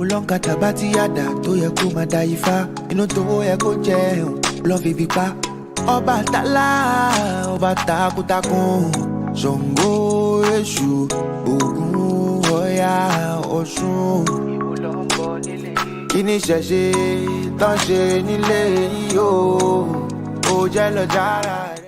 Ulonka tabati yada to ye kuma da ifa. Inu to ye ko jẹun lọ fi bí pa. Ọbàtálá ọba takuntakun. Ṣàngó Èṣù Ògún Ọya Ọ̀ṣun. Kí ni ṣẹ̀ṣe tán ṣe nílé yìí o? Ó jẹ́ lọ jára rẹ̀.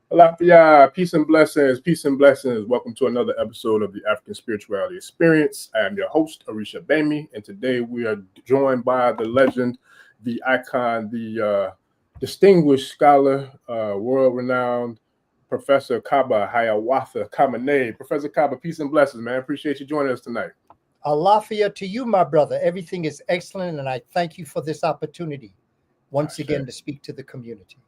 Alafia, peace and blessings, peace and blessings. Welcome to another episode of the African Spirituality Experience. I am your host, OrisaGbemi, and today we are joined by the legend, the icon, the distinguished scholar, world-renowned Professor Kaba Haiawatha Kamene. Professor Kaba, peace and blessings, man. Appreciate you joining us tonight. Alafia to you, my brother. Everything is excellent, and I thank you for this opportunity once again to speak to the community.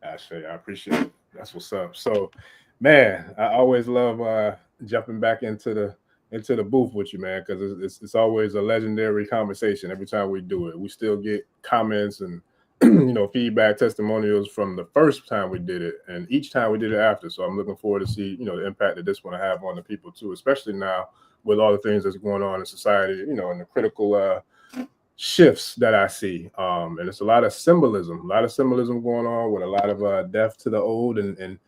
I appreciate it. That's what's up. So, man, I always love jumping back into the booth with you, man, because it's always a legendary conversation every time we do it. We still get comments and feedback, testimonials from the first time we did it, and each time we did it after. So I'm looking forward to see the impact that this one will have on the people too, especially now with all the things that's going on in society, and the critical shifts that I see. And it's a lot of symbolism going on with a lot of death to the old and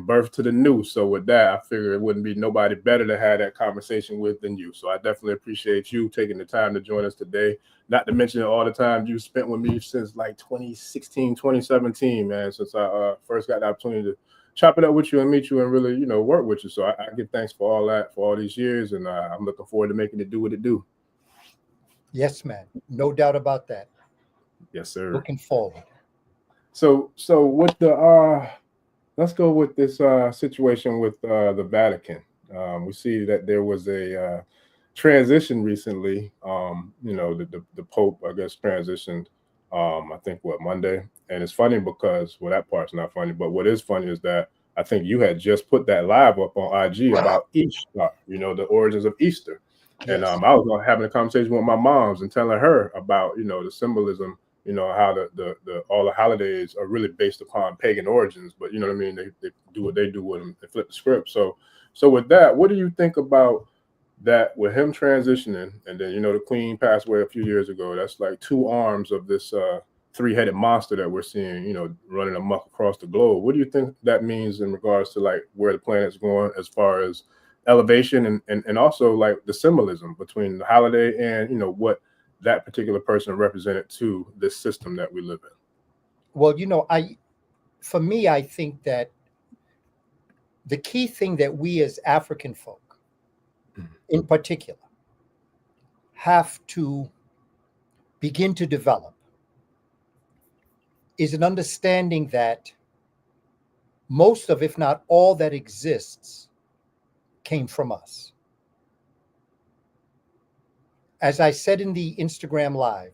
birth to the new. So with that, I figure it wouldn't be nobody better to have that conversation with than you. So I definitely appreciate you taking the time to join us today. Not to mention all the time you spent with me since like 2016, 2017, man, since I first got the opportunity to chop it up with you and meet you and really, work with you. So I give thanks for all that, for all these years. And I'm looking forward to making it do what it do. Yes, man. No doubt about that. Yes, sir. Looking forward. So with the let's go with this situation with the Vatican. We see that there was a transition recently. The Pope, I guess, transitioned. I think Monday, and it's funny because that part's not funny. But what is funny is that I think you had just put that live up on IG about Easter. The origins of Easter. Yes. And I was having a conversation with my moms and telling her about the symbolism. How the all the holidays are really based upon pagan origins, but you know what I mean. They do what they do with them. They flip the script. So with that, what do you think about that with him transitioning, and then the Queen passed away a few years ago? That's like two arms of this three-headed monster that we're seeing, running amok across the globe. What do you think that means in regards to like where the planet's going as far as elevation and also like the symbolism between the holiday and what that particular person represented to this system that we live in? Well, for me, I think that the key thing that we as African folk, in particular, have to begin to develop is an understanding that most of, if not all, that exists came from us. As I said in the Instagram Live,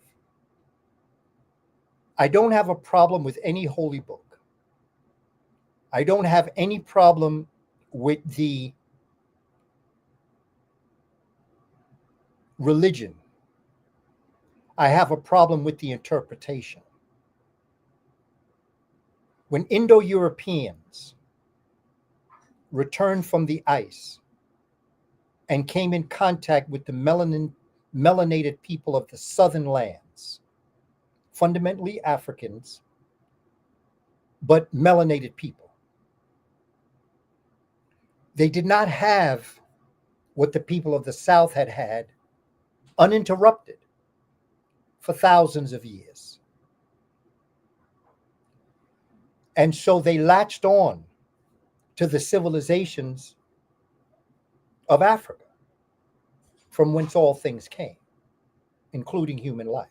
I don't have a problem with any holy book. I don't have any problem with the religion. I have a problem with the interpretation. When Indo-Europeans returned from the ice and came in contact with the melanated people of the southern lands, fundamentally Africans, but melanated people, they did not have what the people of the South had had uninterrupted for thousands of years. And so they latched on to the civilizations of Africa, from whence all things came, including human life.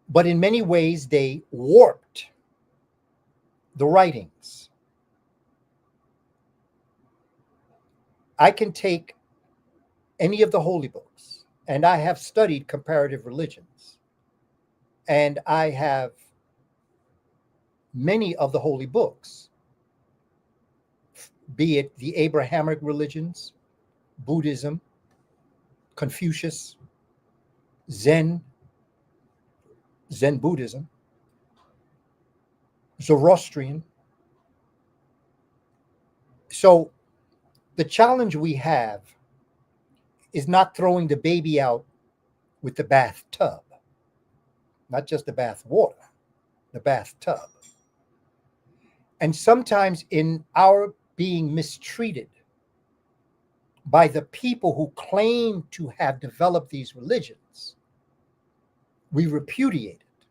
But in many ways, they warped the writings. I can take any of the holy books, and I have studied comparative religions, and I have many of the holy books, be it the Abrahamic religions, Buddhism, Confucius, Zen Buddhism, Zoroastrian. So the challenge we have is not throwing the baby out with the bathtub, not just the bath water, the bathtub. And sometimes in our being mistreated by the people who claim to have developed these religions, we repudiate it.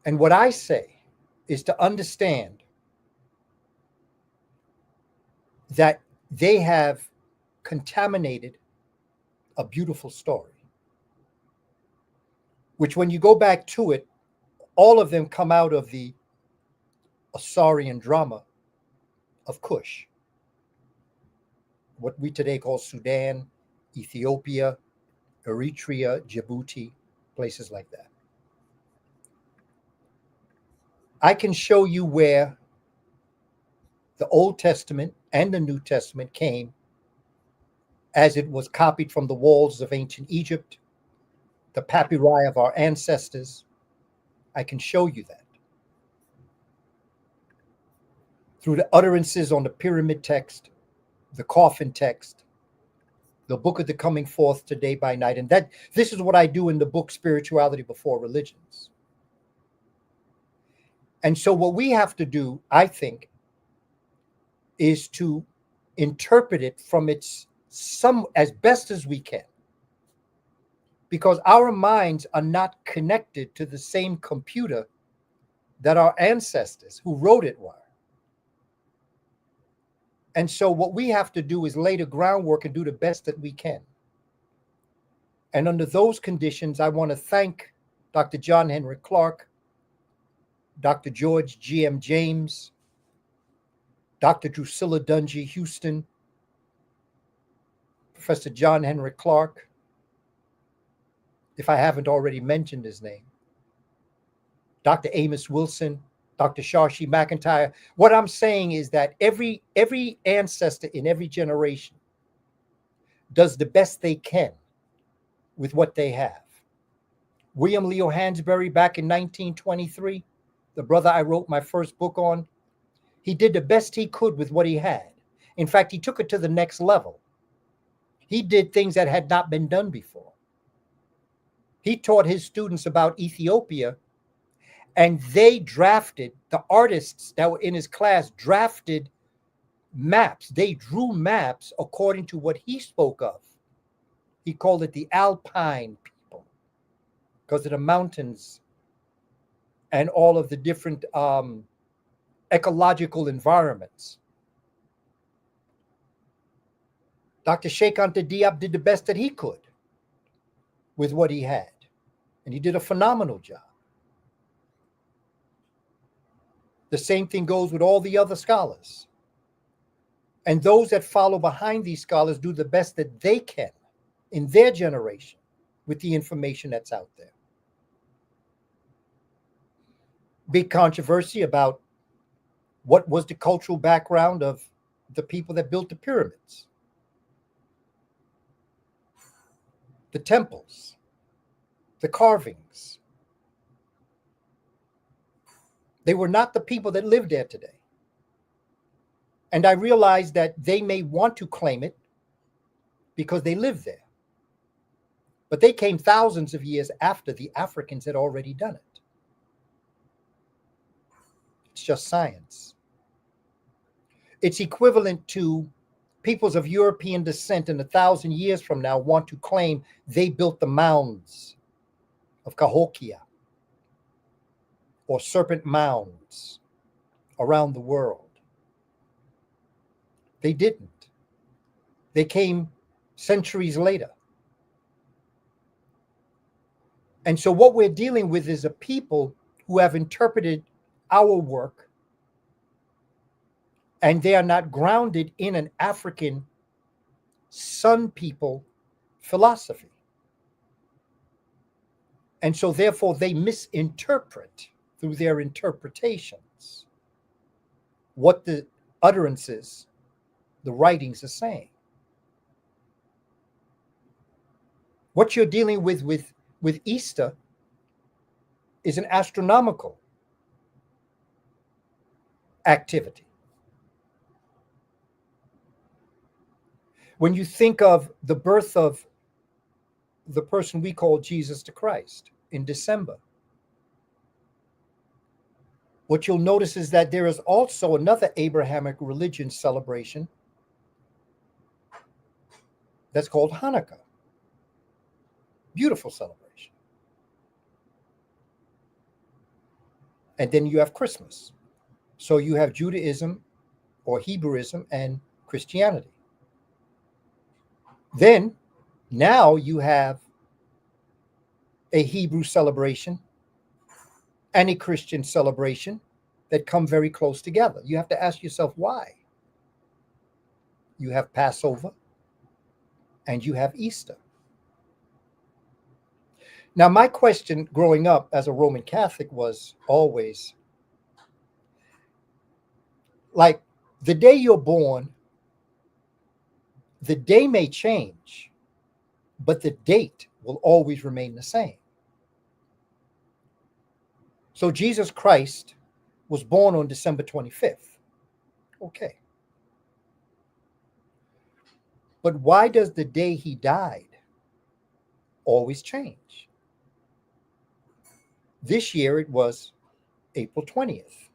And what I say is to understand that they have contaminated a beautiful story, which when you go back to it, all of them come out of the Assyrian drama of Kush, what we today call Sudan, Ethiopia, Eritrea, Djibouti, places like that. I can show you where the Old Testament and the New Testament came as it was copied from the walls of ancient Egypt, the papyri of our ancestors. I can show you that. Through the utterances on the pyramid text, the coffin text, the book of the coming forth today by night. And that this is what I do in the book Spirituality Before Religions. And so what we have to do, I think, is to interpret it from its as best as we can. Because our minds are not connected to the same computer that our ancestors who wrote it were. And so what we have to do is lay the groundwork and do the best that we can. And under those conditions, I want to thank Dr. John Henry Clark, Dr. George G.M. James, Dr. Drusilla Dungy Houston, Professor John Henry Clark, if I haven't already mentioned his name, Dr. Amos Wilson, Dr. Shashi McIntyre. What I'm saying is that every ancestor in every generation does the best they can with what they have. William Leo Hansberry back in 1923, the brother I wrote my first book on, he did the best he could with what he had. In fact, he took it to the next level. He did things that had not been done before. He taught his students about Ethiopia, and they drafted, the artists that were in his class drafted maps. They drew maps according to what he spoke of. He called it the Alpine people because of the mountains and all of the different ecological environments. Dr. Sheikh Anta Diop did the best that he could with what he had, and he did a phenomenal job. The same thing goes with all the other scholars. And those that follow behind these scholars do the best that they can in their generation with the information that's out there. Big controversy about what was the cultural background of the people that built the pyramids, the temples, the carvings. They were not the people that lived there today. And I realized that they may want to claim it because they lived there. But they came thousands of years after the Africans had already done it. It's just science. It's equivalent to peoples of European descent in 1,000 years from now want to claim they built the mounds of Cahokia or serpent mounds around the world. They didn't. They came centuries later. And so what we're dealing with is a people who have interpreted our work, and they are not grounded in an African Sun people philosophy. And so therefore they misinterpret through their interpretations what the utterances, the writings are saying. What you're dealing with Easter is an astronomical activity. When you think of the birth of the person we call Jesus the Christ in December, what you'll notice is that there is also another Abrahamic religion celebration that's called Hanukkah. Beautiful celebration. And then you have Christmas. So you have Judaism or Hebrewism and Christianity. Then now you have a Hebrew celebration and a Christian celebration that come very close together. You have to ask yourself why. You have Passover and you have Easter. Now, my question growing up as a Roman Catholic was always, like, the day you're born, the day may change, but the date will always remain the same. So Jesus Christ was born on December 25th. Okay. But why does the day he died always change? This year it was April 20th.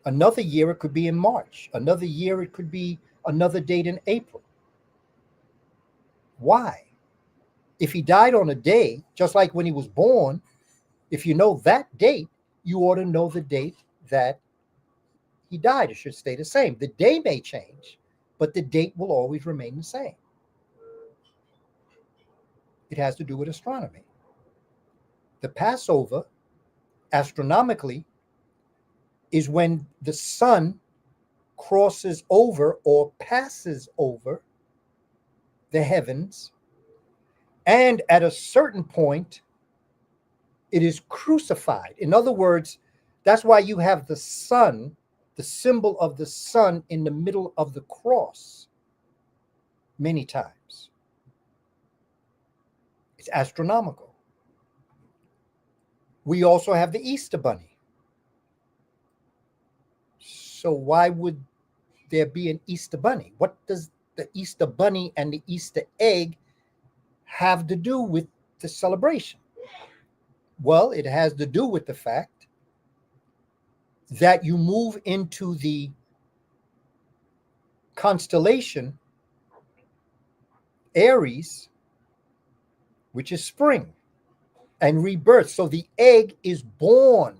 Another year it could be in March. Another year it could be another date in April. Why? If he died on a day, just like when he was born, if you know that date, you ought to know the date that he died. It should stay the same. The day may change, but the date will always remain the same. It has to do with astronomy. The Passover, astronomically, is when the sun crosses over or passes over the heavens, and at a certain point, it is crucified. In other words, that's why you have the sun, the symbol of the sun in the middle of the cross many times. It's astronomical. We also have the Easter Bunny. So why would there be an Easter Bunny? What does the Easter Bunny and the Easter egg have to do with the celebration? Well, it has to do with the fact that you move into the constellation Aries, which is spring and rebirth. So the egg is born.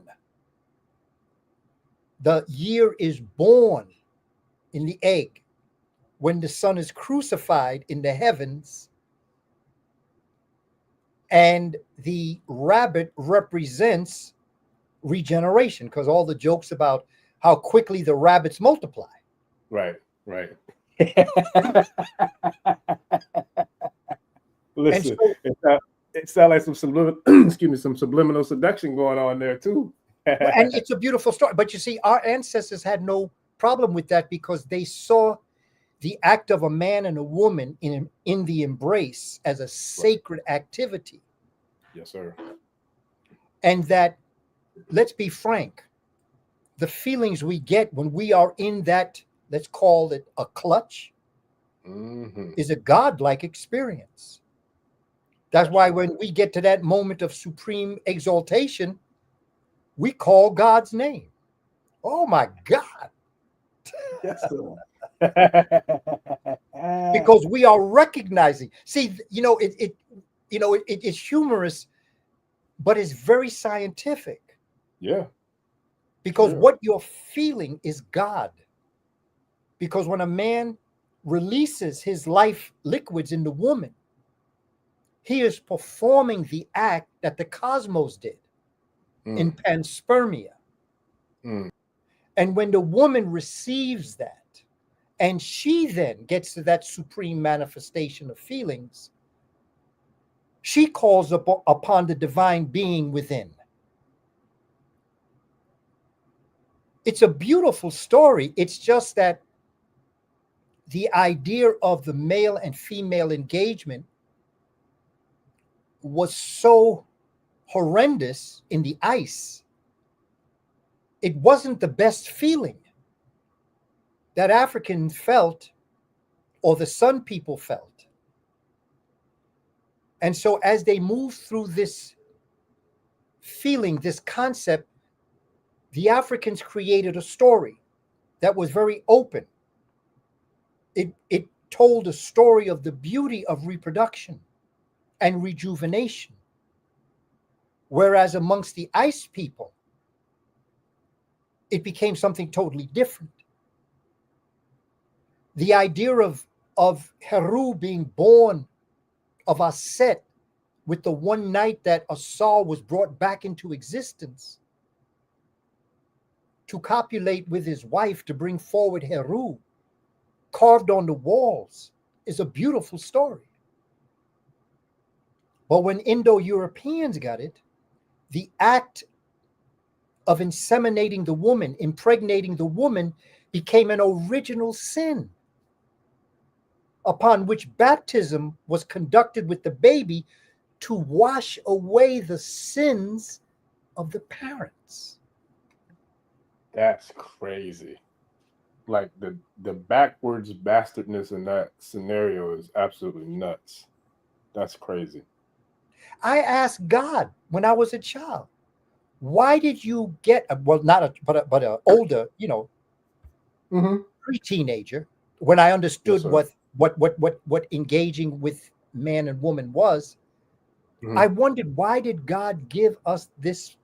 The year is born in the egg when the sun is crucified in the heavens, and the rabbit represents regeneration, because all the jokes about how quickly the rabbits multiply. Right. Listen, so, it sounds like some subliminal seduction going on there too. And it's a beautiful story. But you see, our ancestors had no problem with that because they saw the act of a man and a woman in the embrace as a sacred activity. Yes, sir. And that, let's be frank, the feelings we get when we are in that, let's call it a clutch, is a godlike experience. That's why when we get to that moment of supreme exaltation, we call God's name. Oh my God. Yes, sir. Because we are recognizing. See, it's humorous, but it's very scientific. Yeah. Because what you're feeling is God. Because when a man releases his life liquids in the woman, he is performing the act that the cosmos did in panspermia. And when the woman receives that, and she then gets to that supreme manifestation of feelings, she calls upon the divine being within. It's a beautiful story. It's just that the idea of the male and female engagement was so horrendous in the ice. It wasn't the best feeling that Africans felt or the Sun people felt. And so as they moved through this feeling, this concept, the Africans created a story that was very open. It told a story of the beauty of reproduction and rejuvenation. Whereas amongst the ice people, it became something totally different. The idea of Heru being born of Aset with the one night that Asar was brought back into existence to copulate with his wife to bring forward Heru, carved on the walls, is a beautiful story. But when Indo-Europeans got it, the act of inseminating the woman, impregnating the woman, became an original sin, upon which baptism was conducted with the baby to wash away the sins of the parents. That's crazy. Like the backwards bastardness in that scenario is absolutely nuts. That's crazy. I asked God when I was a child, why did you get not a older, pre-teenager, when I understood Yes, what engaging with man and woman was. I wondered, why did God give us this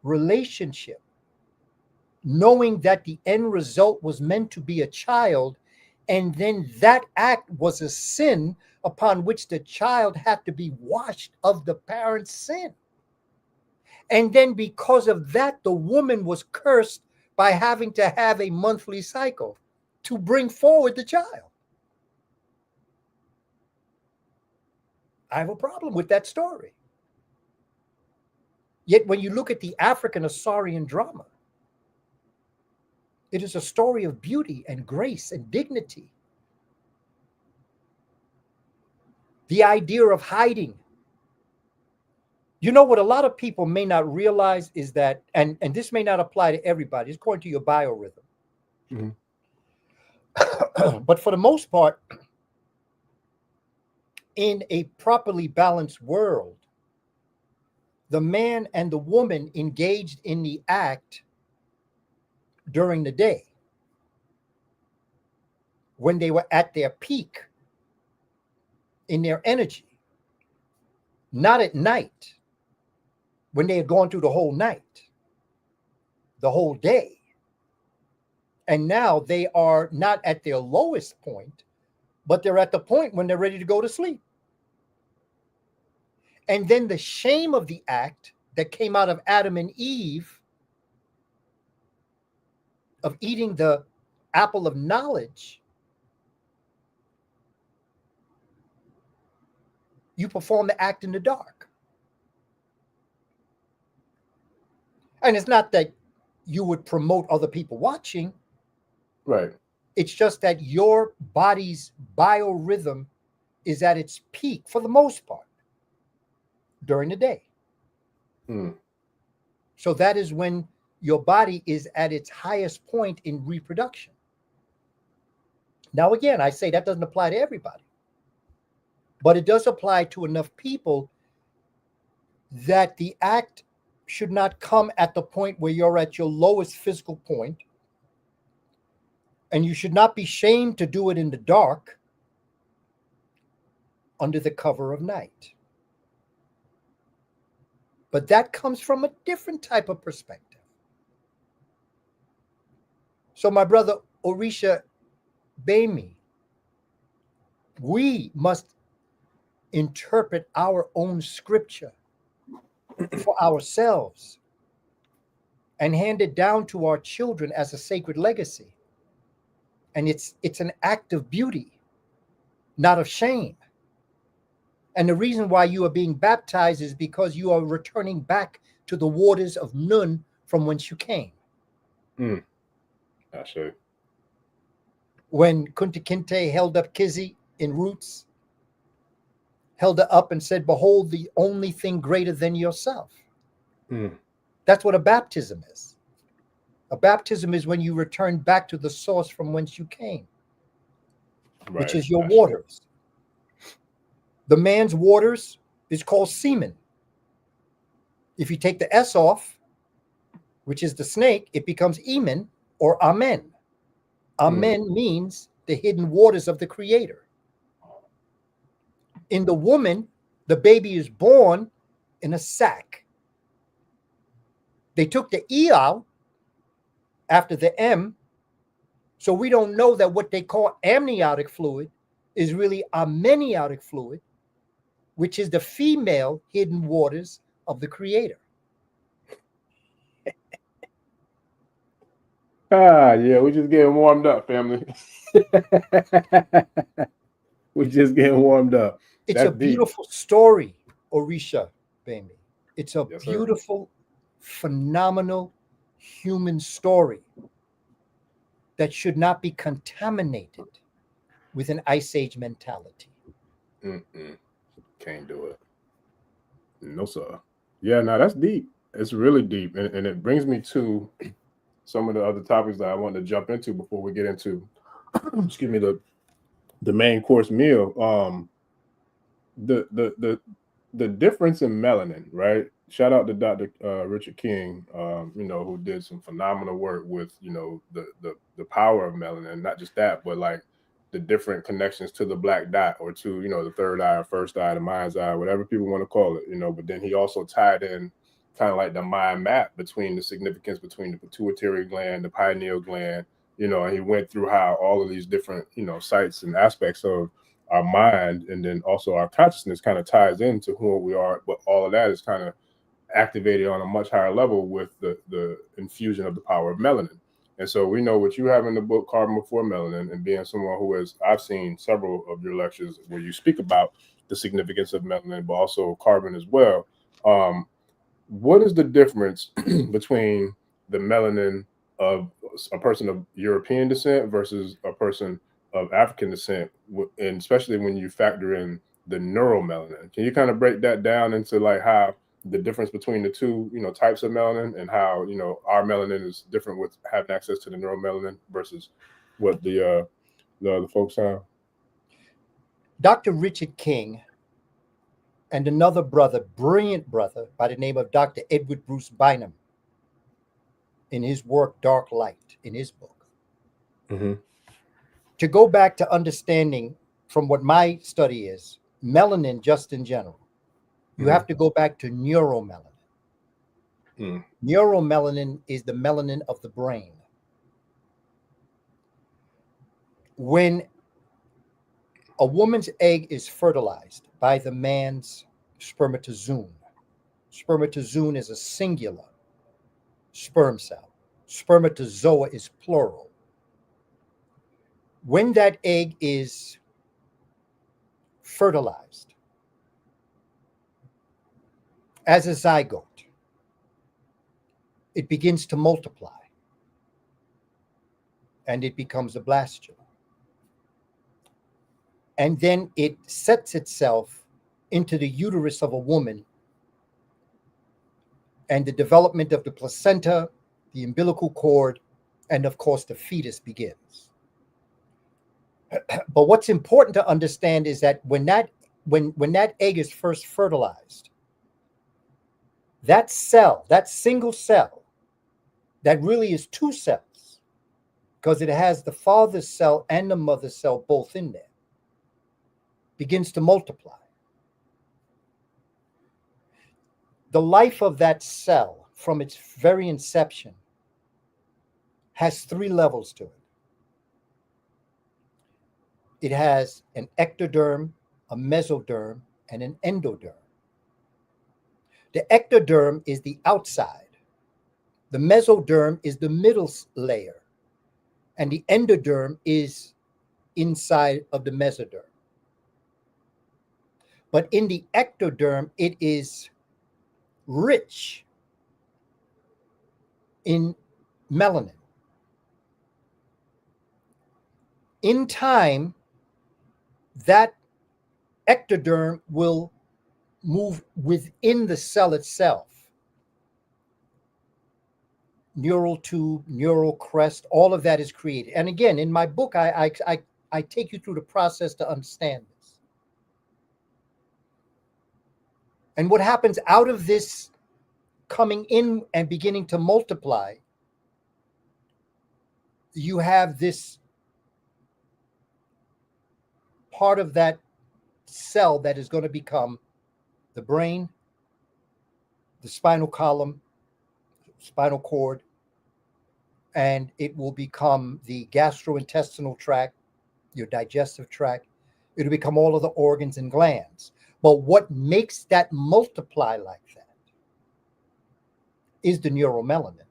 relationship, knowing that the end result was meant to be a child, and then that act was a sin upon which the child had to be washed of the parent's sin. And then because of that, the woman was cursed by having to have a monthly cycle to bring forward the child. I have a problem with that story. Yet when you look at the African Asarian drama, it is a story of beauty and grace and dignity. The idea of hiding. You know what a lot of people may not realize is that, and this may not apply to everybody, it's according to your biorhythm. But for the most part, in a properly balanced world, the man and the woman engaged in the act during the day, when they were at their peak in their energy, not at night, when they had gone through the whole night, the whole day. And now they are not at their lowest point, but they're at the point when they're ready to go to sleep. And then the shame of the act that came out of Adam and Eve of eating the apple of knowledge, you perform the act in the dark. And it's not that you would promote other people watching. Right. It's just that your body's biorhythm is at its peak for the most part during the day. So that is when your body is at its highest point in reproduction. Now, again, I say that doesn't apply to everybody, but it does apply to enough people that the act should not come at the point where you're at your lowest physical point, and you should not be shamed to do it in the dark under the cover of night. But that comes from a different type of perspective. So my brother OrisaGbemi, we must interpret our own scripture for ourselves and hand it down to our children as a sacred legacy. And it's an act of beauty, not of shame. And the reason why you are being baptized is because you are returning back to the waters of Nun from whence you came. That's true. When Kunta Kinte held up Kizzy in Roots, held her up and said, "Behold, the only thing greater than yourself." That's what a baptism is. A baptism is when you return back to the source from whence you came. which Right. is your That's true. waters. The man's waters is called semen. If you take the S off, which is the snake, it becomes Emen or Amen. Amen means the hidden waters of the Creator. In the woman, the baby is born in a sac. They took the E out after the M, so we don't know that what they call amniotic fluid is really amniotic fluid, which is the female hidden waters of the Creator. Yeah, we just getting warmed up, family. We just getting warmed up. It's That's a beautiful story, OrisaGbemi. It's a Yes, sir. beautiful, phenomenal human story that should not be contaminated with an Ice Age mentality. Can't do it. No, sir. Yeah, no, that's deep. It's really deep. And it brings me to some of the other topics that I want to jump into before we get into, excuse me, the main course meal. The difference in melanin, right? Shout out to Dr. Richard King, who did some phenomenal work with, the power of melanin. Not just that, but like the different connections to the black dot or to, the third eye or first eye, the mind's eye, whatever people want to call it, but then he also tied in kind of like the mind map between the significance between the pituitary gland, the pineal gland, and he went through how all of these different, sites and aspects of our mind and then also our consciousness kind of ties into who we are, but all of that is kind of activated on a much higher level with the infusion of the power of melanin. And so we know what you have in the book, Carbon Before Melanin, and being someone who I've seen several of your lectures where you speak about the significance of melanin, but also carbon as well. What is the difference between the melanin of a person of European descent versus a person of African descent, and especially when you factor in the neuromelanin? Can you kind of break that down into like how the difference between the two, types of melanin and how, our melanin is different with having access to the neuromelanin versus what the other folks have? Dr. Richard King and another brother, brilliant brother by the name of Dr. Edward Bruce Bynum, in his work Dark Light, in his book. To go back to understanding from what my study is, melanin just in general, you have to go back to neuromelanin. Neuromelanin is the melanin of the brain. When a woman's egg is fertilized by the man's spermatozoon, spermatozoon is a singular sperm cell. Spermatozoa is plural. When that egg is fertilized as a zygote, it begins to multiply and it becomes a blastula. And then it sets itself into the uterus of a woman, and the development of the placenta, the umbilical cord, and of course the fetus begins. But what's important to understand is that when that egg is first fertilized, that cell, that single cell, that really is two cells, because it has the father's cell and the mother's cell both in there, begins to multiply. The life of that cell from its very inception has three levels to it. It has an ectoderm, a mesoderm, and an endoderm. The ectoderm is the outside. The mesoderm is the middle layer. And the endoderm is inside of the mesoderm. But in the ectoderm, it is rich in melanin. In time, that ectoderm will move within the cell itself. Neural tube, neural crest, all of that is created. And again, in my book, I I take you through the process to understand this. And what happens out of this coming in and beginning to multiply, you have this part of that cell that is going to become the brain, the spinal column, spinal cord, and it will become the gastrointestinal tract, your digestive tract. It'll become all of the organs and glands. But what makes that multiply like that is the neuromelanin.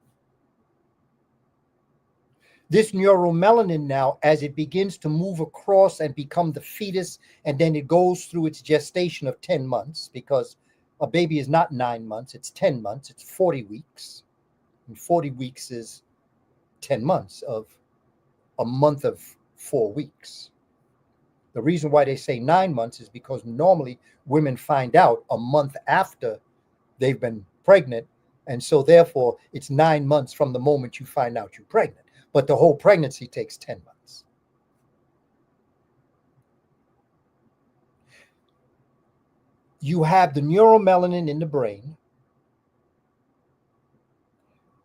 This neuromelanin now, as it begins to move across and become the fetus, and then it goes through its gestation of 10 months, because a baby is not 9 months, it's 10 months, it's 40 weeks. And 40 weeks is 10 months of a month of 4 weeks. The reason why they say 9 months is because normally women find out a month after they've been pregnant. And so therefore it's 9 months from the moment you find out you're pregnant. But the whole pregnancy takes 10 months. You have the neuromelanin in the brain,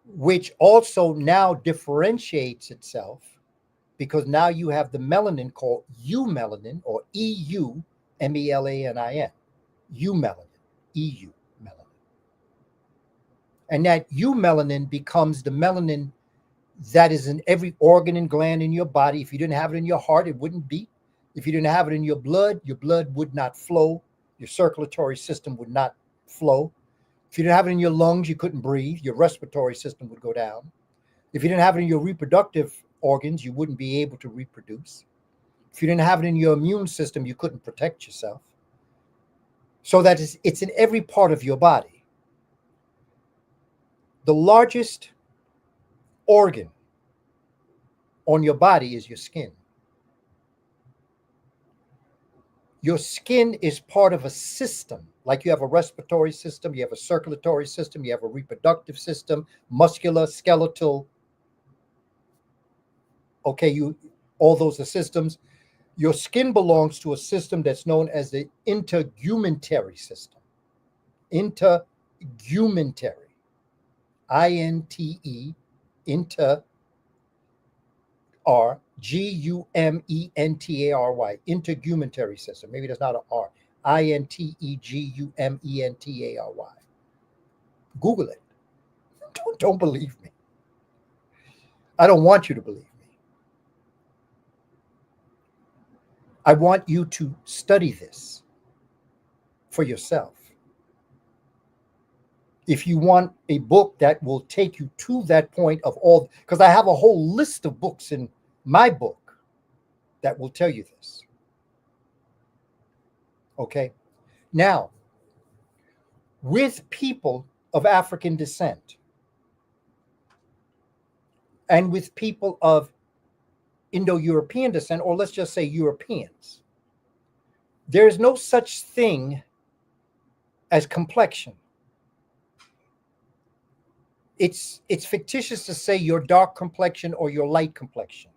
which also now differentiates itself, because now you have the melanin called Eumelanin, or Eumelanin, Eumelanin, Eumelanin. And that Eumelanin becomes the melanin that is in every organ and gland in your body. If you didn't have it in your heart, it wouldn't beat. If you didn't have it in your blood would not flow. Your circulatory system would not flow. If you didn't have it in your lungs, you couldn't breathe. Your respiratory system would go down. If you didn't have it in your reproductive organs, you wouldn't be able to reproduce. If you didn't have it in your immune system, you couldn't protect yourself. So that it's in every part of your body. The largest organ on your body is your skin. Your skin is part of a system. Like you have a respiratory system, you have a circulatory system, you have a reproductive system, muscular, skeletal. Okay, all those are systems. Your skin belongs to a system that's known as the integumentary system. Integumentary. I-N-T-E, G-U-M-E-N-T-A-R-Y, integumentary system. Maybe that's not an R. I-N-T-E-G-U-M-E-N-T-A-R-Y. Google it. Don't believe me. I don't want you to believe me. I want you to study this for yourself. If you want a book that will take you to that point of all, because I have a whole list of books in my book that will tell you this. Okay. Now, with people of African descent and with people of Indo-European descent, or let's just say Europeans, there is no such thing as complexion. It's fictitious to say your dark complexion or your light complexion.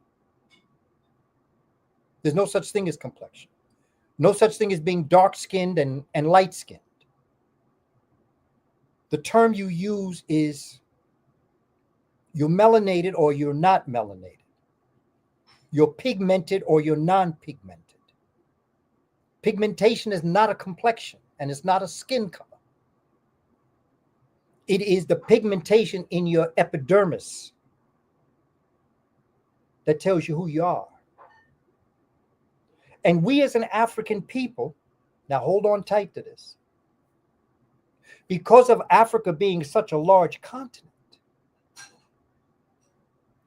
There's no such thing as complexion. No such thing as being dark-skinned and light-skinned. The term you use is you're melanated or you're not melanated. You're pigmented or you're non-pigmented. Pigmentation is not a complexion and it's not a skin color. It is the pigmentation in your epidermis that tells you who you are. And we as an African people, now hold on tight to this, because of Africa being such a large continent,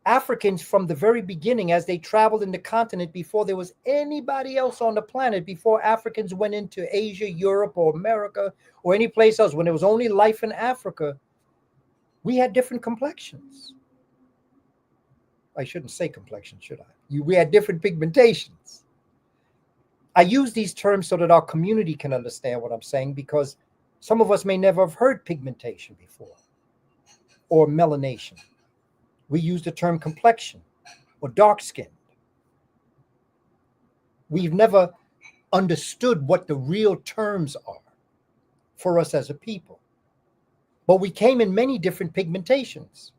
Africans from the very beginning, as they traveled in the continent before there was anybody else on the planet, before Africans went into Asia, Europe, or America, or any place else, when there was only life in Africa, we had different complexions. I shouldn't say complexion, should I? We had different pigmentations. I use these terms so that our community can understand what I'm saying, because some of us may never have heard pigmentation before, or melanation. We use the term complexion or dark-skinned. We've never understood what the real terms are for us as a people. But we came in many different pigmentations,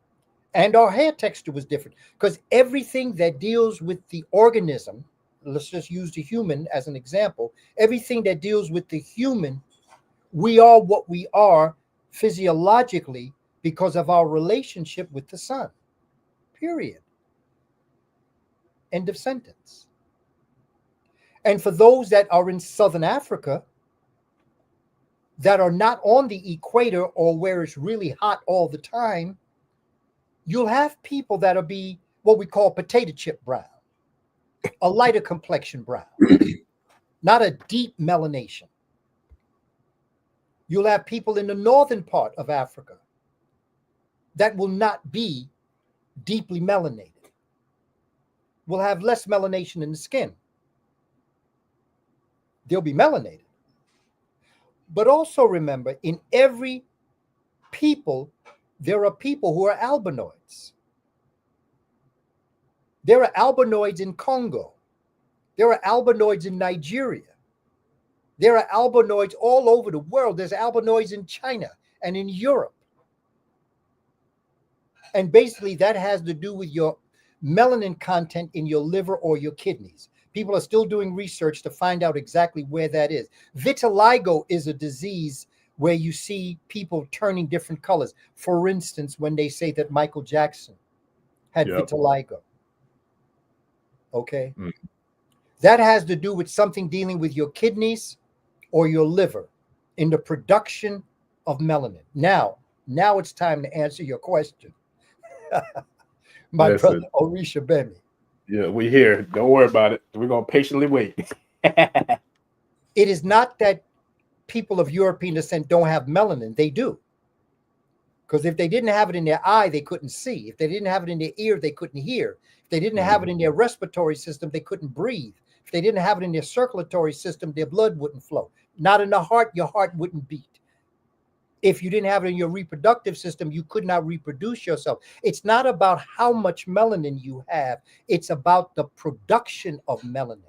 and our hair texture was different, because everything that deals with the organism, let's just use the human as an example, everything that deals with the human, we are what we are physiologically because of our relationship with the sun. Period. End of sentence. And for those that are in Southern Africa, that are not on the equator or where it's really hot all the time, you'll have people that'll be what we call potato chip brown, a lighter complexion brown, not a deep melanation. You'll have people in the northern part of Africa that will not be deeply melanated, will have less melanation in the skin. They'll be melanated. But also remember, in every people, there are people who are albinoids. There are albinoids in Congo. There are albinoids in Nigeria. There are albinoids all over the world. There's albinoids in China and in Europe. And basically that has to do with your melanin content in your liver or your kidneys. People are still doing research to find out exactly where that is. Vitiligo is a disease where you see people turning different colors. For instance, when they say that Michael Jackson had vitiligo. Okay. That has to do with something dealing with your kidneys or your liver in the production of melanin. Now it's time to answer your question. My brother OrisaGbemi. Yeah, we here. Don't worry about it. We're going to patiently wait. It is not that people of European descent don't have melanin. They do. Because if they didn't have it in their eye, they couldn't see. If they didn't have it in their ear, they couldn't hear. If they didn't have it in their respiratory system, they couldn't breathe. If they didn't have it in their circulatory system, their blood wouldn't flow. Not in the heart, your heart wouldn't beat. If you didn't have it in your reproductive system, you could not reproduce yourself. It's not about how much melanin you have. It's about the production of melanin.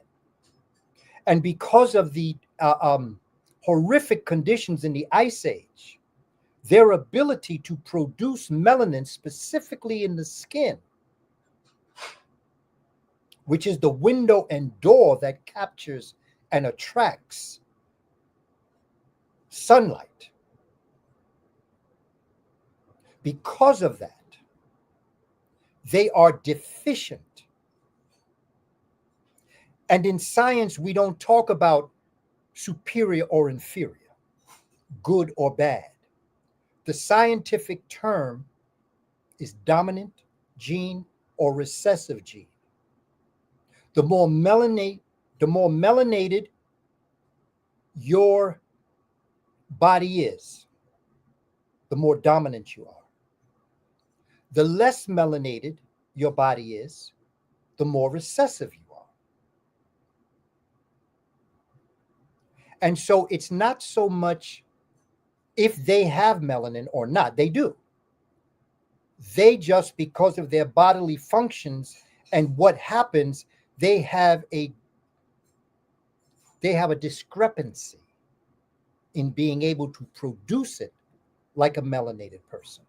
And because of the horrific conditions in the Ice Age, their ability to produce melanin specifically in the skin, which is the window and door that captures and attracts sunlight. Because of that, they are deficient. And in science, we don't talk about superior or inferior, good or bad. The scientific term is dominant gene or recessive gene. The more melanated your body is, the more dominant you are. The less melanated your body is, the more recessive you are. And so it's not so much if they have melanin or not. They do. They just, because of their bodily functions and what happens, they have a discrepancy in being able to produce it like a melanated person.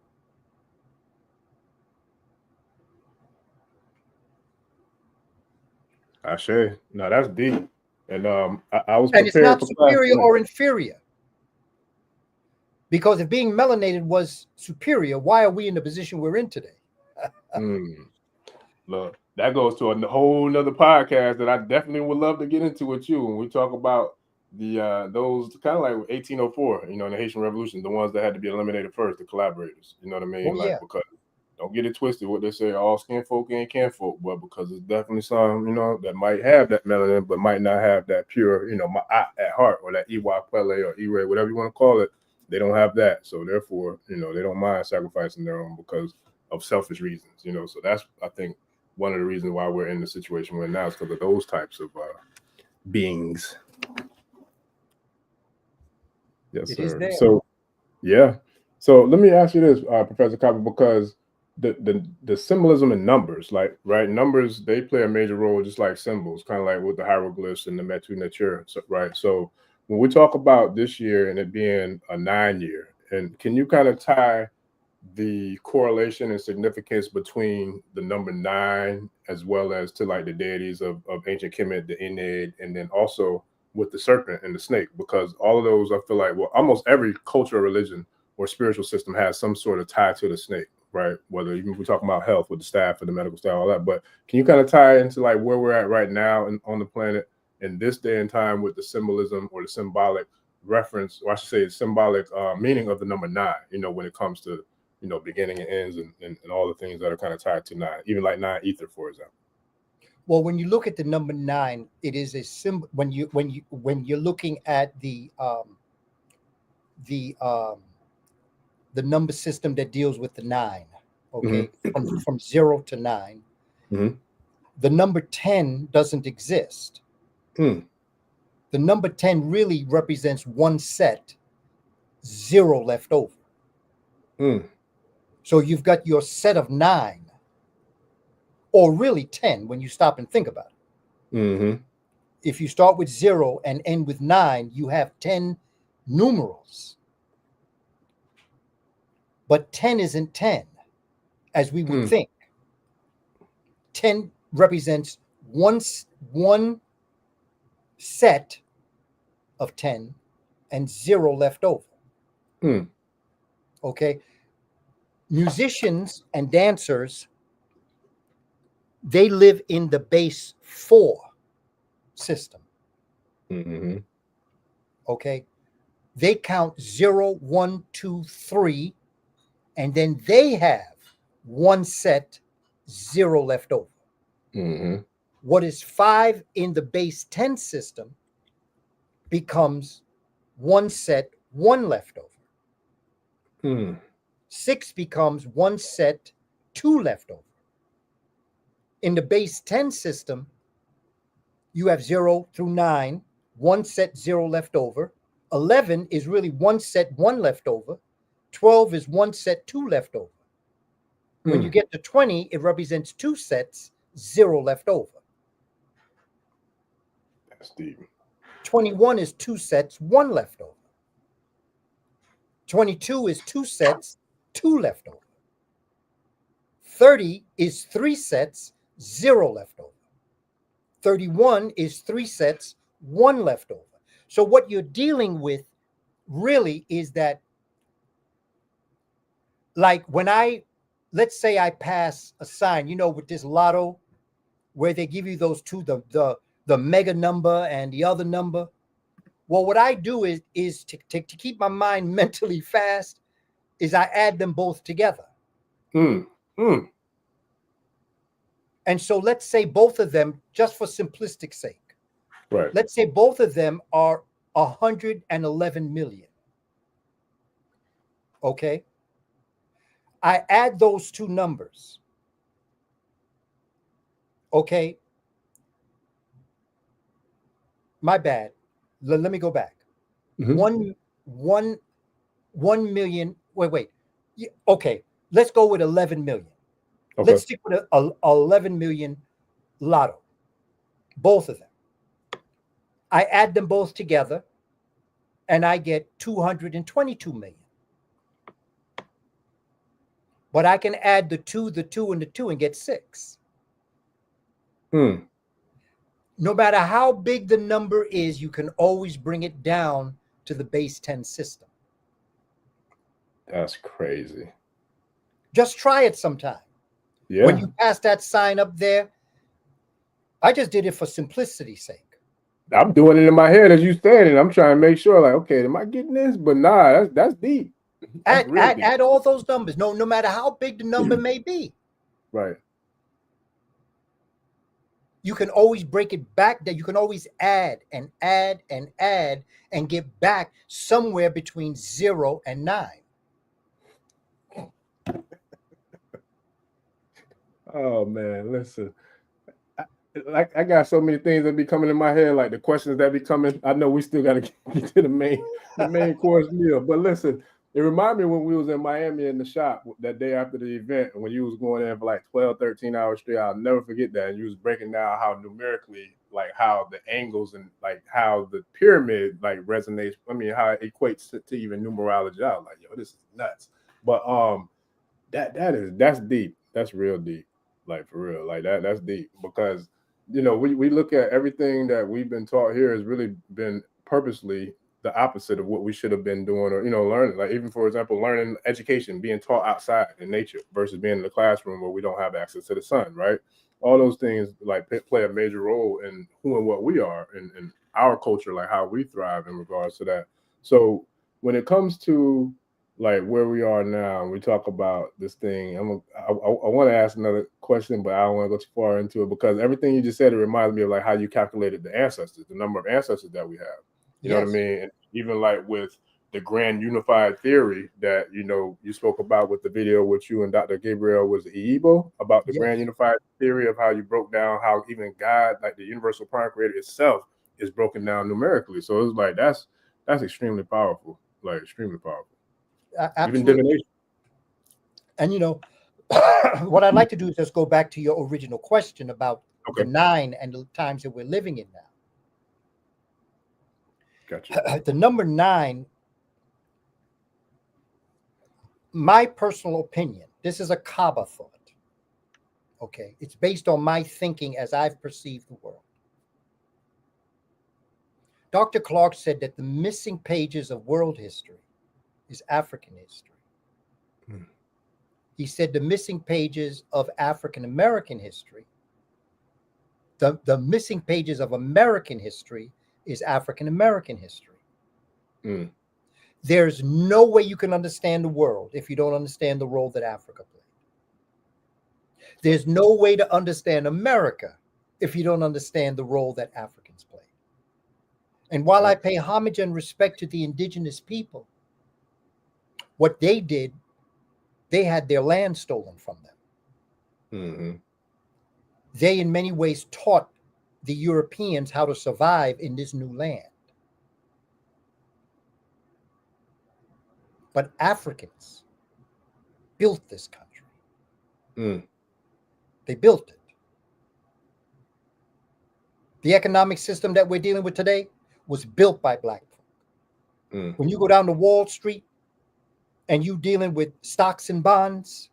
Ashe. No, that's deep. And I was and prepared it's not for superior class or inferior. Because if being melanated was superior, why are we in the position we're in today? Look, that goes to a whole nother podcast that I definitely would love to get into with you when we talk about the those kind of like 1804, you know, in the Haitian Revolution, the ones that had to be eliminated first, the collaborators. You know what I mean? Oh, yeah. Because don't get it twisted. What they say, all skin folk ain't kin folk, but because it's definitely some, you know, that might have that melanin, but might not have that pure, you know, at heart, or that Iwa Pele or Ire, whatever you want to call it. They don't have that, so therefore, you know, they don't mind sacrificing their own because of selfish reasons, you know. So that's, I think, one of the reasons why we're in the situation we're in now is because of those types of beings. Yes, sir. So, yeah. So let me ask you this, Professor Kaba, because the symbolism in numbers, like, right? Numbers, they play a major role, just like symbols, kind of like with the hieroglyphs and the metu nature, right? So when we talk about this year and it being a 9-year, and can you kind of tie the correlation and significance between the number 9 as well as to like the deities of ancient Kemet, the Ennead, and then also with the serpent and the snake? Because all of those, I feel like, well, almost every culture or religion or spiritual system has some sort of tie to the snake, right? Whether even we're talking about health with the staff and the medical staff, all that. But can you kind of tie into like where we're at right now on the planet in this day and time with the symbolism or the symbolic reference, or I should say symbolic meaning of the number 9, you know, when it comes to, you know, beginning and ends and all the things that are kind of tied to 9, even like 9 ether, for example. Well, when you look at the number 9, it is a symbol. When you're looking at the number system that deals with the 9, okay, from 0 to 9, the number 10 doesn't exist. The number 10 really represents one set, 0 left over. So you've got your set of 9, or really 10 when you stop and think about it. If you start with 0 and end with 9, you have 10 numerals. But 10 isn't 10, as we would think. 10 represents one set of 10 and 0 left over. Okay. Musicians and dancers, they live in the base 4 system. Okay. They count 0, 1, 2, 3, and then they have one set, 0 left over. What is 5 in the base 10 system becomes one set, 1 left over. 6 becomes one set, 2 left over. In the base 10 system, you have 0 through 9, one set, 0 left over. 11 is really one set, 1 left over. 12 is one set, 2 left over. When you get to 20, it represents 2 sets, 0 left over. That's deep. 21 is 2 sets, 1 left over. 22 is 2 sets, 2 left over. 30 is 3 sets, 0 left over. 31 is 3 sets, 1 left over. So what you're dealing with really is that, like when let's say I pass a sign, you know, with this lotto, where they give you those two, the mega number and the other number. Well, what I do is to keep my mind mentally fast, is I add them both together. And so let's say both of them, just for simplistic sake, right? Let's say both of them are 111 million. Okay. I add those two numbers. Okay. My bad. Let me go back. 1 million. Wait. Okay. Let's go with 11 million. Okay. Let's stick with 11 million lotto. Both of them. I add them both together and I get 222 million. But I can add the 2, and the 2 and get 6. No matter how big the number is, you can always bring it down to the base 10 system. That's crazy. Just try it sometime. Yeah. When you pass that sign up there, I just did it for simplicity's sake. I'm doing it in my head as you standing. I'm trying to make sure, like, okay, am I getting this? But nah, that's deep. That's add all those numbers. No matter how big the number may be. Right. You can always break it back. That you can always add and add and add and get back somewhere between 0 and 9. Oh man, listen. I got so many things that be coming in my head, like the questions that be coming. I know we still got to get to the main course meal, but listen, It reminded me when we was in Miami in the shop that day after the event, and when you was going in for like 12, 13 hours straight. I'll never forget that. And you was breaking down how numerically, like how the angles and like how the pyramid like resonates. I mean, how it equates to even numerology. I was like, yo, this is nuts. But that's deep. That's real deep. Like for real. Like that's deep because we look at everything that we've been taught here has really been purposely the opposite of what we should have been doing, or learning. Like even for example, learning education, being taught outside in nature versus being in the classroom where we don't have access to the sun, right? All those things like play a major role in who and what we are in our culture, like how we thrive in regards to that. So when it comes to like where we are now, we talk about this thing. I want to ask another question, but I don't want to go too far into it because everything you just said, it reminds me of like how you calculated the ancestors, the number of ancestors that we have. You know what I mean? And even like with the grand unified theory that, you spoke about with the video with you and Dr. Gabriel was Igbo about the grand unified theory of how you broke down how even God, like the universal prime creator itself, is broken down numerically. So it was like, that's extremely powerful, like extremely powerful. Absolutely. Even divination. And what I'd like to do is just go back to your original question about Okay. the 9 and the times that we're living in now. Gotcha. The number 9, my personal opinion, this is a Kaba thought. Okay. It's based on my thinking as I've perceived the world. Dr. Clark said that the missing pages of world history is African history. He said the missing pages of African American history, the missing pages of American history is African American history. There's no way you can understand the world if you don't understand the role that Africa played. There's no way to understand America if you don't understand the role that Africans played. And while I pay homage and respect to the indigenous people, what they did, they had their land stolen from them. They, in many ways, taught the Europeans how to survive in this new land. But Africans built this country. They built it. The economic system that we're dealing with today was built by Black folk. When you go down to Wall Street and you're dealing with stocks and bonds,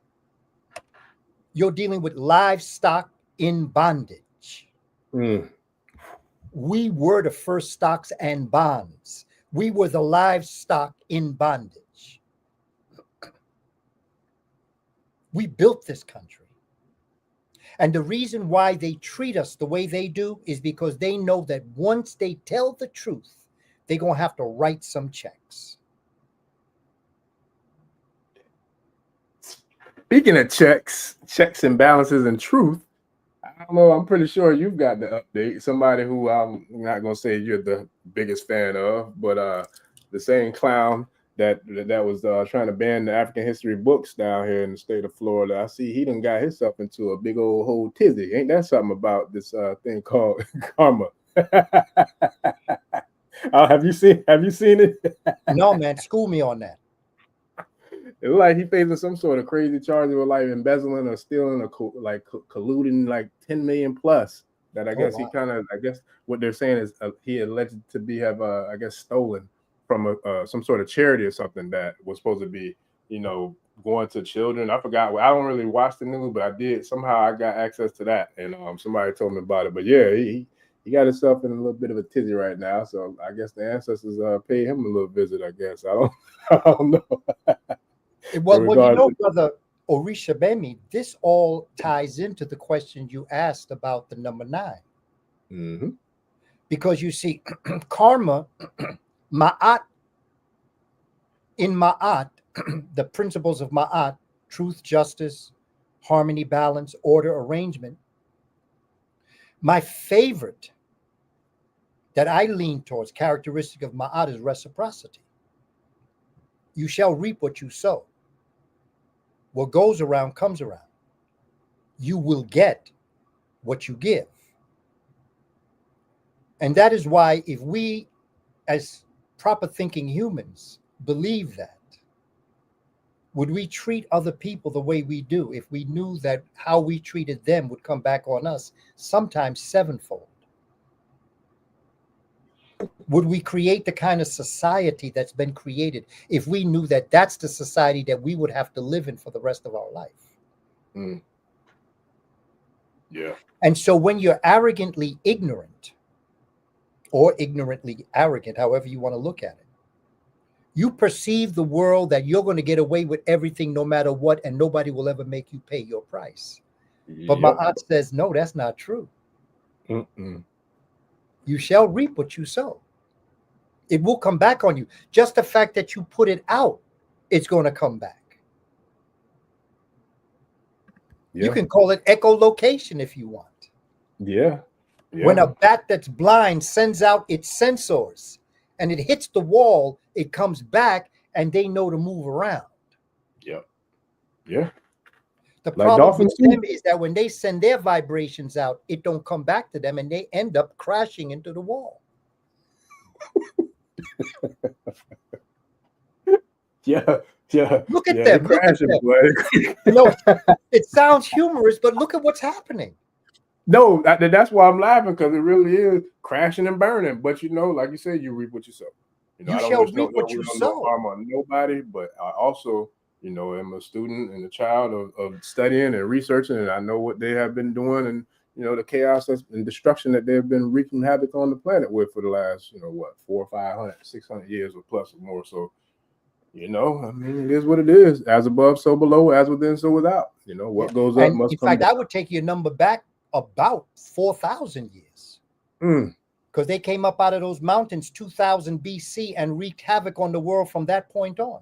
you're dealing with livestock in bondage. We were the first stocks and bonds. We were the livestock in bondage. We built this country. And the reason why they treat us the way they do is because they know that once they tell the truth, they're going to have to write some checks. Speaking of checks and balances and truth, I don't know, I'm pretty sure you've got the update. Somebody who I'm not going to say you're the biggest fan of, but the same clown that was trying to ban the African history books down here in the state of Florida. I see he done got himself into a big old whole tizzy. Ain't that something about this thing called karma? Have you seen it? No, man, school me on that. It looked like he facing some sort of crazy charge of like embezzling or stealing or colluding like 10 million plus. That I guess he kind of, I guess what they're saying is he alleged to have I guess stolen from some sort of charity or something that was supposed to be, going to children. I forgot. I don't really watch the news, but I did. Somehow I got access to that, and somebody told me about it. But yeah, he got himself in a little bit of a tizzy right now. So I guess the ancestors paid him a little visit. I guess I don't know. Well, Brother OrisaGbemi, this all ties into the question you asked about the number 9. Because you see, karma, ma'at, in ma'at, the principles of ma'at, truth, justice, harmony, balance, order, arrangement. My favorite that I lean towards, characteristic of ma'at, is reciprocity. You shall reap what you sow. What goes around comes around. You will get what you give. And that is why if we, as proper thinking humans, believe that, Would we treat other people the way we do if we knew that how we treated them would come back on us, sometimes sevenfold? Would we create the kind of society that's been created if we knew that that's the society that we would have to live in for the rest of our life? Mm. Yeah. And so when you're arrogantly ignorant, or ignorantly arrogant, however you want to look at it, you perceive the world that you're going to get away with everything no matter what, and nobody will ever make you pay your price. But my aunt says, no, that's not true. Mm-mm. You shall reap what you sow. It will come back on you. Just the fact that you put it out, it's going to come back. Yeah. You can call it echolocation if you want. Yeah. Yeah. When a bat that's blind sends out its sensors and it hits the wall, it comes back and they know to move around. Yeah. Yeah. The Like problem dolphins with too. them is that when they send their vibrations out, it don't come back to them and they end up crashing into the wall. Yeah. Yeah. Look at yeah, them. they Look at crashing, them. boy. You know, it sounds humorous, but look at what's happening. No, that's why I'm laughing, because it really is crashing and burning. But you know, like you said, you reap what you sow. You know, You I don't shall wish no reap what ill you will, no sow. harm on nobody. But I also, you know, am a student and a child of studying and researching, and I know what they have been doing, and you know, the chaos and destruction that they've been wreaking havoc on the planet with for the last, you know, what, 400, 500, 600 years or plus or more. So, you know, I mean, it is what it is. As above, so below. As within, so without. You know, what goes up And must in come fact, down. I would take your number back about 4,000 years. Because they came up out of those mountains 2000 BC and wreaked havoc on the world from that point on.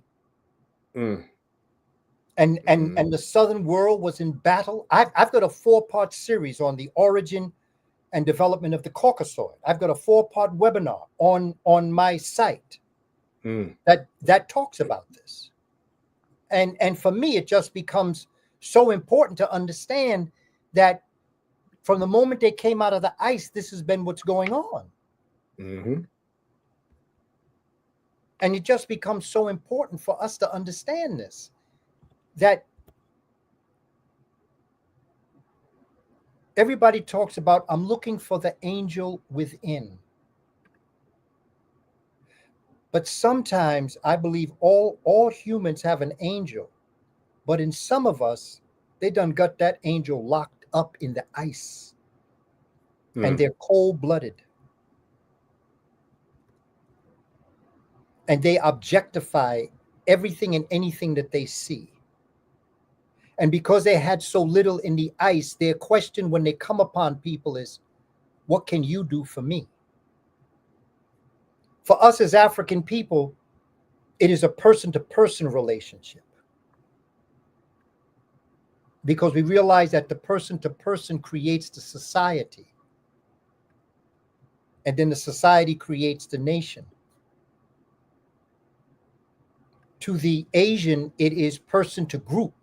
And the southern world was in battle. I've got a 4-part series on the origin and development of the Caucasoid. I've got a 4-part webinar on my site that talks about this. And for me, it just becomes so important to understand that from the moment they came out of the ice, this has been what's going on. And it just becomes so important for us to understand this, that everybody talks about, I'm looking for the angel within. But sometimes I believe all humans have an angel, but in some of us, they done got that angel locked up in the ice. And they're cold-blooded. And they objectify everything and anything that they see. And because they had so little in the ice, their question when they come upon people is, what can you do for me? For us as African people, it is a person-to-person relationship. Because we realize that the person-to-person creates the society. And then the society creates the nation. To the Asian, it is person to group.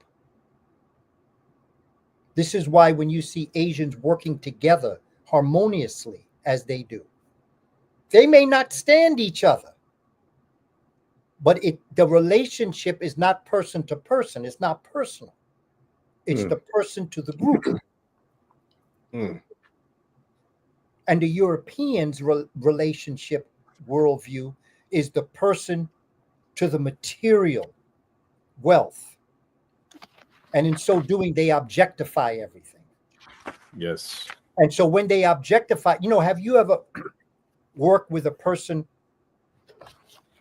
This is why when you see Asians working together harmoniously as they do, they may not stand each other, but the relationship is not person to person. It's not personal. It's the person to the group. And the Europeans' relationship worldview is the person to the material wealth. And in so doing, they objectify everything. Yes. And so when they objectify, you know, have you ever worked with a person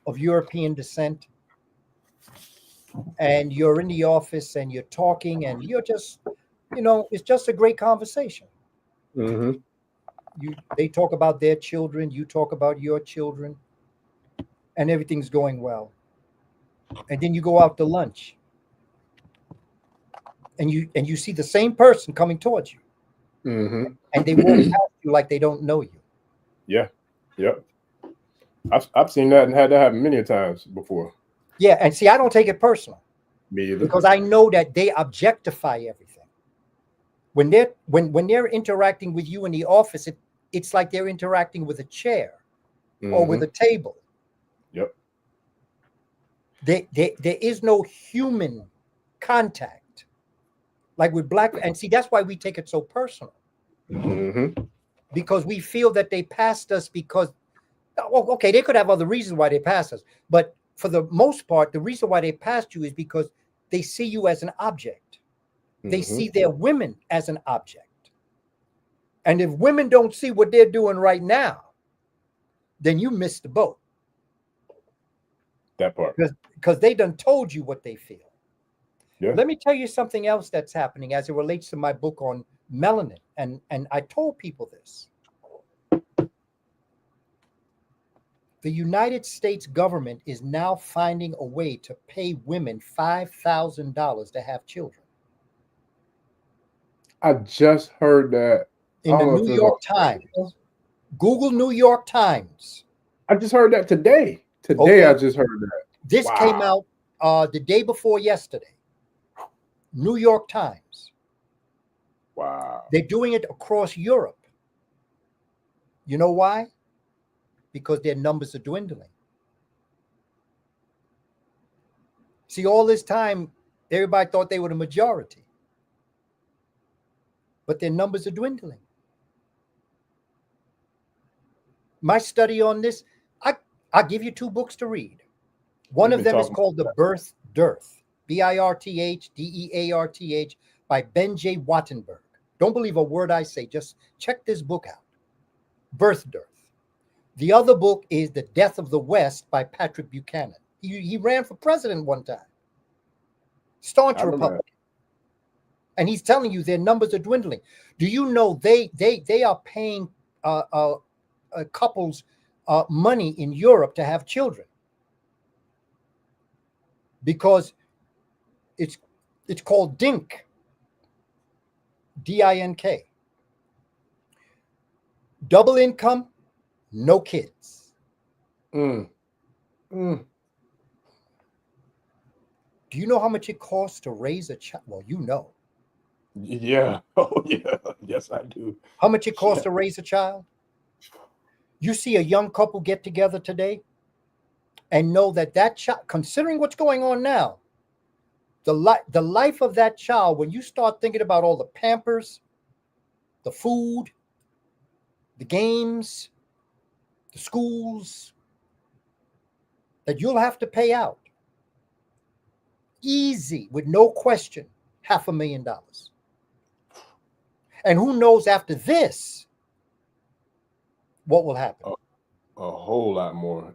of European descent and you're in the office and you're talking and you're just, you know, it's just a great conversation. They talk about their children, you talk about your children, and everything's going well. And then you go out to lunch and you see the same person coming towards you. And they walk past you like they don't know you. Yeah. Yep. I've seen that and had that happen many times before. Yeah, and see, I don't take it personal. Me either. Because I know that they objectify everything. When they're interacting with you in the office, it's like they're interacting with a chair or with a table. Yep. There is no human contact like with black. And see, that's why we take it so personal. Because we feel that they passed us because, okay, they could have other reasons why they passed us. But for the most part, the reason why they passed you is because they see you as an object. They see their women as an object. And if women don't see what they're doing right now, then you missed the boat. That part. Because they done told you what they feel. Yeah. Let me tell you something else that's happening as it relates to my book on melanin. And I told people this. The United States government is now finding a way to pay women $5,000 to have children. I just heard that In the New York Times. Google New York Times. I just heard that today. Okay. I just heard that. This came out the day before yesterday. New York Times. Wow. They're doing it across Europe. You know why? Because their numbers are dwindling. See, all this time, everybody thought they were the majority. But their numbers are dwindling. My study on this, I'll give you 2 books to read. One of them is called The Birth Dearth, Birthdearth, by Ben J. Wattenberg. Don't believe a word I say. Just check this book out. Birth Dearth. The other book is The Death of the West by Patrick Buchanan. He ran for president one time. Staunch Republican. And he's telling you their numbers are dwindling. Do you know they are paying couples money in Europe to have children? Because it's called DINK. D-I-N-K. Double income, no kids. Do you know how much it costs to raise a child? Well, you know. Yeah. Oh, yeah. Yes, I do. How much it costs to raise a child? You see a young couple get together today and know that child, considering what's going on now, the life of that child, when you start thinking about all the Pampers, the food, the games, the schools, that you'll have to pay out, easy, with no question, $500,000. And who knows after this what will happen? A whole lot more.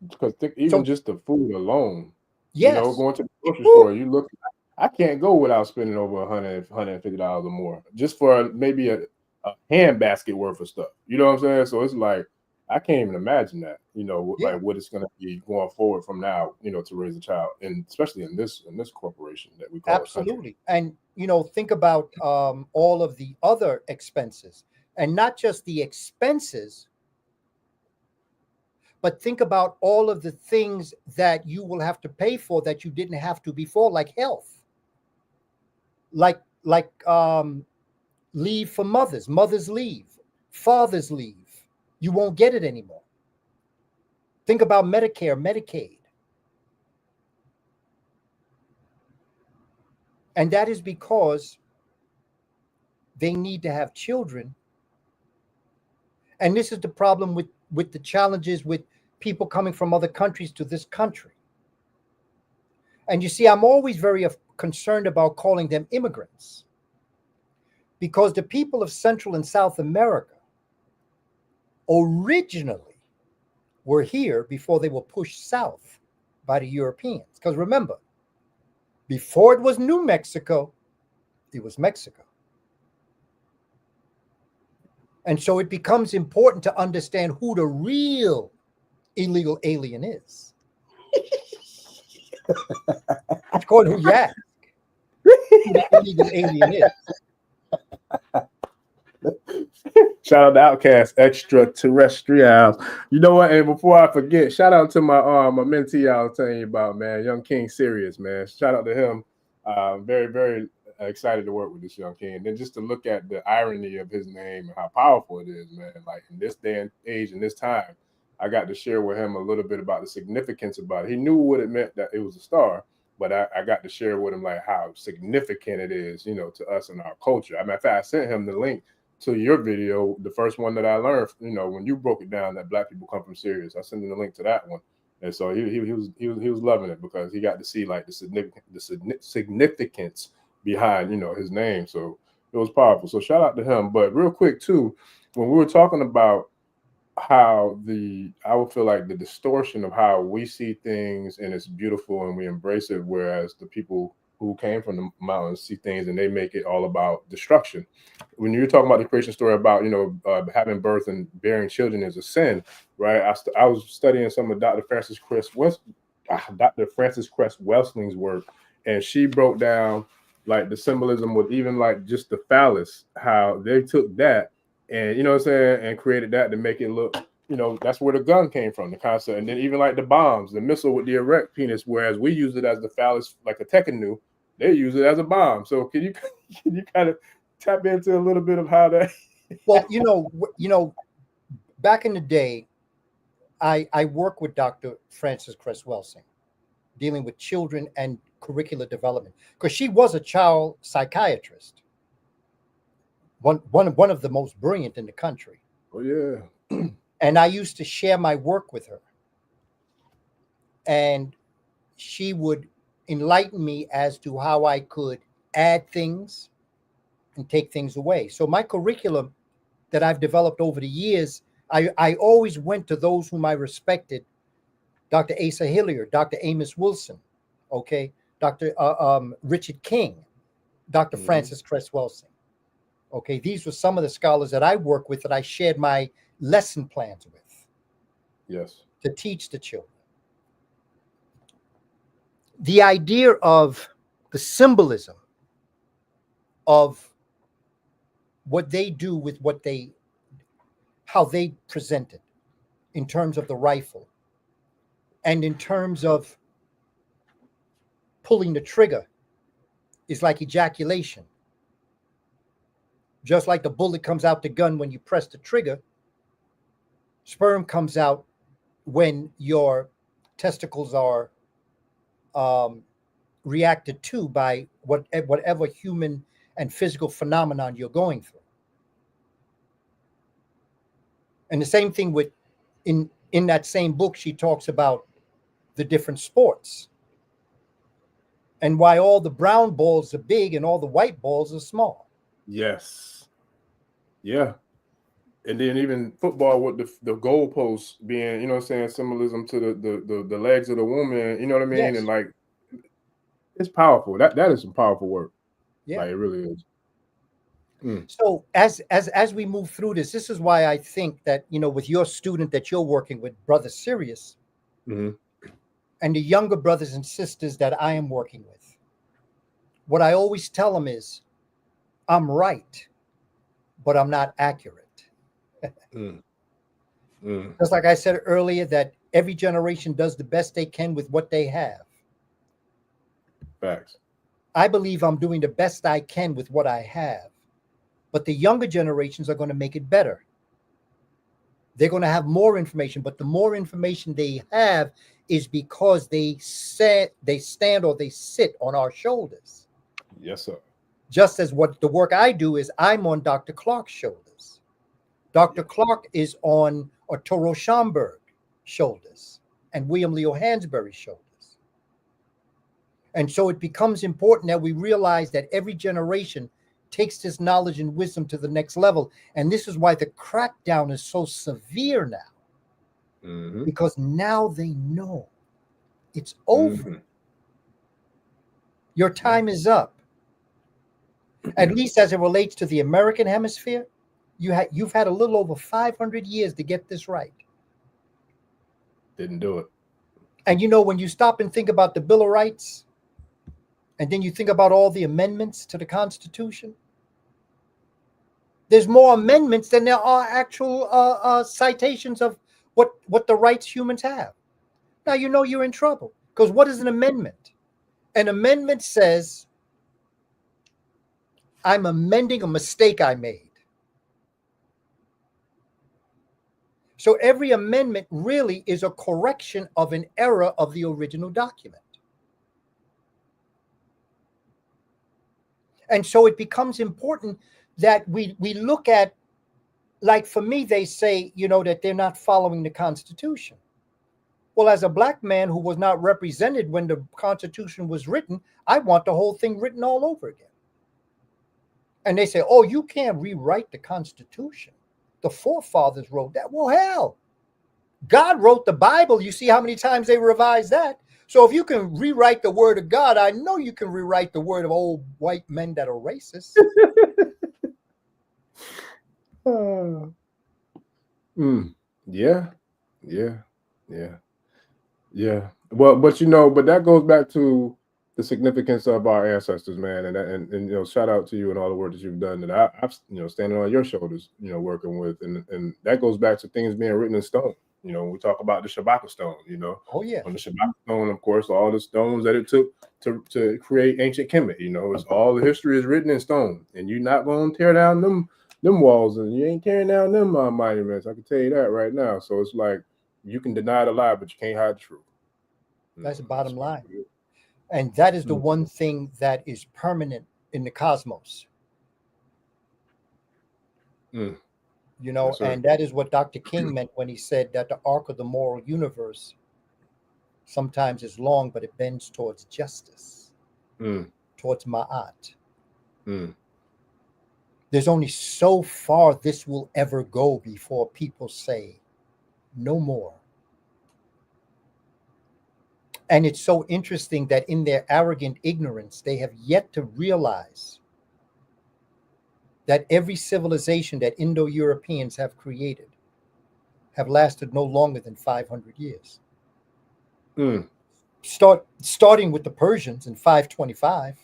Because just the food alone. Yes. Going to the grocery store, you look, I can't go without spending over $100, $150 or more just for maybe a hand basket worth of stuff. You know what I'm saying? So it's like, I can't even imagine that, like what it's going to be going forward from now, to raise a child, and especially in this corporation that we call absolutely. And, think about all of the other expenses, and not just the expenses, but think about all of the things that you will have to pay for that you didn't have to before, like health, like leave for mother's leave, father's leave. You won't get it anymore. Think about Medicare, Medicaid. And that is because they need to have children. And this is the problem with the challenges with people coming from other countries to this country. And you see, I'm always very concerned about calling them immigrants, because the people of Central and South America originally were here before they were pushed south by the Europeans. Because remember, before it was New Mexico, it was Mexico. And so it becomes important to understand who the real illegal alien is. According to who you ask, who the illegal alien is. Shout out to Outcast Extraterrestrials. You know what? And before I forget, shout out to my mentee I was telling you about, man, young King Sirius, man. Shout out to him. Very, very excited to work with this young king. And then just to look at the irony of his name and how powerful it is, man. Like in this day and age, in this time, I got to share with him a little bit about the significance about it. He knew what it meant that it was a star, but I got to share with him like how significant it is, you know, to us and our culture. In fact, I sent him the link to your video, the first one that I learned, you know, when you broke it down that Black people come from Sirius. I sent him the link to that one, and so he was loving it because he got to see like the significance behind, you know, his name. So it was powerful. So shout out to him. But real quick too, when we were talking about how I would feel like the distortion of how we see things and it's beautiful and we embrace it, whereas the people who came from the mountains see things and they make it all about destruction. When you're talking about the creation story about, you know, having birth and bearing children is a sin, right? I was studying some of Dr. Frances Cress Welsing's work, and she broke down like the symbolism with even like just the phallus, how they took that and, you know what I'm saying, and created that to make it look, you know, that's where the gun came from, the concept. And then even like the bombs, the missile with the erect penis, whereas we use it as the phallus, like a Tekkenu, they use it as a bomb. So can you kind of tap into a little bit of how that? Well, you know, back in the day, I worked with Dr. Frances Cress Welsing, dealing with children and curricular development, because she was a child psychiatrist. One of the most brilliant in the country. Oh yeah. And I used to share my work with her. And she would enlighten me as to how I could add things and take things away. So my curriculum that I've developed over the years, I always went to those whom I respected. Dr. Asa Hilliard, Dr. Amos Wilson, okay, Dr. Richard King, Dr. Frances Cress Welsing. Okay, these were some of the scholars that I work with that I shared my lesson plans with. Yes. To teach the children. The idea of the symbolism of what they do with how they present it in terms of the rifle and in terms of pulling the trigger is like ejaculation. Just like the bullet comes out the gun when you press the trigger, sperm comes out when your testicles are reacted to by whatever human and physical phenomenon you're going through. And the same thing with in that same book, she talks about the different sports and why all the brown balls are big and all the white balls are small. Yes. Yeah. And then even football with the goalposts being, you know what I'm saying, symbolism to the legs of the woman, you know what I mean? Yes. And like, it's powerful. That is some powerful work. Yeah. Like, it really is. So as we move through this is why I think that, you know, with your student that you're working with, Brother Sirius, and the younger brothers and sisters that I am working with, what I always tell them is, I'm right, but I'm not accurate. Just like I said earlier, that every generation does the best they can with what they have. Facts. I believe I'm doing the best I can with what I have, but the younger generations are going to make it better. They're going to have more information, but the more information they have is because they stand or they sit on our shoulders. Yes, sir. Just as what the work I do is I'm on Dr. Clark's shoulders. Dr. Clark is on Arturo Schomburg's shoulders and William Leo Hansberry's shoulders. And so it becomes important that we realize that every generation takes this knowledge and wisdom to the next level. And this is why the crackdown is so severe now, because now they know it's over. Your time is up. At least as it relates to the American hemisphere, you've had a little over 500 years to get this right. Didn't do it. And you know, when you stop and think about the Bill of Rights, and then you think about all the amendments to the Constitution, there's more amendments than there are actual citations of what the rights humans have. Now you know you're in trouble, because what is an amendment? An amendment says, I'm amending a mistake I made. So every amendment really is a correction of an error of the original document. And so it becomes important that we look at, like for me, they say, you know, that they're not following the Constitution. Well, as a black man who was not represented when the Constitution was written, I want the whole thing written all over again. And they say, oh, you can't rewrite the Constitution. The forefathers wrote that. Well, hell, God wrote the Bible. You see how many times they revised that. So if you can rewrite the word of God, I know you can rewrite the word of old white men that are racist. Yeah. Well, but you know, but that goes back to the significance of our ancestors, man, and you know, shout out to you and all the work that you've done. That I've you know, standing on your shoulders, you know, working with, and that goes back to things being written in stone. You know, we talk about the Shabaka stone. You know, oh yeah, on the Shabaka stone, of course, all the stones that it took to create ancient Kemet. You know, it's all the history is written in stone, and you're not going to tear down them walls, and you ain't tearing down them monuments. I can tell you that right now. So it's like you can deny the lie, but you can't hide the truth. That's the bottom line. And that is the one thing that is permanent in the cosmos. You know, Yes, and that is what Dr. King meant when he said that the arc of the moral universe sometimes is long, but it bends towards justice, towards ma'at. There's only so far this will ever go before people say, no more. And it's so interesting that in their arrogant ignorance, they have yet to realize that every civilization that Indo-Europeans have created have lasted no longer than 500 years. Starting with the Persians in 525.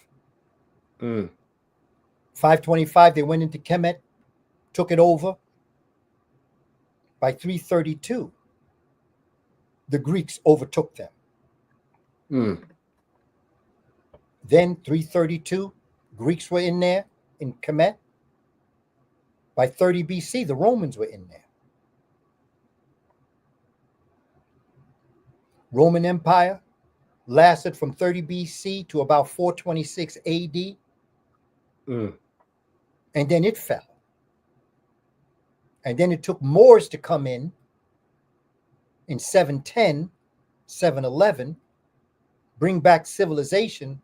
525, they went into Kemet, took it over. By 332, the Greeks overtook them. Then 332, Greeks were in there in Kemet. By 30 BC, the Romans were in there. Roman Empire lasted from 30 BC to about 426 AD. And then it fell. And then it took Moors to come in 710, 711, bring back civilization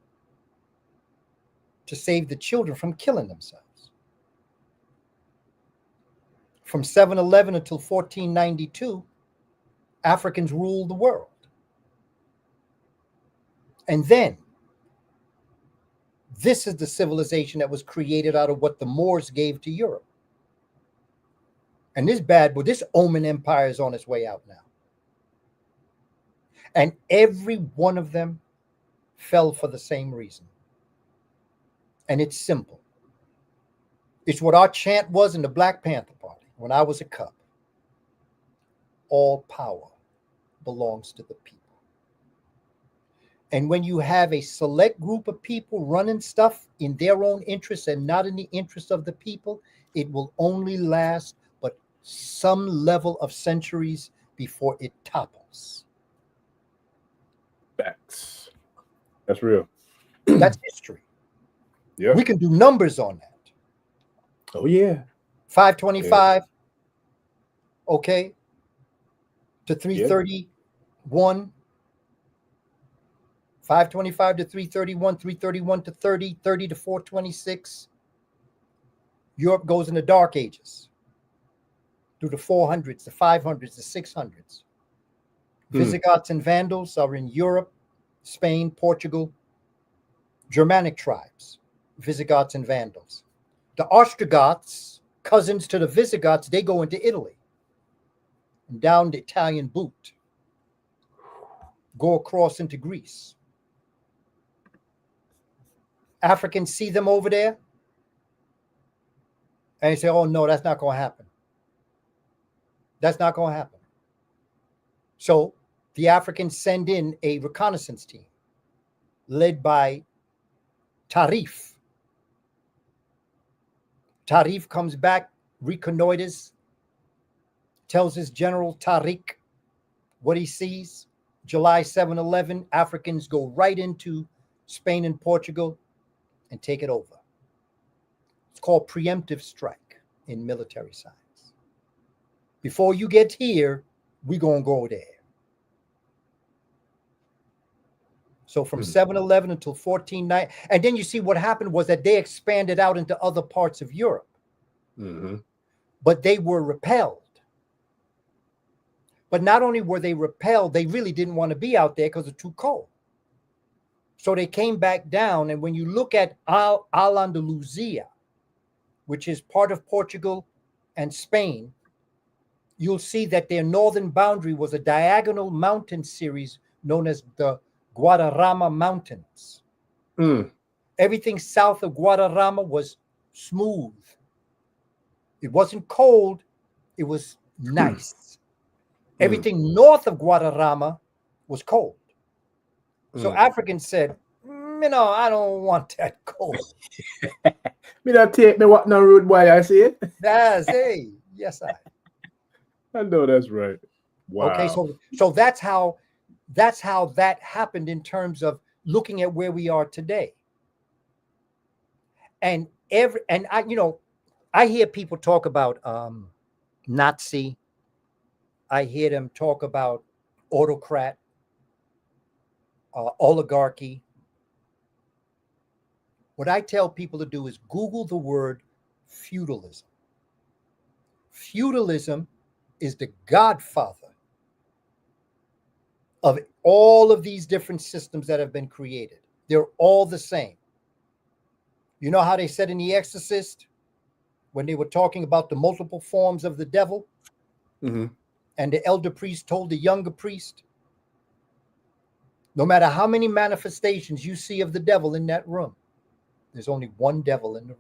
to save the children from killing themselves. From 711 until 1492, Africans ruled the world. And then, this is the civilization that was created out of what the Moors gave to Europe. And this bad boy, this Oman Empire is on its way out now. And every one of them fell for the same reason. And it's simple. It's what our chant was in the Black Panther Party when I was a cub. All power belongs to the people. And when you have a select group of people running stuff in their own interests and not in the interest of the people, it will only last but some level of centuries before it topples. Facts. That's real. That's history. Yeah. We can do numbers on that. Oh, yeah. 525, okay, to 331. 525 to 331, 331 to 30, 30 to 426. Europe goes in the Dark Ages through the 400s, the 500s, the 600s. Visigoths and Vandals are in Europe, Spain, Portugal. Germanic tribes, Visigoths and Vandals. The Ostrogoths, cousins to the Visigoths, they go into Italy and down the Italian boot, go across into Greece. Africans see them over there and they say, oh no, that's not going to happen. That's not going to happen. So the Africans send in a reconnaissance team led by Tarif. Tarif comes back, reconnoiters, tells his general Tariq what he sees. July 7/11, Africans go right into Spain and Portugal and take it over. It's called preemptive strike in military science. Before you get here, we're going to go there. So from 7/11 until 1490, and then you see what happened was that they expanded out into other parts of Europe. But they were repelled. But not only were they repelled, they really didn't want to be out there because it's too cold. So they came back down. And when you look at Al-Andalusia, which is part of Portugal and Spain, you'll see that their northern boundary was a diagonal mountain series known as the Guadarrama Mountains. Everything south of Guadarrama was smooth. It wasn't cold. It was nice. Everything north of Guadarrama was cold. So Africans said, I don't want that cold. Me not take me what no rude boy, I see it. Hey, yes, I know that's right. Wow. Okay, so that's how that happened in terms of looking at where we are today. And I hear people talk about Nazi. I hear them talk about autocrat, oligarchy. What I tell people to do is Google the word feudalism. Feudalism is the godfather of all of these different systems that have been created. They're all the same. You know how they said in The Exorcist, when they were talking about the multiple forms of the devil, and the elder priest told the younger priest, no matter how many manifestations you see of the devil in that room, there's only one devil in the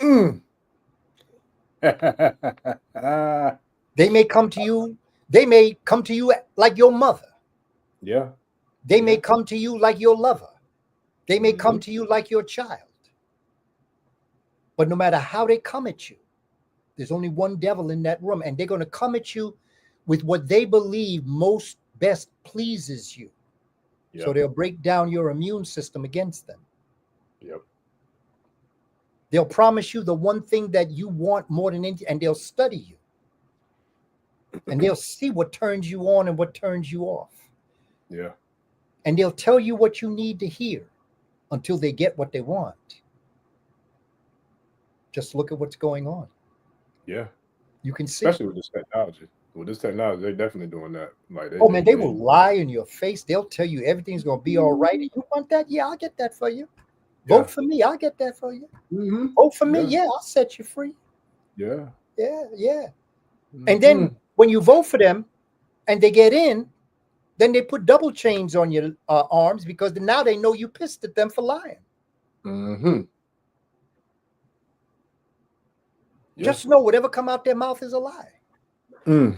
room. They may come to you. They may come to you like your mother. Yeah. They may come to you like your lover. They may come to you like your child. But no matter how they come at you, there's only one devil in that room, and they're going to come at you with what they believe most best pleases you. Yep. So they'll break down your immune system against them. Yep. They'll promise you the one thing that you want more than anything, and they'll study you. And they'll see what turns you on and what turns you off. Yeah. And they'll tell you what you need to hear until they get what they want. Just look at what's going on. Yeah. You can see. Especially with this technology. With this technology, they're definitely doing that. Like they will lie in your face. They'll tell you everything's going to be all right. You want that? Yeah, I'll get that for you. Vote for me. I'll get that for you. Vote for me. Yeah, I'll set you free. Yeah. Yeah. And then when you vote for them and they get in, then they put double chains on your arms because now they know you pissed at them for lying. Just know whatever come out their mouth is a lie. You'll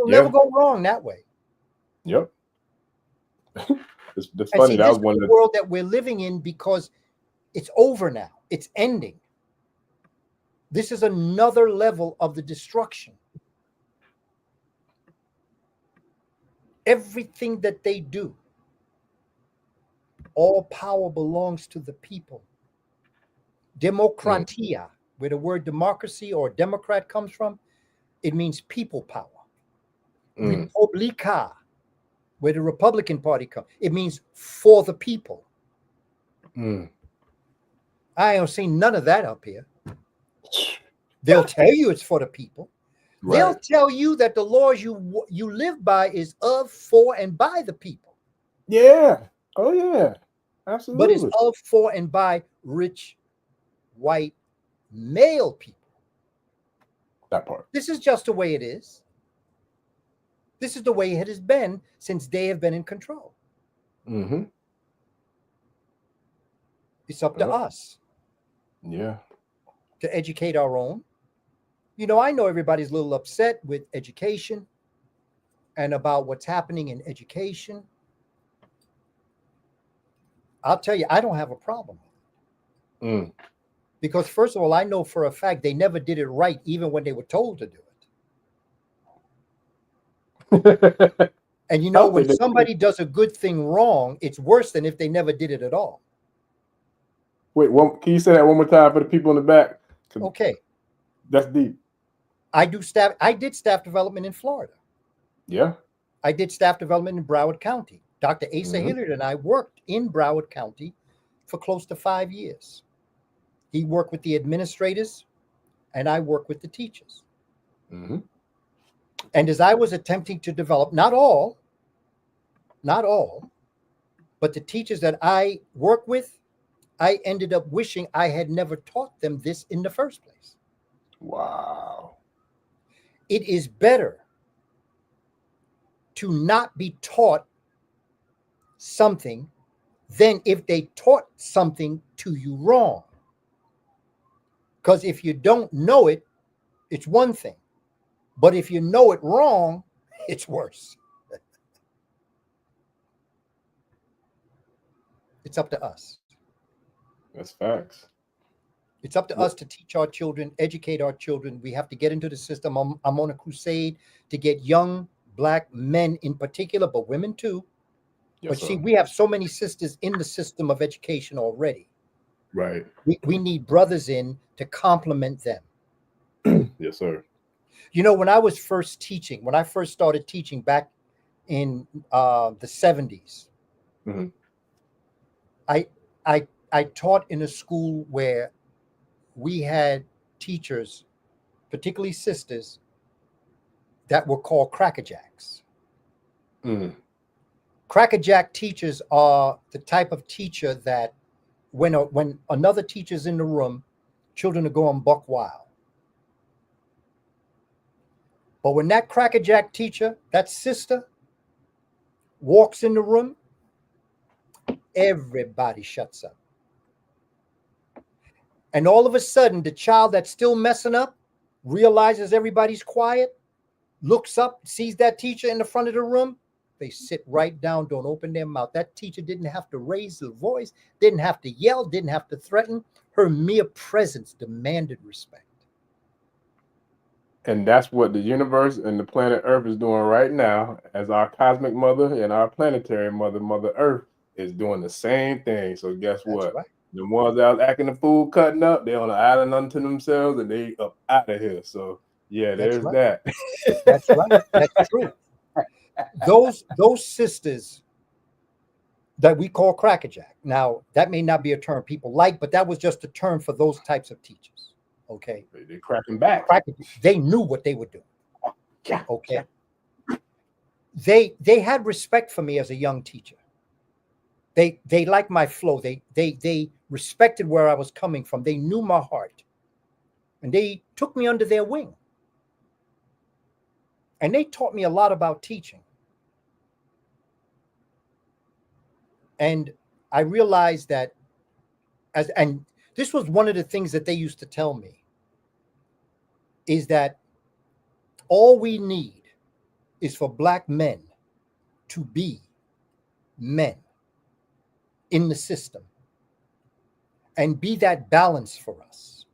never go wrong that way. Yep. It's funny. That was one of the world that we're living in because it's over now. It's ending. This is another level of the destruction. Everything that they do, all power belongs to the people. Demokratia, where the word democracy or Democrat comes from, it means people power. Republica, where the Republican Party comes, it means for the people. I ain't seen none of that up here. They'll tell you it's for the people. Right. They'll tell you that the laws you live by is of, for, and by the people. Yeah. Oh, yeah. Absolutely. But it's of, for, and by rich, white, male people. That part. This is just the way it is. This is the way it has been since they have been in control. It's up to us. Yeah. To educate our own. You know, I know everybody's a little upset with education and about what's happening in education. I'll tell you, I don't have a problem with it. Because first of all, I know for a fact they never did it right, even when they were told to do it. And you know, when somebody does a good thing wrong, it's worse than if they never did it at all. Wait, can you say that one more time for the people in the back? Okay. That's deep. I did staff development in Florida. Yeah. I did staff development in Broward County. Dr. Asa Hilliard and I worked in Broward County for close to 5 years. He worked with the administrators and I worked with the teachers. Mm-hmm. And as I was attempting to develop, not all, but the teachers that I work with, I ended up wishing I had never taught them this in the first place. Wow. It is better to not be taught something than if they taught something to you wrong. Because if you don't know it, it's one thing. But if you know it wrong, it's worse. It's up to us. That's facts. It's up to us to teach our children, educate our children. We have to get into the system. I'm on a crusade to get young Black men in particular, but women too. Yes, but sir. see, we have so many sisters in the system of education already. Right. We need brothers in to complement them. Yes, sir. You know, when I first started teaching back in the 70s, Mm-hmm. I taught in a school where we had teachers, particularly sisters, that were called crackerjacks. Mm-hmm. Crackerjack teachers are the type of teacher that when another teacher's in the room, children are going buck wild. But when that crackerjack teacher, that sister, walks in the room, everybody shuts up. And all of a sudden, the child that's still messing up realizes everybody's quiet, looks up, sees that teacher in the front of the room. They sit right down, don't open their mouth. That teacher didn't have to raise the voice, didn't have to yell, didn't have to threaten. Her mere presence demanded respect. And that's what the universe and the planet Earth is doing right now, as our cosmic mother and our planetary mother, Mother Earth, is doing the same thing. So guess what? Right. The ones that was acting the fool, cutting up, they're on an island unto themselves, and they up out of here. So yeah, there's that. That's right. That's true. Those sisters that we call crackerjack. Now, that may not be a term people like, but that was just a term for those types of teachers. Okay. They're cracking back. They knew what they were doing. Okay. They had respect for me as a young teacher. They liked my flow. They respected where I was coming from. They knew my heart. And they took me under their wing. And they taught me a lot about teaching. And I realized that and this was one of the things that they used to tell me, is that all we need is for Black men to be men in the system and be that balance for us.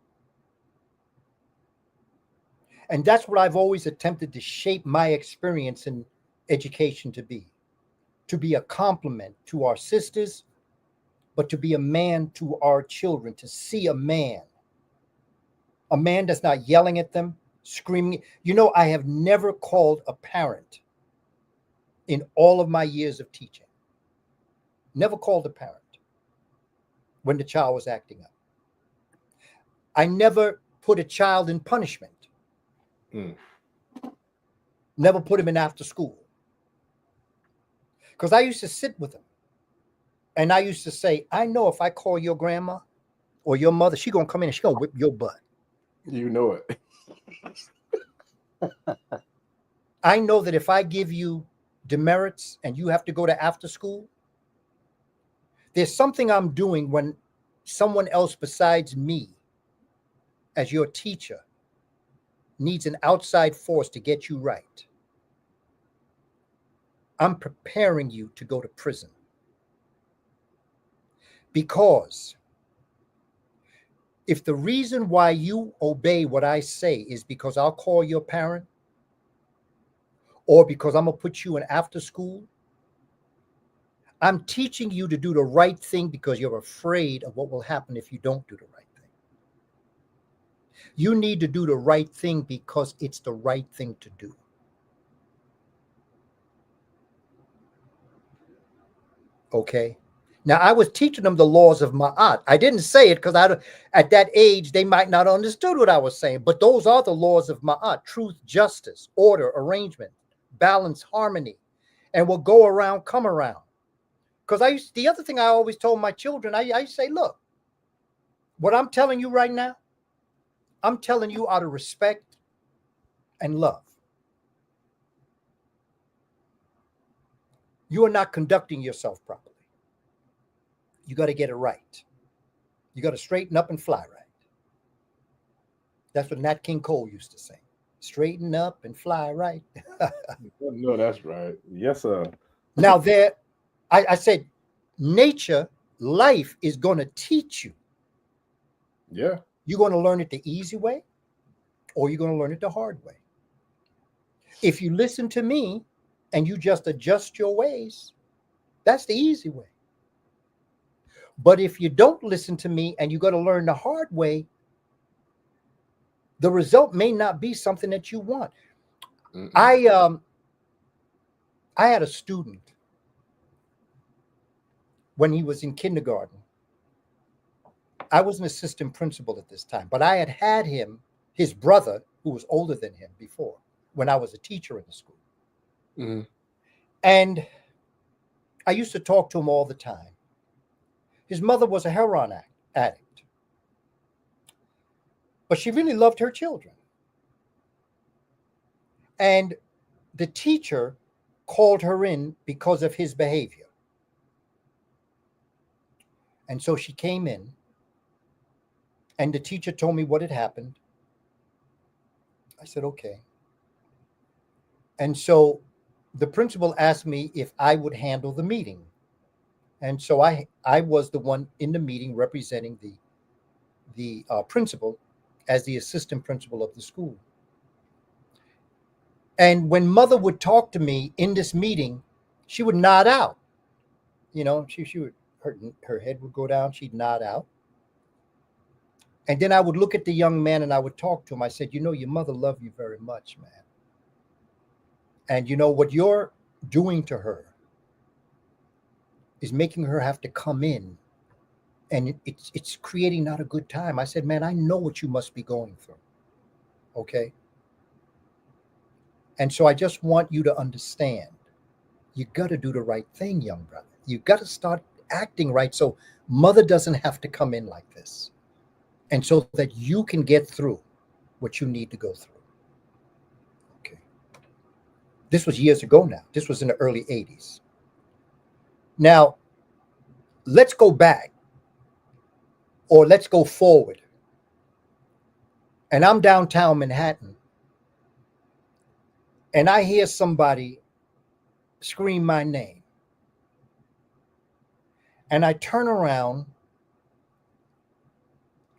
And that's what I've always attempted to shape my experience in education to be a complement to our sisters, but to be a man to our children, to see a man that's not yelling at them, screaming. You know, I have never called a parent in all of my years of teaching. Never called a parent when the child was acting up. I never put a child in punishment. Never put him in after school. Because I used to sit with him. And I used to say, I know if I call your grandma or your mother, she's going to come in and she's going to whip your butt. You know it. I know that if I give you demerits and you have to go to after school, there's something I'm doing when someone else besides me, as your teacher, needs an outside force to get you right. I'm preparing you to go to prison. Because if the reason why you obey what I say is because I'll call your parent, or because I'm going to put you in after school. I'm teaching you to do the right thing because you're afraid of what will happen if you don't do the right thing. You need to do the right thing because it's the right thing to do. Okay? Now, I was teaching them the laws of Ma'at. I didn't say it because at that age, they might not have understood what I was saying, but those are the laws of Ma'at: truth, justice, order, arrangement, balance, harmony, and will go around, come around. Because the other thing I always told my children, I say, look, what I'm telling you right now, I'm telling you out of respect and love. You are not conducting yourself properly. You got to get it right. You got to straighten up and fly right. That's what Nat King Cole used to say. Straighten up and fly right. No, that's right. Yes, sir. Now I said, nature, life is going to teach you. Yeah. You're going to learn it the easy way, or you're going to learn it the hard way. If you listen to me and you just adjust your ways, that's the easy way. But if you don't listen to me and you got to learn the hard way, the result may not be something that you want. I had a student when he was in kindergarten. I was an assistant principal at this time, but I had him, his brother, who was older than him before, when I was a teacher in the school. Mm-hmm. And I used to talk to him all the time. His mother was a heroin addict, but she really loved her children. And the teacher called her in because of his behavior. And so she came in, and the teacher told me what had happened. I said, okay. And so the principal asked me if I would handle the meeting. And so I was the one in the meeting representing the principal as the assistant principal of the school. And when mother would talk to me in this meeting, she would nod out. You know, she would, her head would go down, she'd nod out. And then I would look at the young man and I would talk to him. I said, you know, your mother loved you very much, man. And you know what you're doing to her is making her have to come in, and it's creating not a good time. I said, man, I know what you must be going through. Okay. And so I just want you to understand, you got to do the right thing, young brother. You got to start acting right so mother doesn't have to come in like this, and so that you can get through what you need to go through. Okay. This was years ago now. This was in the early 80s. Now, let's go back, or let's go forward. And I'm downtown Manhattan, and I hear somebody scream my name. And I turn around,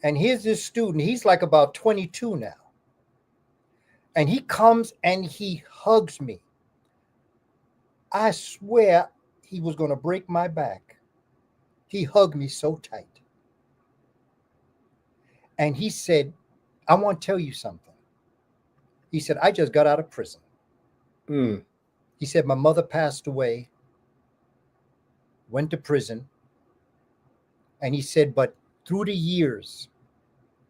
and here's this student. He's like about 22 now. And he comes and he hugs me. I swear he was going to break my back. He hugged me so tight. And he said, I want to tell you something. He said, I just got out of prison. He said, my mother passed away, went to prison. And he said, but through the years,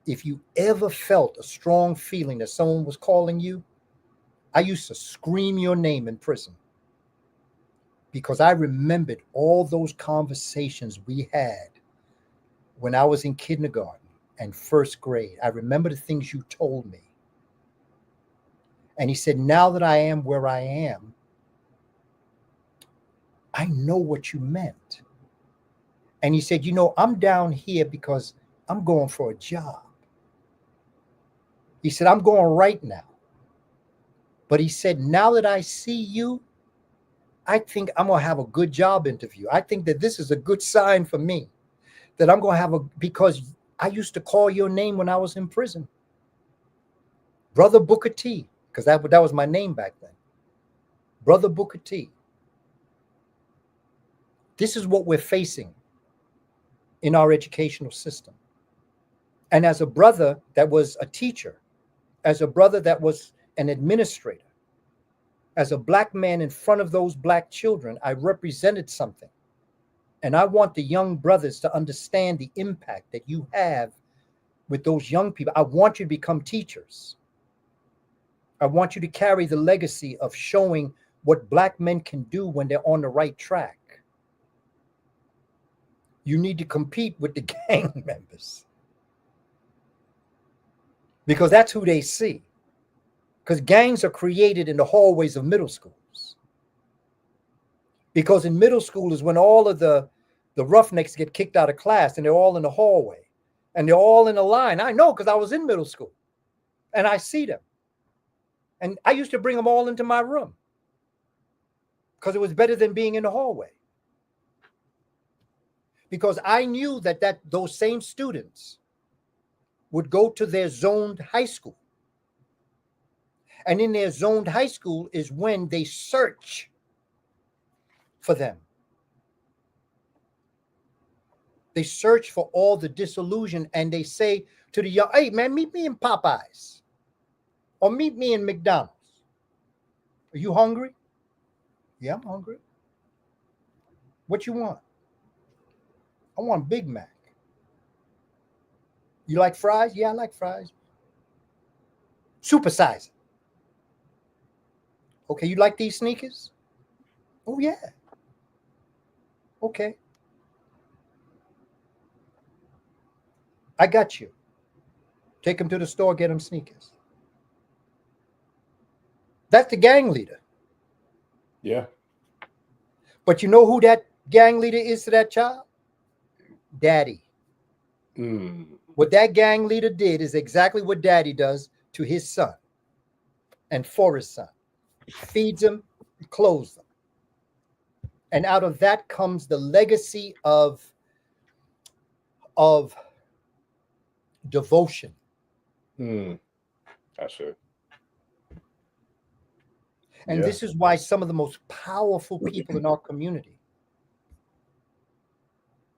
if you ever felt a strong feeling that someone was calling you, I used to scream your name in prison, because I remembered all those conversations we had when I was in kindergarten and first grade. I remember the things you told me. And he said, now that I am where I am, I know what you meant. And he said, you know, I'm down here because I'm going for a job. He said, I'm going right now. But he said, now that I see you, I think I'm going to have a good job interview. I think that this is a good sign for me, that I'm going to have because I used to call your name when I was in prison. Brother Booker T, because that was my name back then. Brother Booker T. This is what we're facing in our educational system. And as a brother that was a teacher, as a brother that was an administrator, as a black man in front of those black children, I represented something. And I want the young brothers to understand the impact that you have with those young people. I want you to become teachers. I want you to carry the legacy of showing what black men can do when they're on the right track. You need to compete with the gang members, because that's who they see. Because gangs are created in the hallways of middle schools. Because in middle school is when all of the roughnecks get kicked out of class, and they're all in the hallway and they're all in a line. I know, because I was in middle school and I see them. And I used to bring them all into my room because it was better than being in the hallway. Because I knew that those same students would go to their zoned high school. And in their zoned high school is when they search for them. They search for all the disillusion, and they say to the young, hey, man, meet me in Popeyes or meet me in McDonald's. Are you hungry? Yeah, I'm hungry. What you want? I want Big Mac. You like fries? Yeah, I like fries. Supersize it. Okay, you like these sneakers? Oh, yeah. Okay. I got you. Take them to the store, get them sneakers. That's the gang leader. Yeah. But you know who that gang leader is to that child? Daddy. What that gang leader did is exactly what daddy does to his son and for his son. Feeds him, clothes them. And out of that comes the legacy of devotion. That's it. And this is why some of the most powerful people in our community,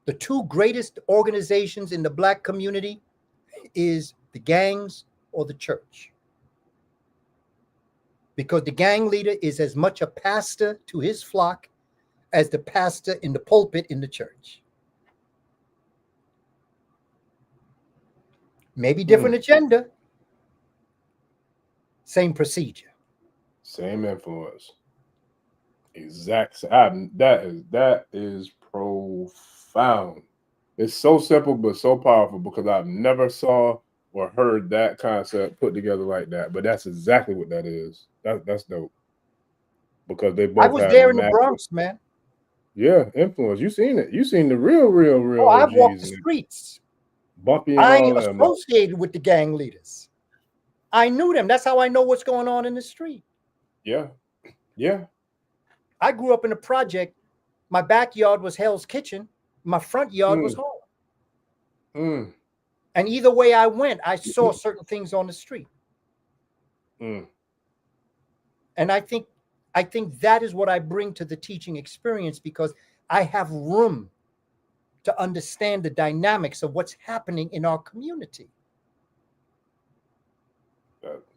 the two greatest organizations in the black community, is the gangs or the church. Because the gang leader is as much a pastor to his flock as the pastor in the pulpit in the church. Maybe different agenda, same procedure. Same influence. Exact. That is profound. It's so simple but so powerful, because I've never saw or heard that concept put together like that. But that's exactly what that is. That's dope. Because they both. I was there in the Bronx, man. Yeah, influence. You seen it. You seen the real. Oh, I walked the streets. Bumpy and I all that. associated with the gang leaders. I knew them. That's how I know what's going on in the street. Yeah. Yeah. I grew up in a project. My backyard was Hell's Kitchen. My front yard was home. And either way I went, I saw certain things on the street. And I think that is what I bring to the teaching experience, because I have room to understand the dynamics of what's happening in our community.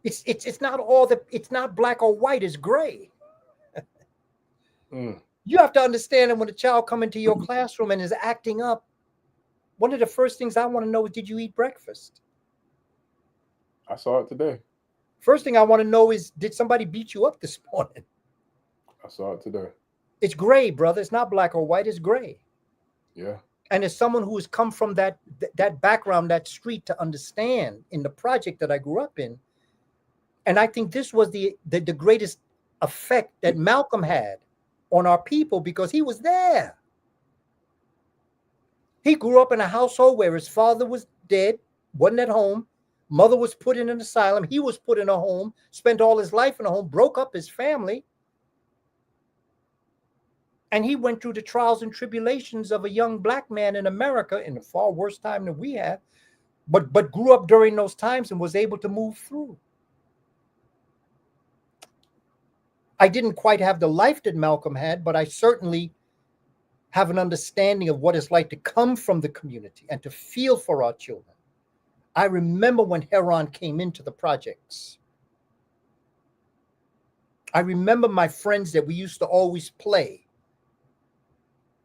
It's not it's not black or white, it's gray. You have to understand that when a child comes into your classroom and is acting up, one of the first things I want to know is, did you eat breakfast? I saw it today. First thing I want to know is, did somebody beat you up this morning? I saw it today. It's gray, brother. It's not black or white. It's gray. Yeah. And as someone who has come from that background, that street, to understand in the project that I grew up in, and I think this was the greatest effect that Malcolm had on our people, because he was there. He grew up in a household where his father was dead, wasn't at home. Mother was put in an asylum. He was put in a home, spent all his life in a home, broke up his family. And he went through the trials and tribulations of a young black man in America in a far worse time than we have, but grew up during those times and was able to move through. I didn't quite have the life that Malcolm had, but I certainly have an understanding of what it's like to come from the community and to feel for our children. I remember when Heron came into the projects. I remember my friends that we used to always play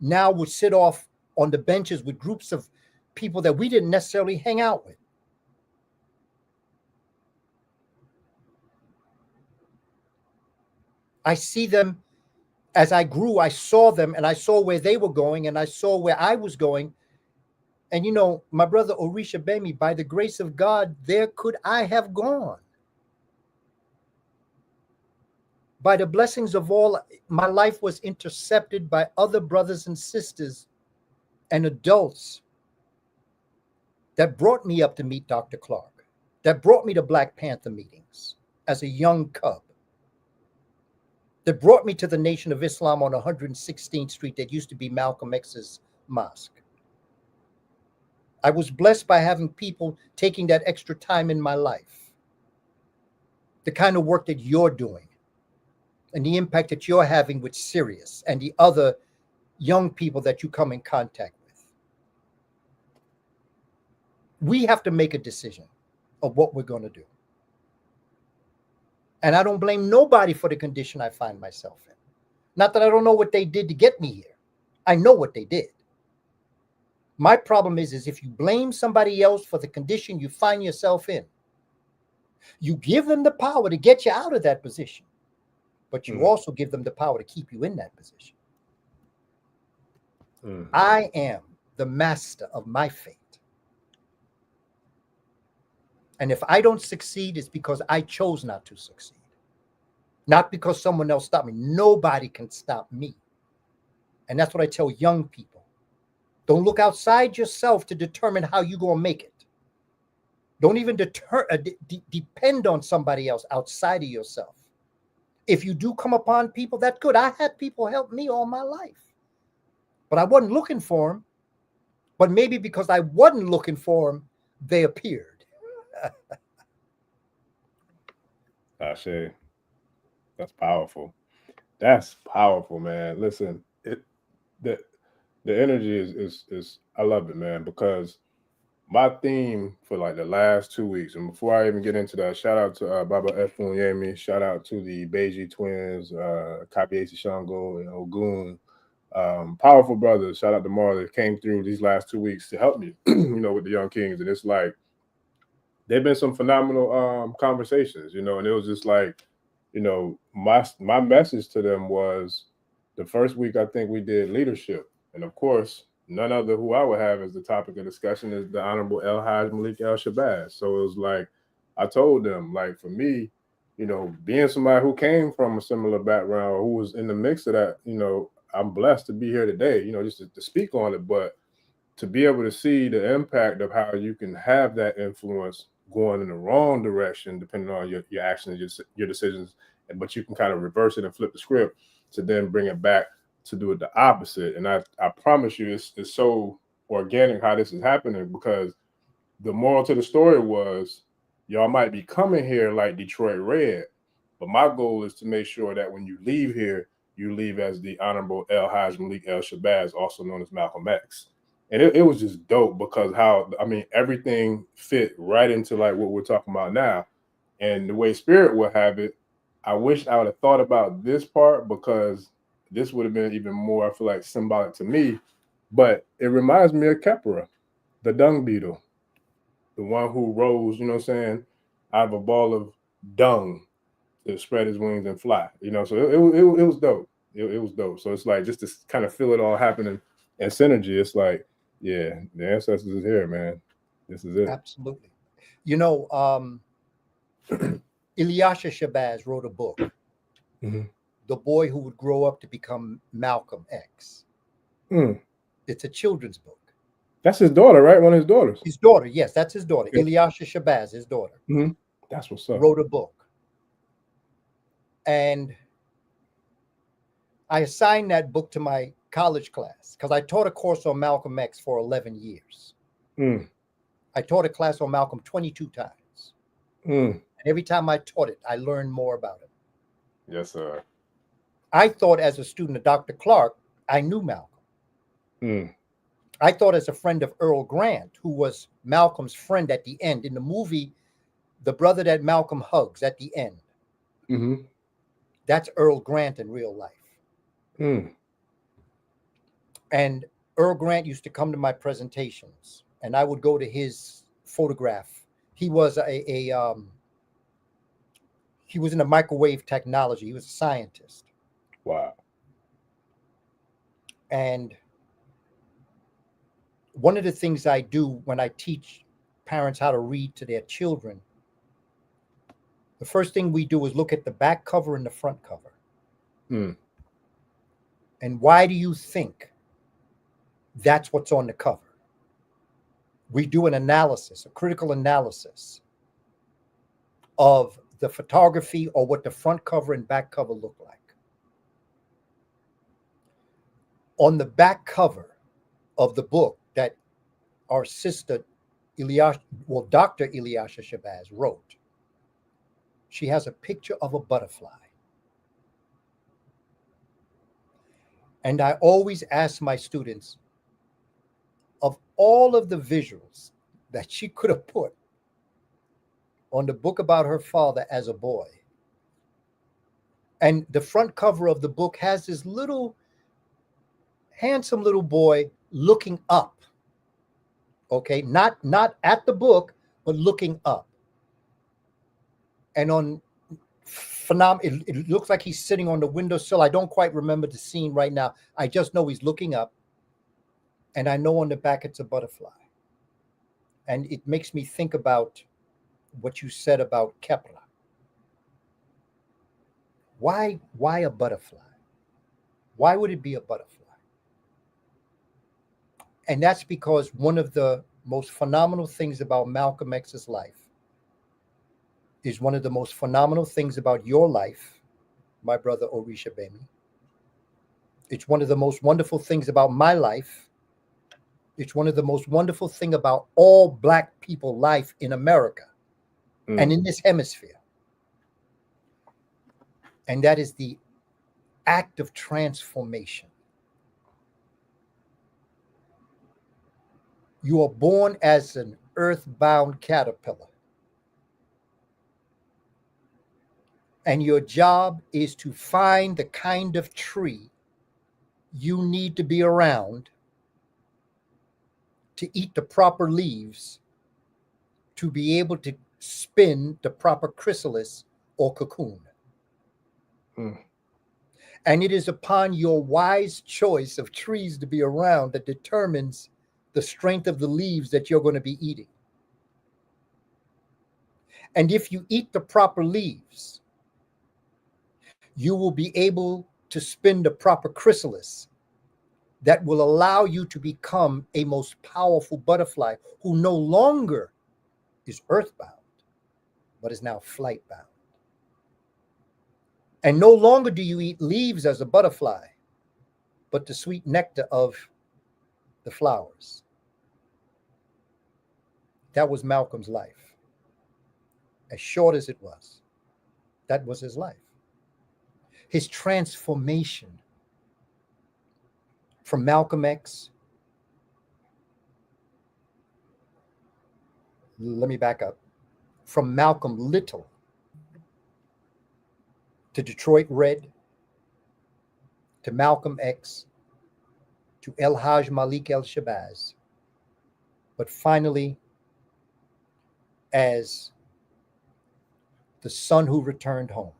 now would sit off on the benches with groups of people that we didn't necessarily hang out with. I see them as I grew. I saw them and I saw where they were going and I saw where I was going. And, you know, my brother OrisaGbemi, by the grace of God, there could I have gone. By the blessings of all, my life was intercepted by other brothers and sisters and adults that brought me up to meet Dr. Clark, that brought me to Black Panther meetings as a young cub, that brought me to the Nation of Islam on 116th Street that used to be Malcolm X's mosque. I was blessed by having people taking that extra time in my life, the kind of work that you're doing, and the impact that you're having with Sirius and the other young people that you come in contact with. We have to make a decision of what we're going to do. And I don't blame nobody for the condition I find myself in. Not that I don't know what they did to get me here. I know what they did. My problem is if you blame somebody else for the condition you find yourself in, you give them the power to get you out of that position. But you also give them the power to keep you in that position. I am the master of my fate. And if I don't succeed, it's because I chose not to succeed. Not because someone else stopped me. Nobody can stop me. And that's what I tell young people. Don't look outside yourself to determine how you're going to make it. Don't even depend on somebody else outside of yourself. If you do come upon people, that's good. I had people help me all my life. But I wasn't looking for them. But maybe because I wasn't looking for them, they appeared. Ashe. That's powerful. That's powerful, man. Listen, the energy is I love it, man, because my theme for like the last 2 weeks, and before I even get into that, shout out to Baba Efunyemi, shout out to the Beiji twins, Kabiesi Shango and Ogun, powerful brothers. Shout out to Mara that came through these last 2 weeks to help me, you know, with the young kings. And it's like they've been some phenomenal conversations, you know, and it was just like, you know, my message to them was the first week I think we did leadership, and of course, none other who I would have as the topic of discussion is the Honorable El Haj Malik El Shabazz. So it was like, I told them, like, for me, you know, being somebody who came from a similar background or who was in the mix of that, you know, I'm blessed to be here today, you know, just to speak on it, but to be able to see the impact of how you can have that influence going in the wrong direction, depending on your actions, your decisions, but you can kind of reverse it and flip the script to then bring it back to do it the opposite. And I promise you, it's so organic how this is happening, because the moral to the story was y'all might be coming here like Detroit Red, but my goal is to make sure that when you leave here, you leave as the Honorable El Haj Malik El Shabazz, also known as Malcolm X. And it was just dope because how, I mean, everything fit right into like what we're talking about now. And the way Spirit would have it, I wish I would have thought about this part, because this would have been even more, I feel like, symbolic to me. But it reminds me of Kepra, the dung beetle, the one who rose, you know what I'm saying, out of a ball of dung to spread his wings and fly, you know. So it was dope. It was dope. So it's like just to kind of feel it all happening and synergy. It's like, yeah, the ancestors is here, man. This is it. Absolutely. You know, Ilyasha Shabazz wrote a book, The Boy Who Would Grow Up to Become Malcolm X. It's a children's book. That's his daughter, right? One of his daughters. His daughter, yes, that's his daughter. Okay. Ilyasha Shabazz, his daughter. That's what's up. Wrote a book. And I assigned that book to my college class because I taught a course on Malcolm X for 11 years. I taught a class on Malcolm 22 times. And every time I taught it, I learned more about it. Yes, sir. I thought as a student of Dr. Clark, I knew Malcolm. I thought as a friend of Earl Grant, who was Malcolm's friend at the end. In the movie, the brother that Malcolm hugs at the end, that's Earl Grant in real life. And Earl Grant used to come to my presentations, and I would go to his photograph. He was he was in the microwave technology. He was a scientist. Wow. And one of the things I do when I teach parents how to read to their children, the first thing we do is look at the back cover and the front cover. And why do you think that's what's on the cover? We do an analysis, a critical analysis of the photography or what the front cover and back cover look like. On the back cover of the book that our sister Dr. Ilyasha Shabazz wrote, she has a picture of a butterfly. And I always ask my students, of all of the visuals that she could have put on the book about her father as a boy, and the front cover of the book has this little handsome little boy looking up, okay, not at the book, but looking up. And on it looks like he's sitting on the windowsill. I don't quite remember the scene right now. I just know he's looking up, and I know on the back it's a butterfly. And it makes me think about what you said about Kepler. Why a butterfly? Why would it be a butterfly? And that's because one of the most phenomenal things about Malcolm X's life is one of the most phenomenal things about your life, my brother OrisaGbemi. It's one of the most wonderful things about my life. It's one of the most wonderful things about all Black people life in America and in this hemisphere. And that is the act of transformation. You are born as an earthbound caterpillar. And your job is to find the kind of tree you need to be around to eat the proper leaves to be able to spin the proper chrysalis or cocoon. And it is upon your wise choice of trees to be around that determines the strength of the leaves that you're going to be eating. And if you eat the proper leaves, you will be able to spin the proper chrysalis that will allow you to become a most powerful butterfly who no longer is earthbound, but is now flightbound. And no longer do you eat leaves as a butterfly, but the sweet nectar of the flowers. That was Malcolm's life. As short as it was, that was his life. His transformation from Malcolm X, let me back up, from Malcolm Little to Detroit Red, to Malcolm X, to El Haj Malik El Shabazz, but finally as the son who returned home.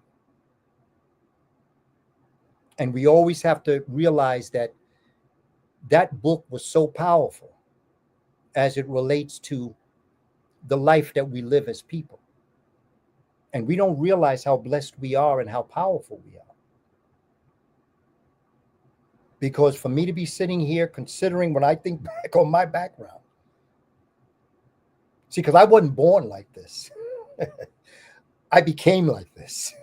And we always have to realize that that book was so powerful as it relates to the life that we live as people. And we don't realize how blessed we are and how powerful we are. Because for me to be sitting here considering when I think back on my background, see, because I wasn't born like this. I became like this.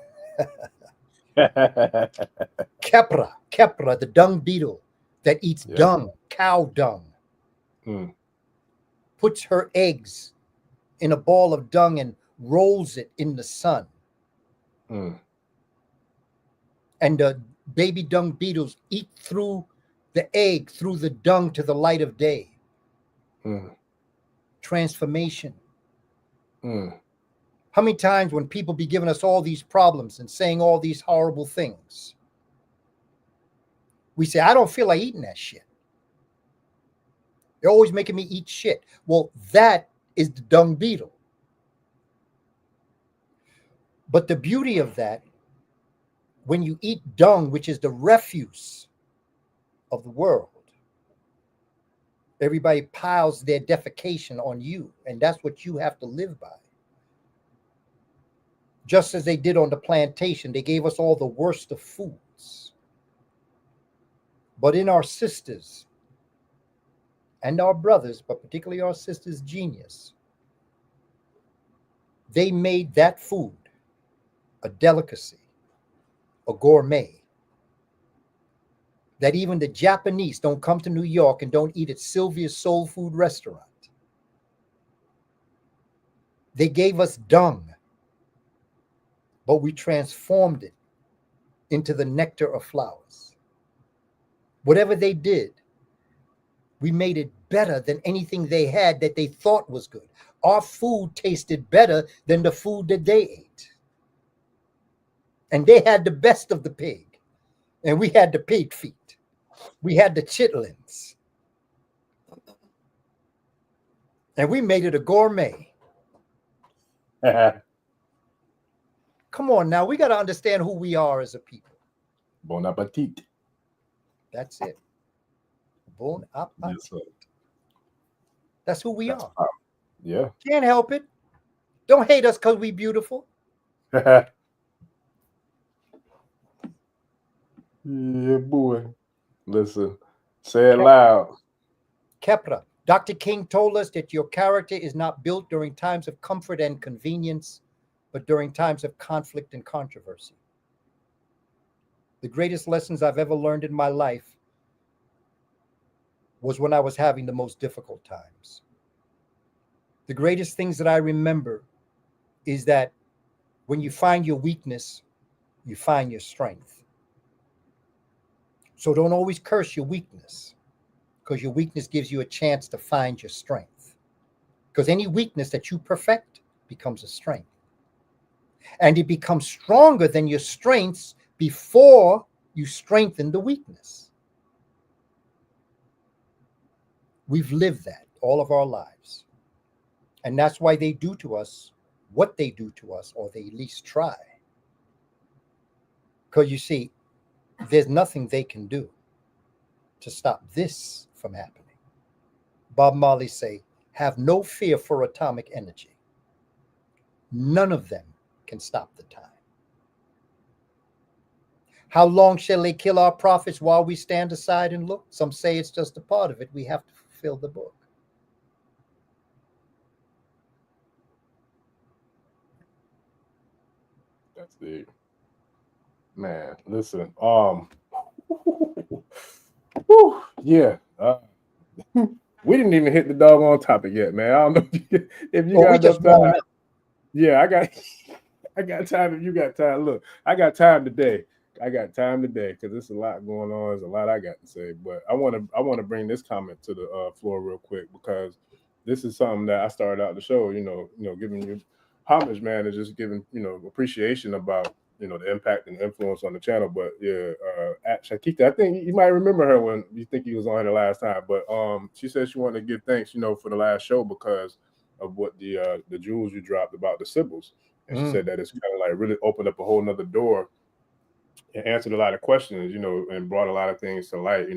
Kepra, the dung beetle that eats dung, cow dung, puts her eggs in a ball of dung and rolls it in the sun. And baby dung beetles eat through the egg, through the dung to the light of day. Transformation. How many times when people be giving us all these problems and saying all these horrible things, we say, I don't feel like eating that shit. They're always making me eat shit. Well, that is the dung beetle. But the beauty of that, when you eat dung, which is the refuse of the world, everybody piles their defecation on you, and that's what you have to live by. Just as they did on the plantation, they gave us all the worst of foods. But in our sisters and our brothers, but particularly our sisters' genius, they made that food a delicacy, a gourmet, that even the Japanese don't come to New York and don't eat at Sylvia's Soul Food Restaurant. They gave us dung, but we transformed it into the nectar of flowers. Whatever they did, we made it better than anything they had that they thought was good. Our food tasted better than the food that they ate. And they had the best of the pig. And we had the pig feet. We had the chitlins. And we made it a gourmet. Come on now, we got to understand who we are as a people. Bon appetit. That's it. Bon appetit. Yes, sir. That's who we are. Yeah. Can't help it. Don't hate us because we beautiful. Yeah, boy. Listen, say it loud. Kepra. Dr. King told us that your character is not built during times of comfort and convenience, but during times of conflict and controversy. The greatest lessons I've ever learned in my life was when I was having the most difficult times. The greatest things that I remember is that when you find your weakness, you find your strength. So don't always curse your weakness, because your weakness gives you a chance to find your strength. Because any weakness that you perfect becomes a strength. And it becomes stronger than your strengths before you strengthen the weakness. We've lived that all of our lives. And that's why they do to us what they do to us, or they at least try. Because you see, there's nothing they can do to stop this from happening. Bob Marley say, have no fear for atomic energy. None of them can stop the time. How long shall they kill our prophets while we stand aside and look? Some say it's just a part of it. We have to fulfill the book. That's the man. Listen, yeah. We didn't even hit the doggone topic yet, man. I don't know if you got enough time. Yeah, I got time. If you got time, look, I got time today. Because there's a lot going on. There's a lot I got to say, but I want to bring this comment to the floor real quick, because this is something that I started out the show. Giving you homage, man, and just giving appreciation about the impact and influence on the channel. But yeah, Shakita, I think you might remember her when you think he was on her last time. But she said she wanted to give thanks, for the last show because of what the jewels you dropped about the symbols, and she said that it's kind of like really opened up a whole nother door and answered a lot of questions, and brought a lot of things to light,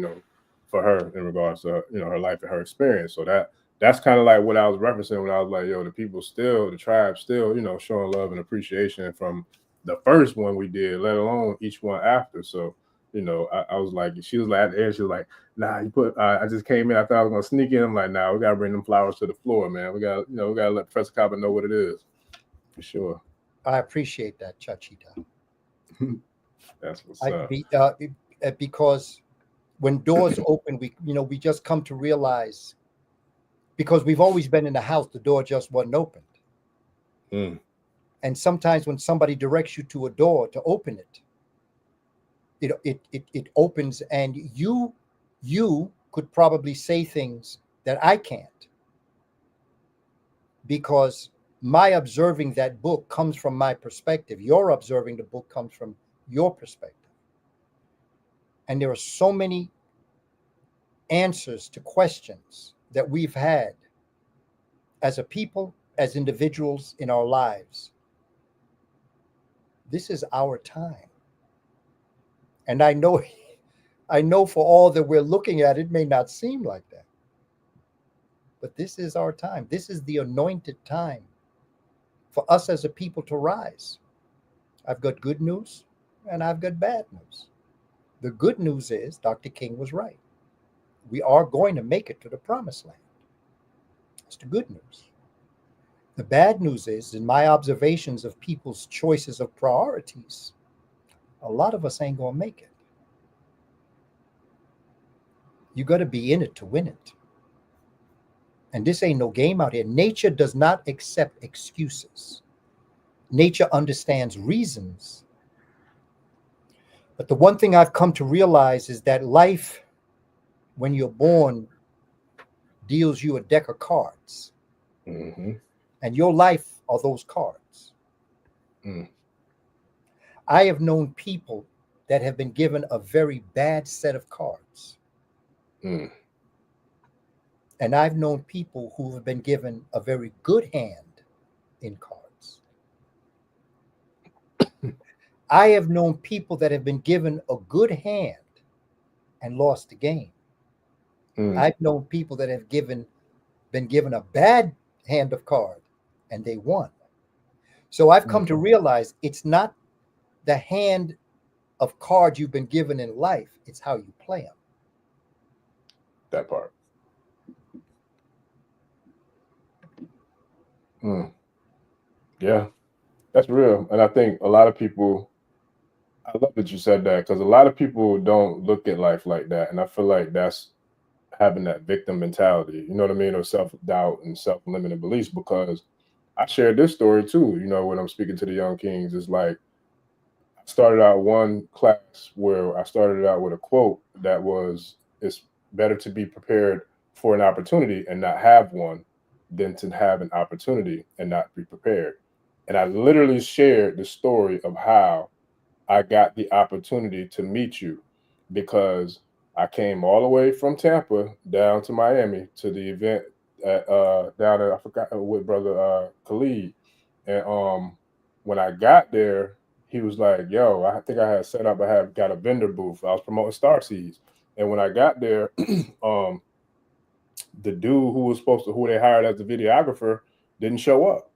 for her in regards to her life and her experience. So that's kind of like what I was referencing when I was like, the people still, the tribe still, showing love and appreciation from the first one we did, let alone each one after. So, I was like, she was like, at the end, she was like, nah, you put, I just came in, I thought I was going to sneak in. I'm like, nah, we got to bring them flowers to the floor, man. We got to let Professor Kaba know what it is. For sure. I appreciate that, Chachita. That's what's up. Because when doors open, we just come to realize, because we've always been in the house, the door just wasn't opened. And sometimes when somebody directs you to a door to open it, it opens, and you could probably say things that I can't, because my observing that book comes from my perspective. Your observing the book comes from your perspective. And there are so many answers to questions that we've had as a people, as individuals in our lives. This is our time. And I know for all that we're looking at, it may not seem like that. But this is our time. This is the anointed time for us as a people to rise. I've got good news and I've got bad news. The good news is Dr. King was right. We are going to make it to the promised land. That's the good news. The bad news is, in my observations of people's choices of priorities, a lot of us ain't going to make it. You got to be in it to win it. And this ain't no game out here. Nature does not accept excuses. Nature understands reasons. But the one thing I've come to realize is that life, when you're born, deals you a deck of cards. Mm-hmm. And your life are those cards. Mm. I have known people that have been given a very bad set of cards. Mm. And I've known people who have been given a very good hand in cards. I have known people that have been given a good hand and lost the game. Mm. I've known people that have been given a bad hand of cards and they won. So I've come to realize it's not the hand of cards you've been given in life, it's how you play them. That part. Yeah, that's real. And I think a lot of people, I love that you said that, because a lot of people don't look at life like that. And I feel like that's having that victim mentality, you know what I mean? Or self-doubt and self-limiting beliefs, because I shared this story too, you know, when I'm speaking to the young kings. It's like, I started out one class where I started out with a quote that was, it's better to be prepared for an opportunity and not have one than to have an opportunity and not be prepared. And I literally shared the story of how I got the opportunity to meet you, because I came all the way from Tampa down to Miami to the event at down at, I forgot, with brother Khalid. And when I got there, he was like, yo, I think I had set up, I had got a vendor booth. I was promoting Star Seeds. And when I got there, the dude who they hired as the videographer didn't show up.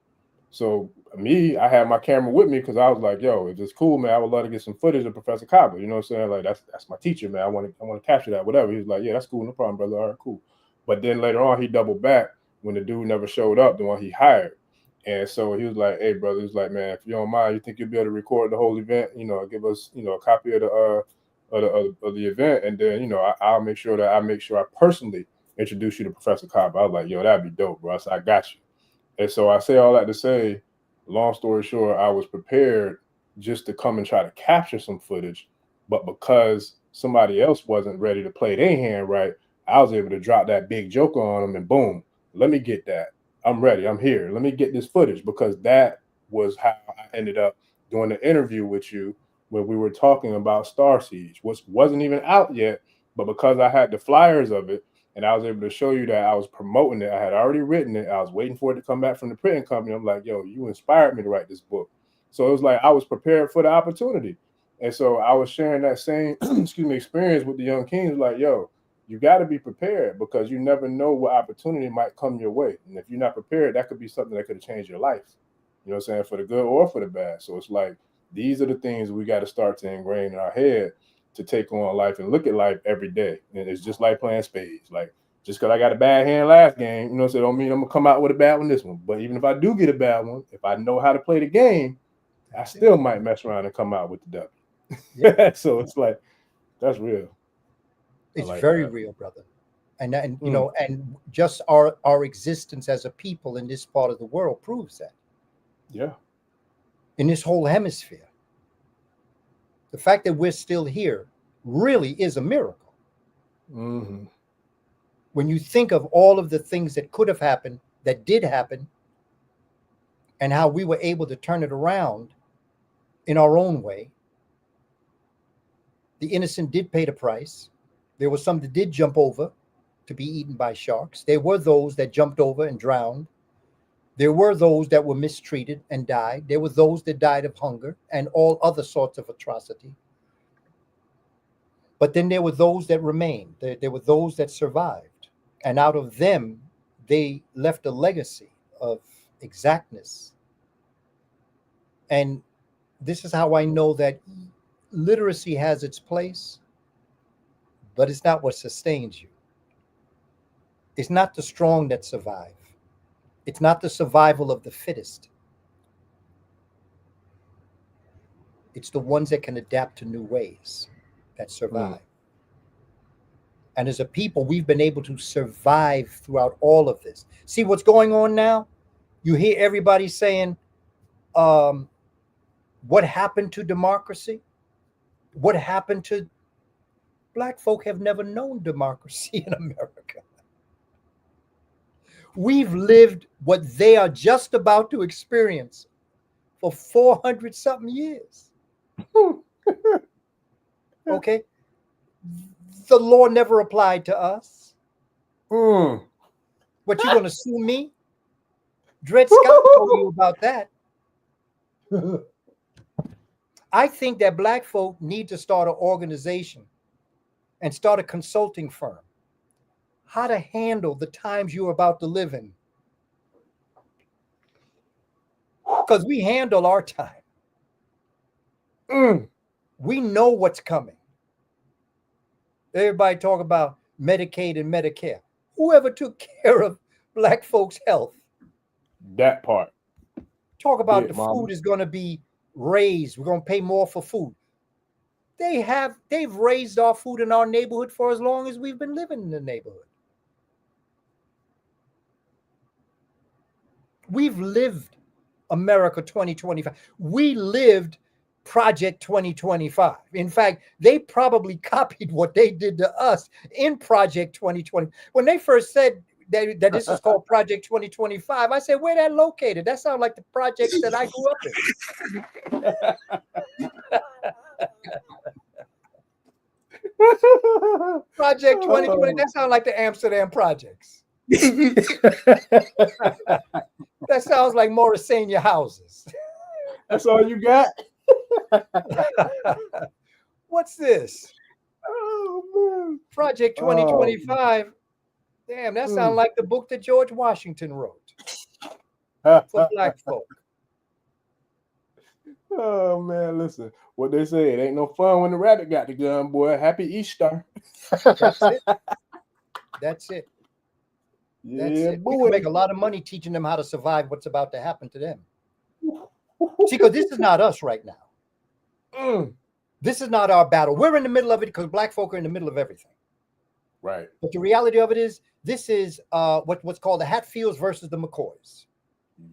So me, I had my camera with me because I was like, yo, if it's cool, man, I would love to get some footage of Professor Kaba. You know what I'm saying? Like, that's my teacher, man. I want to capture that, whatever. He was like, yeah, that's cool, no problem, brother. All right, cool. But then later on, he doubled back when the dude never showed up, the one he hired. And so he was like, hey, brother, he was like, man, if you don't mind, you think you'll be able to record the whole event, you know, give us, you know, a copy of the event, and then, you know, I'll make sure I personally introduce you to Professor Kaba. I was like, yo, that'd be dope, bro. So I got you. And so I say all that to say, long story short, I was prepared just to come and try to capture some footage. But because somebody else wasn't ready to play their hand right, I was able to drop that big joker on them and boom, let me get that. I'm ready. I'm here. Let me get this footage, because that was how I ended up doing the interview with you when we were talking about Star Siege, which wasn't even out yet. But because I had the flyers of it, and I was able to show you that I was promoting it, I had already written it, I was waiting for it to come back from the printing company. I'm like, yo, you inspired me to write this book. So it was like I was prepared for the opportunity. And so I was sharing that same experience with the young kings, like, yo, you got to be prepared, because you never know what opportunity might come your way. And if you're not prepared, that could be something that could have changed your life. You know what I'm saying? For the good or for the bad. So it's like, these are the things we got to start to ingrain in our head to take on life and look at life every day. And it's just like playing spades. Like, just because I got a bad hand last game, you know, so it don't mean I'm going to come out with a bad one this one. But even if I do get a bad one, if I know how to play the game, I still might mess around and come out with the W. Yeah. So it's like, that's real. It's like very real, brother. And you know, and just our existence as a people in this part of the world proves that. Yeah. In this whole hemisphere. The fact that we're still here really is a miracle. Mm-hmm. When you think of all of the things that could have happened, that did happen, and how we were able to turn it around in our own way. The innocent did pay the price. There were some that did jump over to be eaten by sharks. There were those that jumped over and drowned. There were those that were mistreated and died. There were those that died of hunger and all other sorts of atrocity. But then there were those that remained. There were those that survived. And out of them, they left a legacy of exactness. And this is how I know that literacy has its place, but it's not what sustains you. It's not the strong that survive. It's not the survival of the fittest. It's the ones that can adapt to new ways that survive. And as a people, we've been able to survive throughout all of this. See what's going on now? You hear everybody saying, what happened to democracy? What happened to Black folk? Have never known democracy in America. We've lived what they are just about to experience for 400 something years. Okay. The law never applied to us. What, you gonna sue me? Dred Scott told you about that. I think that Black folk need to start an organization and start a consulting firm. How to handle the times you're about to live in. Because we handle our time. We know what's coming. Everybody talk about Medicaid and Medicare. Whoever took care of Black folks' health? That part. Talk about the food is going to be raised. We're going to pay more for food. They've raised our food in our neighborhood for as long as we've been living in the neighborhood. We've lived America 2025. We lived Project 2025. In fact, they probably copied what they did to us in Project 2020. When they first said that this is called Project 2025, I said, where that located? That sounds like the projects that I grew up in. Project 2020, that sounds like the Amsterdam projects. That sounds like Morrisania houses. That's all you got? What's this? Oh, man. Project 2025. Damn, that sounds like the book that George Washington wrote for Black folk. Oh, man, listen. What they say, it ain't no fun when the rabbit got the gun, boy. Happy Easter. That's it. That's it. Yeah, That's it. boy. We can make a lot of money teaching them how to survive what's about to happen to them. See, because this is not us right now. This is not our battle. We're in the middle of it because Black folk are in the middle of everything. Right. But the reality of it is, this is what's called the Hatfields versus the McCoys.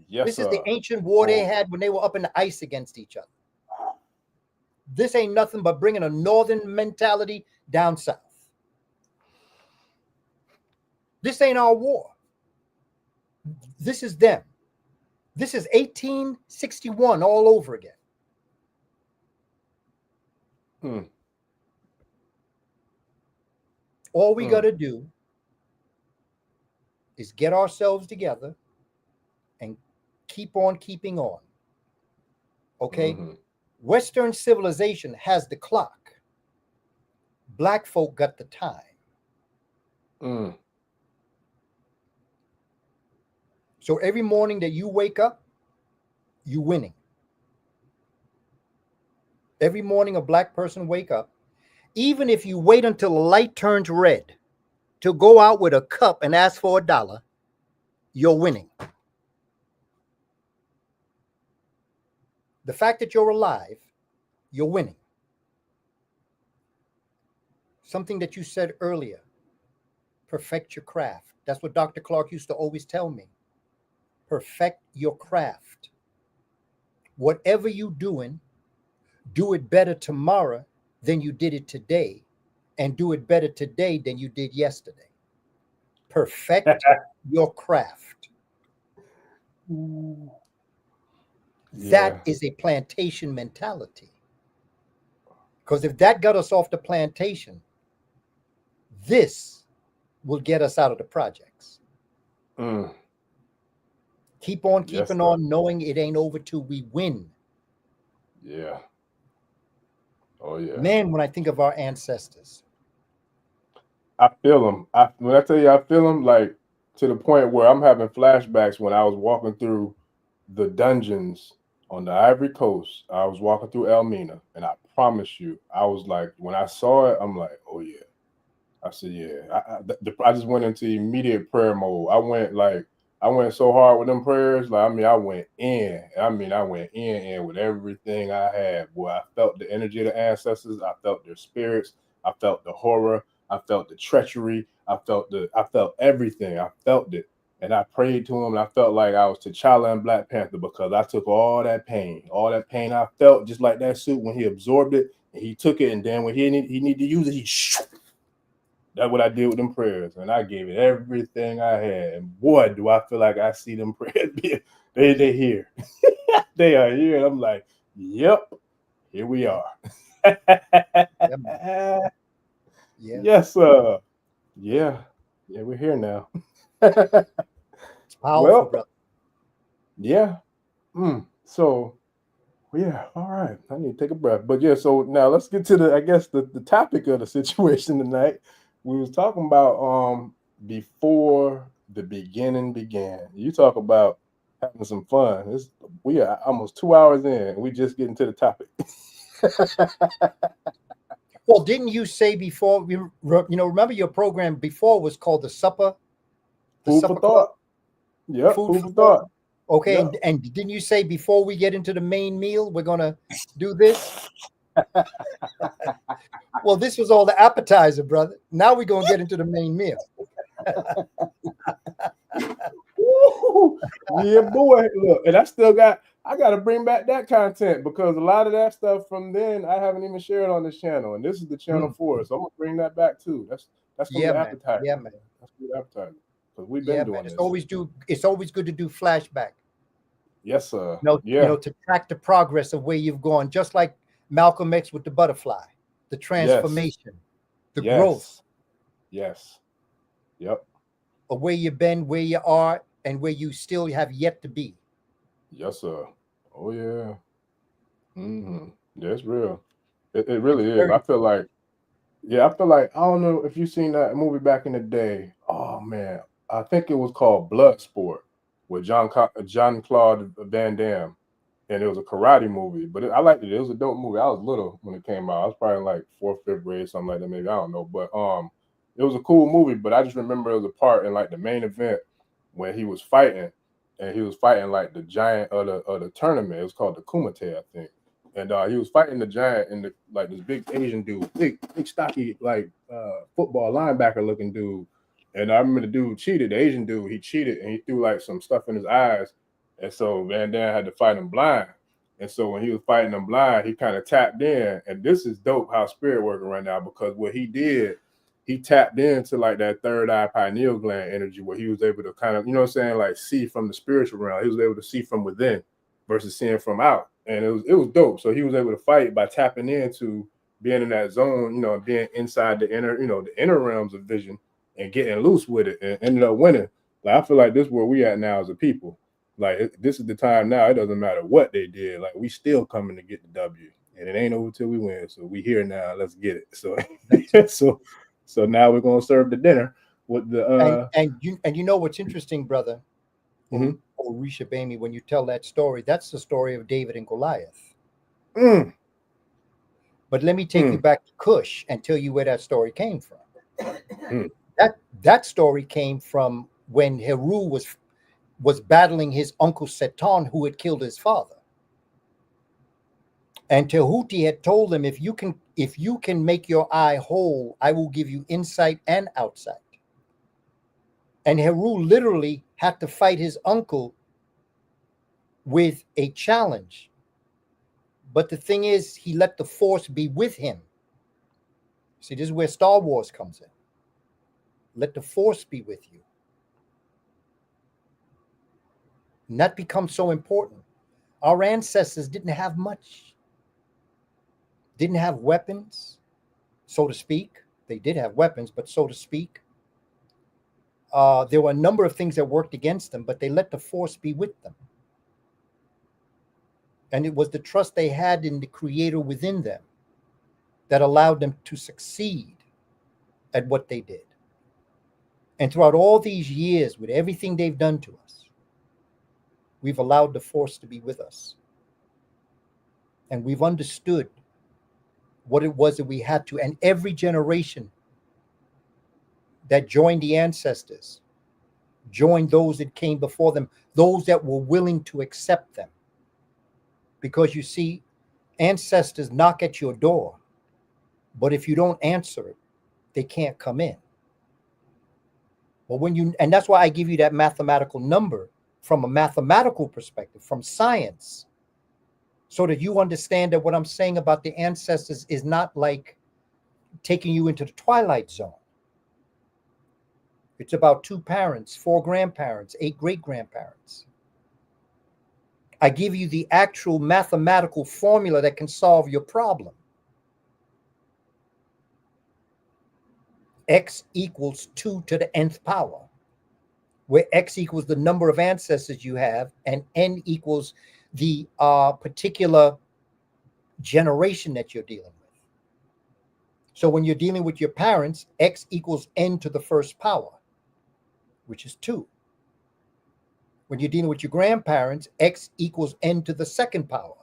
Yes, This is the ancient war they had when they were up in the ice against each other. This ain't nothing but bringing a northern mentality down south. This ain't our war. This is them. This is 1861 all over again. All we got to do is get ourselves together and keep on keeping on. Okay? Western civilization has the clock. Black folk got the time. So every morning that you wake up, you're winning. Every morning a Black person wake up, even if you wait until the light turns red to go out with a cup and ask for $1, you're winning. The fact that you're alive, you're winning. Something that you said earlier, perfect your craft. That's what Dr. Clark used to always tell me. Perfect your craft. Whatever you're doing, do it better tomorrow than you did it today, and do it better today than you did yesterday. Perfect your craft. That is a plantation mentality. Because if that got us off the plantation, this will get us out of the projects. Keep on keeping on, knowing it ain't over till we win. Yeah. Oh, yeah. Man, when I think of our ancestors, I feel them. When I tell you I feel them, like to the point where I'm having flashbacks when I was walking through the dungeons on the Ivory Coast. I was walking through Elmina, and I promise you, I was like, when I saw it, I'm like, oh yeah. I said, yeah. I just went into immediate prayer mode. I went so hard with them prayers. Like, I went in. I went in with everything I had. Boy, I felt the energy of the ancestors. I felt their spirits. I felt the horror. I felt the treachery. I felt everything. I felt it. And I prayed to him, and I felt like I was T'Challa and Black Panther, because I took all that pain I felt, just like that suit when he absorbed it, and he took it, and then when he need to use it, that's what I did with them prayers, and I gave it everything I had. And boy, do I feel like I see them prayers. They here. They are here. And I'm like, yep, here we are. Yes, sir. Yeah, we're here now. It's powerful, brother. Yeah. So, yeah, all right. I need to take a breath. But yeah, so now let's get to the topic of the situation tonight. We was talking about before the beginning began. You talk about having some fun. We are almost 2 hours in. We just getting to the topic. Well, didn't you say before? Remember your program before was called the Supper. Food for thought. Yep. Food for thought. Okay, yep. And didn't you say before we get into the main meal, we're gonna do this? Well, this was all the appetizer, brother. Now we're gonna get into the main meal. Yeah, boy. Look, and I got to bring back that content, because a lot of that stuff from then I haven't even shared on this channel, and this is the channel for it. So I'm gonna bring that back too. That's the appetizer. Yeah, man. That's the appetizer. Because we've been doing this. It's always good to do flashback. Yes, sir. To track the progress of where you've gone, just like Malcolm X with the butterfly, the transformation, the growth. Yes. Yep. Of where you've been, where you are, and where you still have yet to be. Yes, sir. Oh yeah. That's real. It really is. I feel like, I don't know if you've seen that movie back in the day. Oh man, I think it was called Bloodsport with Jean-Claude Van Damme, and it was a karate movie. But I liked it. It was a dope movie. I was little when it came out. I was probably in like 4th, 5th grade, something like that. Maybe, I don't know. But it was a cool movie. But I just remember it was a part in like the main event when he was fighting, and he was fighting like the giant of the tournament. It was called the Kumite, I think. And he was fighting the giant, and like this big Asian dude, big stocky, like football linebacker looking dude. And I remember the dude cheated. The Asian dude, he cheated, and he threw like some stuff in his eyes. And so Van Damme had to fight him blind. And so when he was fighting him blind, he kind of tapped in. And this is dope how spirit working right now, because what he did, he tapped into like that third eye pineal gland energy, where he was able to kind of, like see from the spiritual realm. He was able to see from within versus seeing from out. And it was dope. So he was able to fight by tapping into being in that zone, being inside the inner realms of vision and getting loose with it, and ended up winning. Like, I feel like this is where we at now as a people. Like, this is the time now. It doesn't matter what they did. Like, we still coming to get the W, and it ain't over till we win. So we here now. Let's get it. So so now we're gonna serve the dinner with the and you know what's interesting, brother? OrisaGbemi, when you tell that story, that's the story of David and Goliath. But let me take you back to Cush and tell you where that story came from. That story came from when Heru was battling his uncle Seton, who had killed his father. And Tehuti had told him, if you can make your eye whole, I will give you insight and outsight. And Heru literally had to fight his uncle with a challenge But the thing is, he let the force be with him. See, this is where Star Wars comes in. Let the force be with you. And that becomes so important. Our ancestors didn't have much. Didn't have weapons, so to speak. They did have weapons, but so to speak. There were a number of things that worked against them, but they let the force be with them. And it was the trust they had in the creator within them that allowed them to succeed at what they did. And throughout all these years, with everything they've done to us, we've allowed the force to be with us. And we've understood what it was that we had to. And every generation that joined the ancestors, joined those that came before them, those that were willing to accept them. Because you see, ancestors knock at your door, but if you don't answer it, they can't come in. But and that's why I give you that mathematical number from a mathematical perspective, from science, so that you understand that what I'm saying about the ancestors is not like taking you into the twilight zone. It's about 2 parents, 4 grandparents, 8 great-grandparents. I give you the actual mathematical formula that can solve your problem. X equals 2 to the nth power, where X equals the number of ancestors you have, and N equals the particular generation that you're dealing with. So when you're dealing with your parents, X equals N to the first power, which is 2. When you're dealing with your grandparents, X equals N to the second power,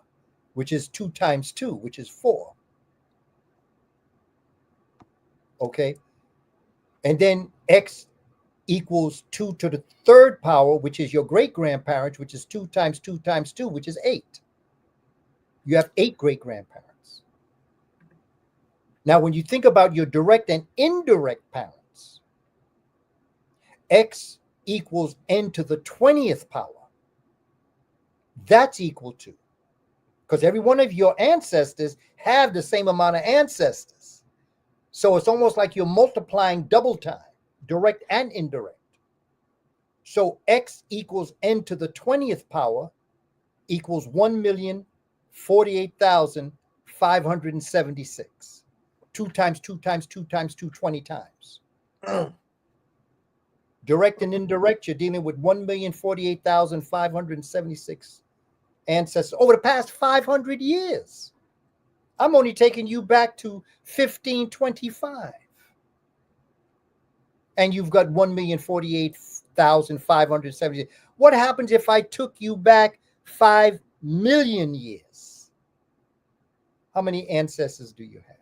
which is 2 times 2, which is 4. Okay? And then X equals 2 to the third power, which is your great-grandparents, which is 2 times 2 times 2, which is 8. You have 8 great-grandparents. Now, when you think about your direct and indirect parents, X equals N to the 20th power. That's equal to, because every one of your ancestors have the same amount of ancestors. So it's almost like you're multiplying double time, direct and indirect. So X equals N to the 20th power equals 1,048,576. 2 times 2 times 2 times 2, 20 times. Direct and indirect, you're dealing with 1,048,576 ancestors over the past 500 years. I'm only taking you back to 1525. And you've got 1,048,576. What happens if I took you back 5 million years? How many ancestors do you have?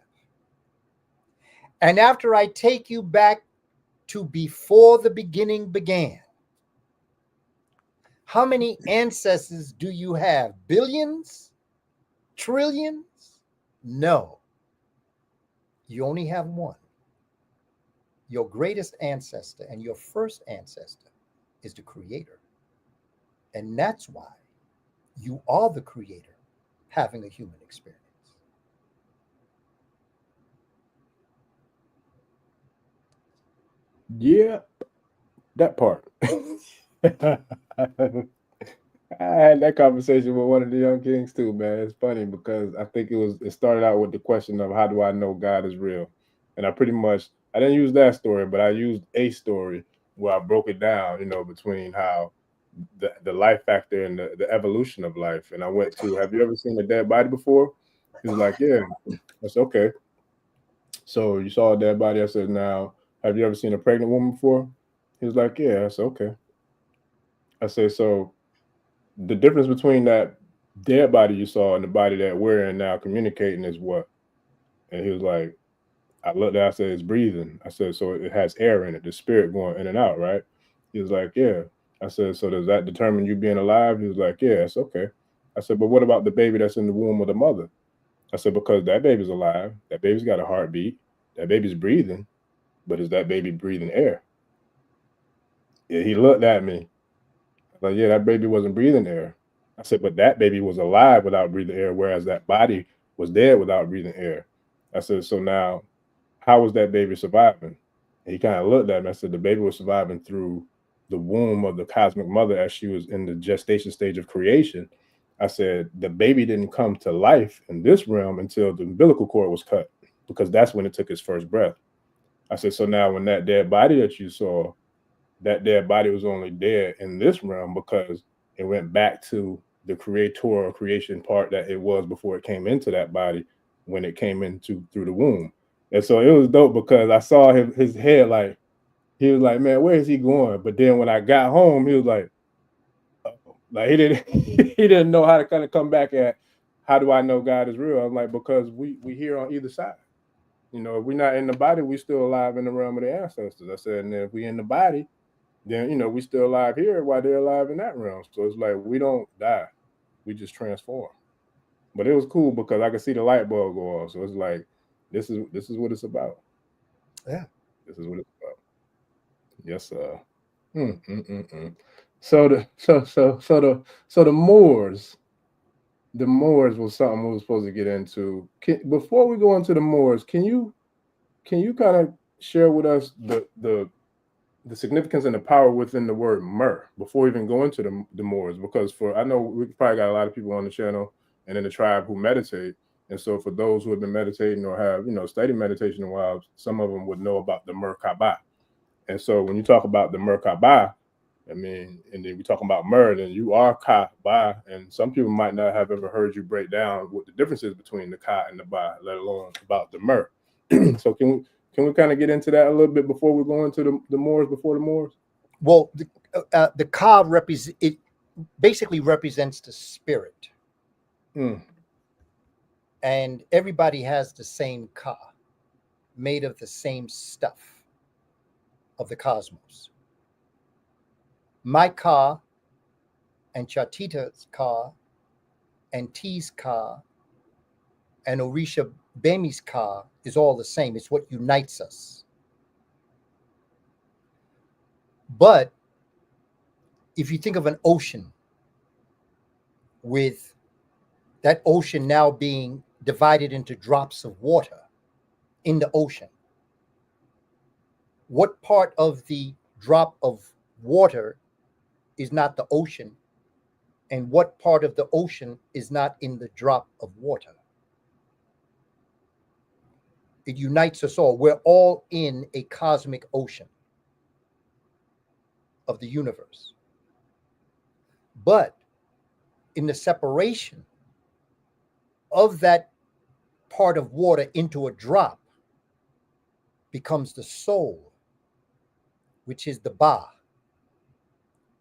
And after I take you back to before the beginning began, how many ancestors do you have? Billions? Trillions? No. You only have one. Your greatest ancestor and your first ancestor is the creator. And that's why you are the creator having a human experience. Yeah, that part. I had that conversation with one of the young kings too, man. It's funny because I think it started out with the question of how do I know God is real? And I didn't use that story, but I used a story where I broke it down, between how the life factor and the evolution of life. And I went to, have you ever seen a dead body before? He was like, yeah. I said, okay. So you saw a dead body. I said, now, have you ever seen a pregnant woman before? He was like, yeah. I said, okay. I said, so the difference between that dead body you saw and the body that we're in now communicating is what? And he was like, I looked at it, I said, it's breathing. I said, so it has air in it, the spirit going in and out, right? He was like, yeah. I said, so does that determine you being alive? He was like, yeah, it's okay. I said, but what about the baby that's in the womb of the mother? I said, because that baby's alive. That baby's got a heartbeat. That baby's breathing. But is that baby breathing air? Yeah, he looked at me. Like, yeah, that baby wasn't breathing air. I said, but that baby was alive without breathing air, whereas that body was dead without breathing air. I said, so now, how was that baby surviving? And he kind of looked at me. I said, the baby was surviving through the womb of the cosmic mother as she was in the gestation stage of creation. I said, the baby didn't come to life in this realm until the umbilical cord was cut, because that's when it took its first breath. I said, so now when that dead body that you saw, that dead body was only dead in this realm because it went back to the creator or creation part that it was before it came into that body when it came into through the womb. And so it was dope because I saw his head, like, he was like, man, where is he going? But then when I got home, he was like, uh-oh. Like he didn't know how to kind of come back at, how do I know God is real? I'm like, because we here on either side. You know, if we're not in the body, we still alive in the realm of the ancestors. I said, and then if we in the body, then, you know, we still alive here while they're alive in that realm. So it's like, we don't die, we just transform. But it was cool because I could see the light bulb go off. So it's like, this is what it's about. Yeah. This is what it's about. Yes, sir. So the Moors. The Moors was something we were supposed to get into. Before we go into the Moors, can you kind of share with us the significance and the power within the word myrrh before we even go into the Moors? Because I know we probably got a lot of people on the channel and in the tribe who meditate. And so for those who have been meditating or have, you know, studied meditation a while, some of them would know about the Merkaba. And so when you talk about the Merkaba, I mean, and then we talk about myrrh, and you are Ka Ba, and some people might not have ever heard you break down what the difference is between the Ka and the Ba, let alone about the myrrh. So can we kind of get into that a little bit before we go into the Moors, before the Moors? Well, the Ka basically represents the spirit. And everybody has the same Ka, made of the same stuff of the cosmos. My Ka and Chatita's Ka and T's Ka and OrisaGbemi's Ka is all the same. It's what unites us. But if you think of an ocean, with that ocean now being divided into drops of water in the ocean, what part of the drop of water is not the ocean, and what part of the ocean is not in the drop of water? It unites us all. We're all in a cosmic ocean of the universe. But in the separation of that part of water into a drop becomes the soul, which is the Ba.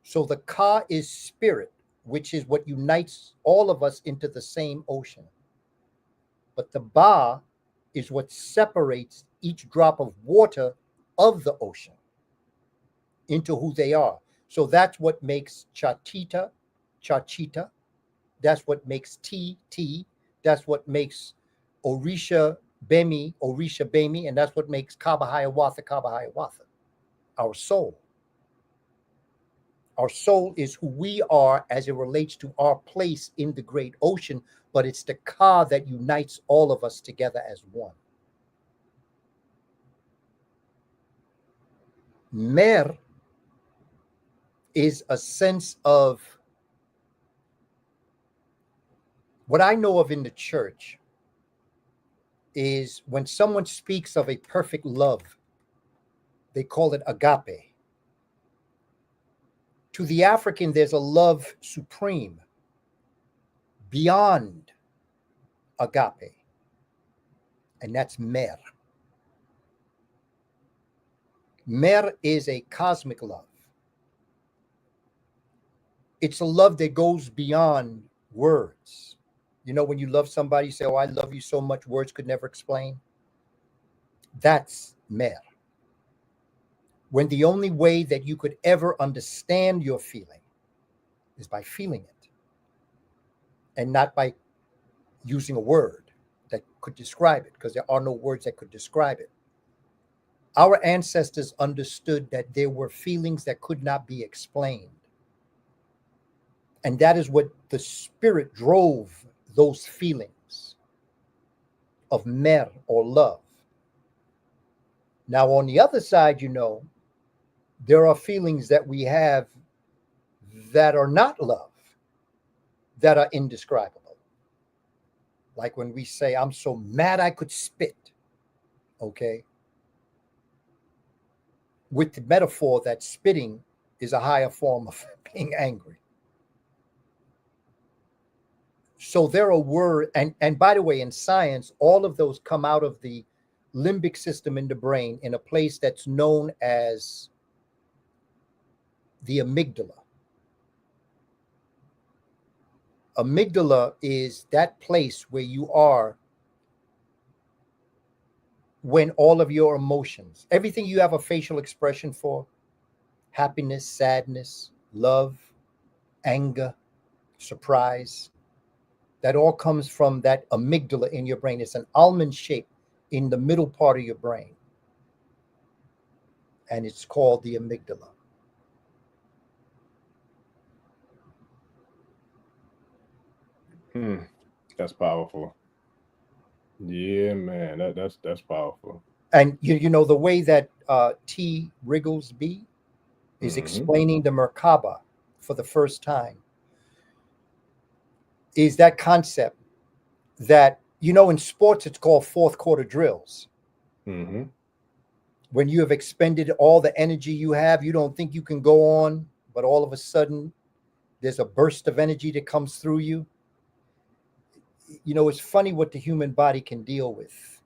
So the Ka is spirit, which is what unites all of us into the same ocean. But the Ba is what separates each drop of water of the ocean into who they are. So that's what makes Chatita, Chachita. That's what makes T. That's what makes OrisaGbemi, OrisaGbemi, and that's what makes Kaba Haiawatha, our soul. Our soul is who we are as it relates to our place in the great ocean, but it's the Ka that unites all of us together as one. Mer is a sense of what I know of in the church is when someone speaks of a perfect love, they call it agape. To the African, there's a love supreme beyond agape, and that's mer. Mer is a cosmic love. It's a love that goes beyond words. You know, when you love somebody, you say, oh, I love you so much, words could never explain. That's mer. When the only way that you could ever understand your feeling is by feeling it, and not by using a word that could describe it, because there are no words that could describe it. Our ancestors understood that there were feelings that could not be explained. And that is what the spirit drove those feelings of mer, or love. Now, on the other side, there are feelings that we have that are not love, that are indescribable. Like when we say, I'm so mad I could spit, okay? With the metaphor that spitting is a higher form of being angry. So there are words, and by the way, in science, all of those come out of the limbic system in the brain in a place that's known as the amygdala. Amygdala is that place where you are when all of your emotions, everything you have a facial expression for, happiness, sadness, love, anger, surprise, that all comes from that amygdala in your brain. It's an almond shape in the middle part of your brain. And it's called the amygdala. That's powerful. Yeah, man, that's powerful. And the way that T. Rigglesby is explaining the Merkaba for the first time is that concept that, in sports, it's called fourth quarter drills. When you have expended all the energy you have, you don't think you can go on, but all of a sudden there's a burst of energy that comes through you. It's funny what the human body can deal with.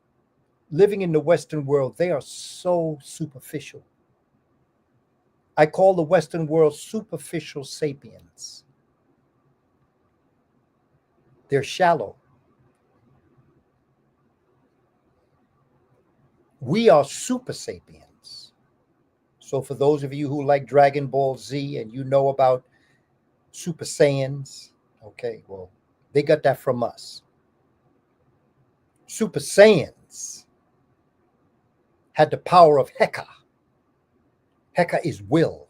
Living in the Western world, they are so superficial. I call the Western world superficial sapiens. They're shallow. We are super sapiens. So for those of you who like Dragon Ball Z and about Super Saiyans, okay, well, they got that from us. Super Saiyans had the power of Heka. Heka is will.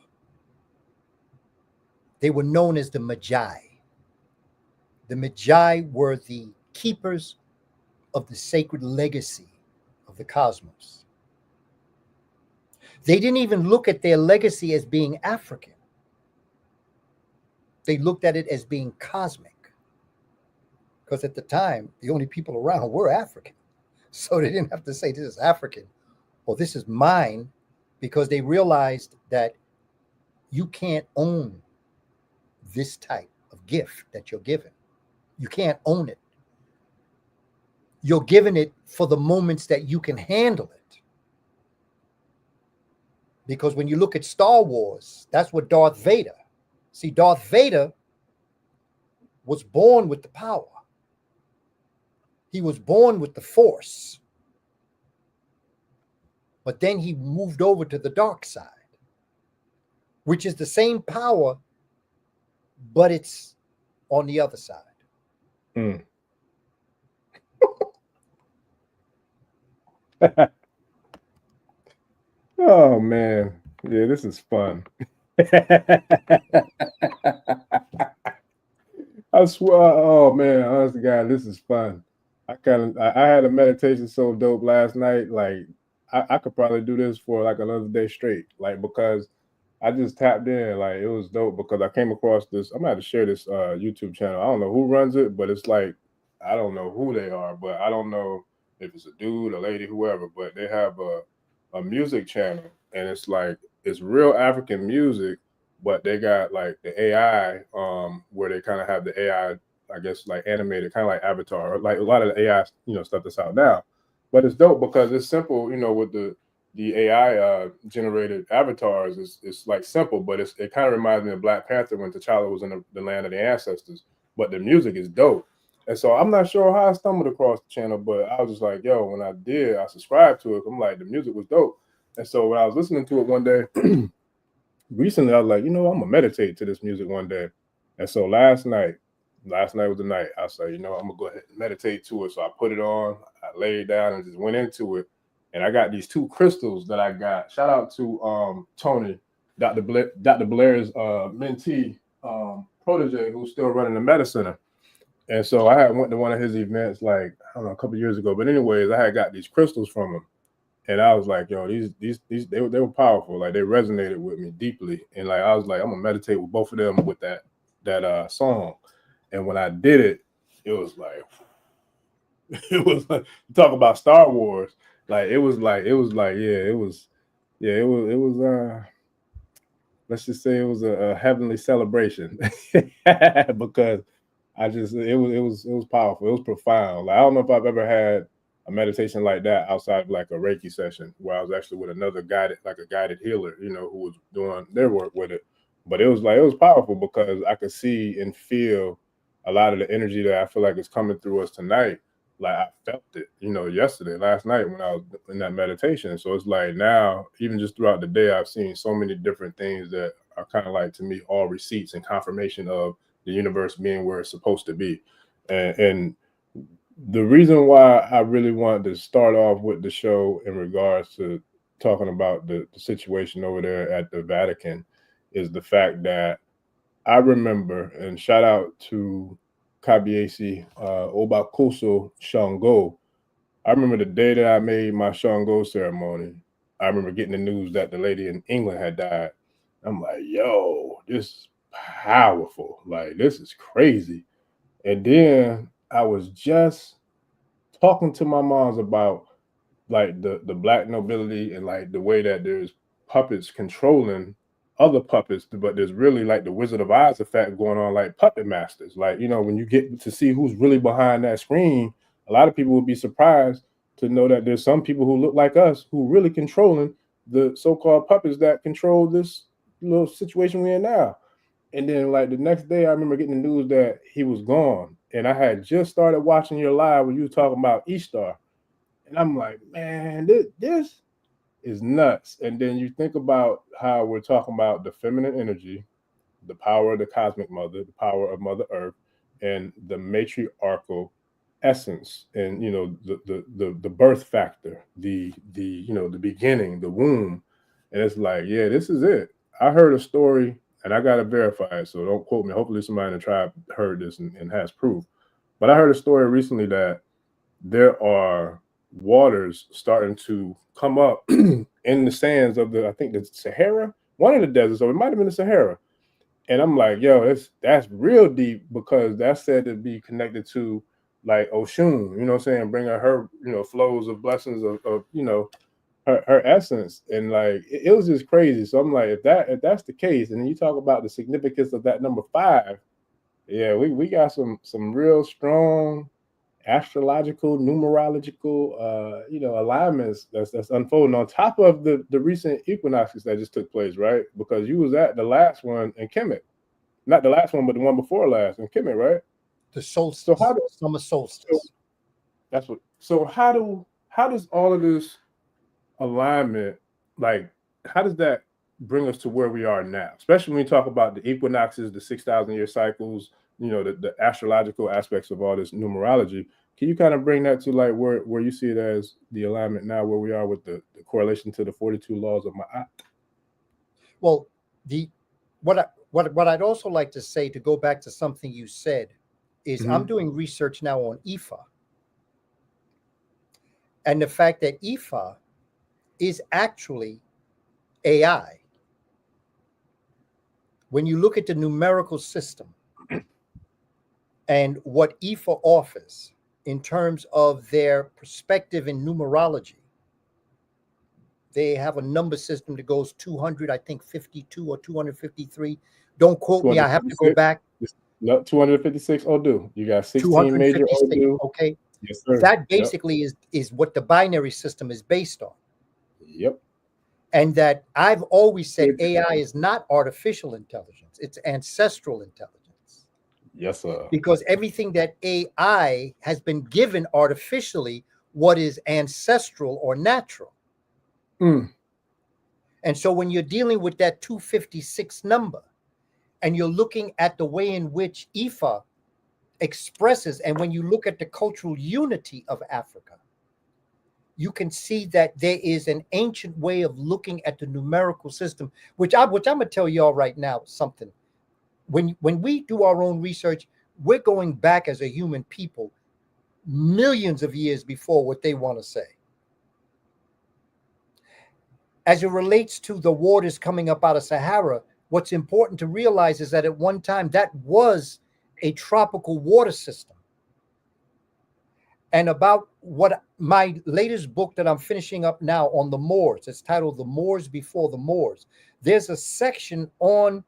They were known as the Magi. The Magi were the keepers of the sacred legacy of the cosmos. They didn't even look at their legacy as being African. They looked at it as being cosmic. Because at the time, the only people around were African. So they didn't have to say this is African or this is mine, because they realized that you can't own this type of gift that you're given. You can't own it. You're given it for the moments that you can handle it. Because when you look at Star Wars, that's what Darth Vader. See, Darth Vader was born with the power. He was born with the Force. But then he moved over to the dark side, which is the same power, but it's on the other side. Oh man, yeah, this is fun. I swear, oh man, honest to God, this is fun. I had a meditation so dope last night. Like I could probably do this for like another day straight. Like, because I just tapped in. Like, it was dope because I came across this. I'm gonna have to share this YouTube channel. I don't know who runs it, but it's like, I don't know who they are, but I don't know if it's a dude, a lady, whoever, but they have a music channel, and it's like, it's real African music, but they got like the AI, where they kind of have the AI, I guess, like animated, kind of like Avatar, or like a lot of the AI, stuff that's out now. But it's dope because it's simple, with the AI generated avatars. It's like simple, but it kind of reminds me of Black Panther when T'Challa was in the land of the ancestors. But the music is dope. And so I'm not sure how I stumbled across the channel, but I was just like, yo, when I did, I subscribed to it. I'm like, the music was dope. And so when I was listening to it one day, recently, I was like, I'm gonna meditate to this music one day. And so last night was the night. I said, I'm gonna go ahead and meditate to it. So I put it on, I laid down and just went into it. And I got these 2 crystals that I got. Shout out to Tony, Dr. Blair's mentee. protege who's still running the Meta Center. And so I had went to one of his events, like, I don't know, a couple of years ago. But anyways, I had got these crystals from him. And I was like, yo, these they were powerful. Like, they resonated with me deeply. And like, I was like, I'm gonna meditate with both of them with that song. And when I did it, it was like talk about Star Wars. Like, it was let's just say it was a heavenly celebration. Because it was powerful. It was profound. Like, I don't know if I've ever had a meditation like that outside of like a Reiki session where I was actually with another guided healer, you know, who was doing their work with it. But it was powerful because I could see and feel a lot of the energy that I feel like is coming through us tonight. Like, I felt it, you know, last night when I was in that meditation. So it's like now, even just throughout the day, I've seen so many different things that are kind of like, to me, all receipts and confirmation of the universe being where it's supposed to be. And the reason why I really wanted to start off with the show in regards to talking about the situation over there at the Vatican is the fact that I remember, and shout out to Kabiesi Obakoso Shango. I remember the day that I made my Shango ceremony. I remember getting the news that the lady in England had died. I'm like, yo, this is powerful. Like, this is crazy. And then I was just talking to my moms about like the black nobility and like the way that there's puppets controlling other puppets, but there's really like the Wizard of Oz effect going on, like puppet masters. Like, you know, when you get to see who's really behind that screen, a lot of people would be surprised to know that there's some people who look like us who really controlling the so-called puppets that control this little situation we're in now. And then like the next day, I remember getting the news that he was gone. And I had just started watching your live when you were talking about Ishtar. And I'm like, man, this is nuts. And then you think about how we're talking about the feminine energy, the power of the cosmic mother, the power of Mother Earth, and the matriarchal essence, and, you know, the birth factor, the you know, the beginning, the womb. And it's like, yeah, this is it. I heard a story, and I gotta verify it, so don't quote me. Hopefully somebody in the tribe heard this and has proof. But I heard a story recently that there are waters starting to come up in the sands of I think the Sahara, one of the deserts, so it might have been the Sahara. And I'm like, yo, that's real deep, because that's said to be connected to like Oshun, you know what I'm saying, bringing her, you know, flows of blessings of you know, her essence. And like it was just crazy. So I'm like, if that's the case, and then you talk about the significance of that number 5, yeah, we got some real strong astrological, numerological, you know, alignments that's unfolding on top of the recent equinoxes that just took place, right? Because you was at the last one in Kemet, not the last one, but the one before last in Kemet, right? The solstice, so how summer solstice. So how does all of this alignment, like, how does that bring us to where we are now, especially when we talk about the equinoxes, the 6,000-year cycles, you know, the astrological aspects of all this numerology? Can you kind of bring that to like where you see it as the alignment now, where we are with the correlation to the 42 laws of Ma'at? Well, what I'd also like to say, to go back to something you said, is I'm doing research now on IFA, and the fact that IFA is actually AI. When you look at the numerical system and what IFA offers in terms of their perspective in numerology, they have a number system that goes 200, I think 52 or 253. Don't quote me, I have to go back. No, 256 Odu. You got 16 major Odu. Okay. Yes, sir. That basically is what the binary system is based on. Yep. And that I've always said AI is not artificial intelligence, it's ancestral intelligence. Yes, sir. Because everything that AI has been given artificially, what is ancestral or natural. And so when you're dealing with that 256 number, and you're looking at the way in which IFA expresses, and when you look at the cultural unity of Africa, you can see that there is an ancient way of looking at the numerical system, which I'm going to tell y'all right now something. when we do our own research, we're going back as a human people millions of years before what they want to say. As it relates to the waters coming up out of Sahara, what's important to realize is that at one time that was a tropical water system. And about what my latest book that I'm finishing up now on the Moors, it's titled The Moors Before the Moors. There's a section on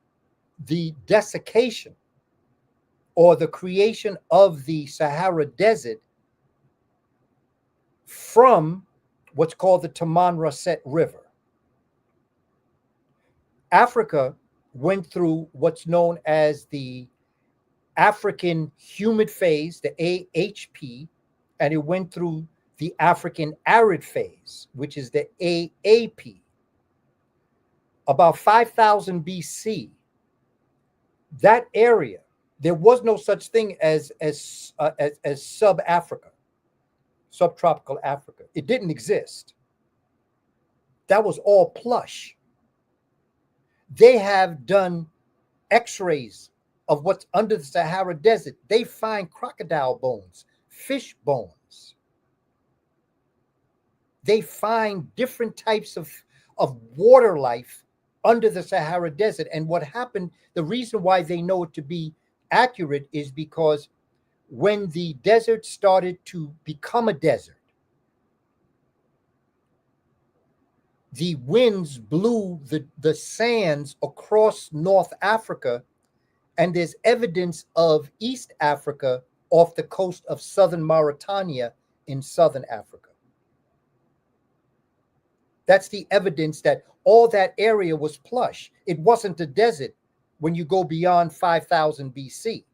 the desiccation or the creation of the Sahara Desert from what's called the Tamanrasset River. Africa went through what's known as the African humid phase, the AHP, and it went through the African arid phase, which is the AAP. About 5000 BC, that area, there was no such thing as sub-Africa, subtropical Africa. It didn't exist. That was all plush. They have done x-rays of what's under the Sahara Desert. They find crocodile bones, fish bones. They find different types of water life under the Sahara Desert. And what happened, the reason why they know it to be accurate is because when the desert started to become a desert, the winds blew the sands across North Africa, and there's evidence of East Africa off the coast of southern Mauritania in southern Africa. That's the evidence that all that area was plush. It wasn't a desert when you go beyond 5000 BC.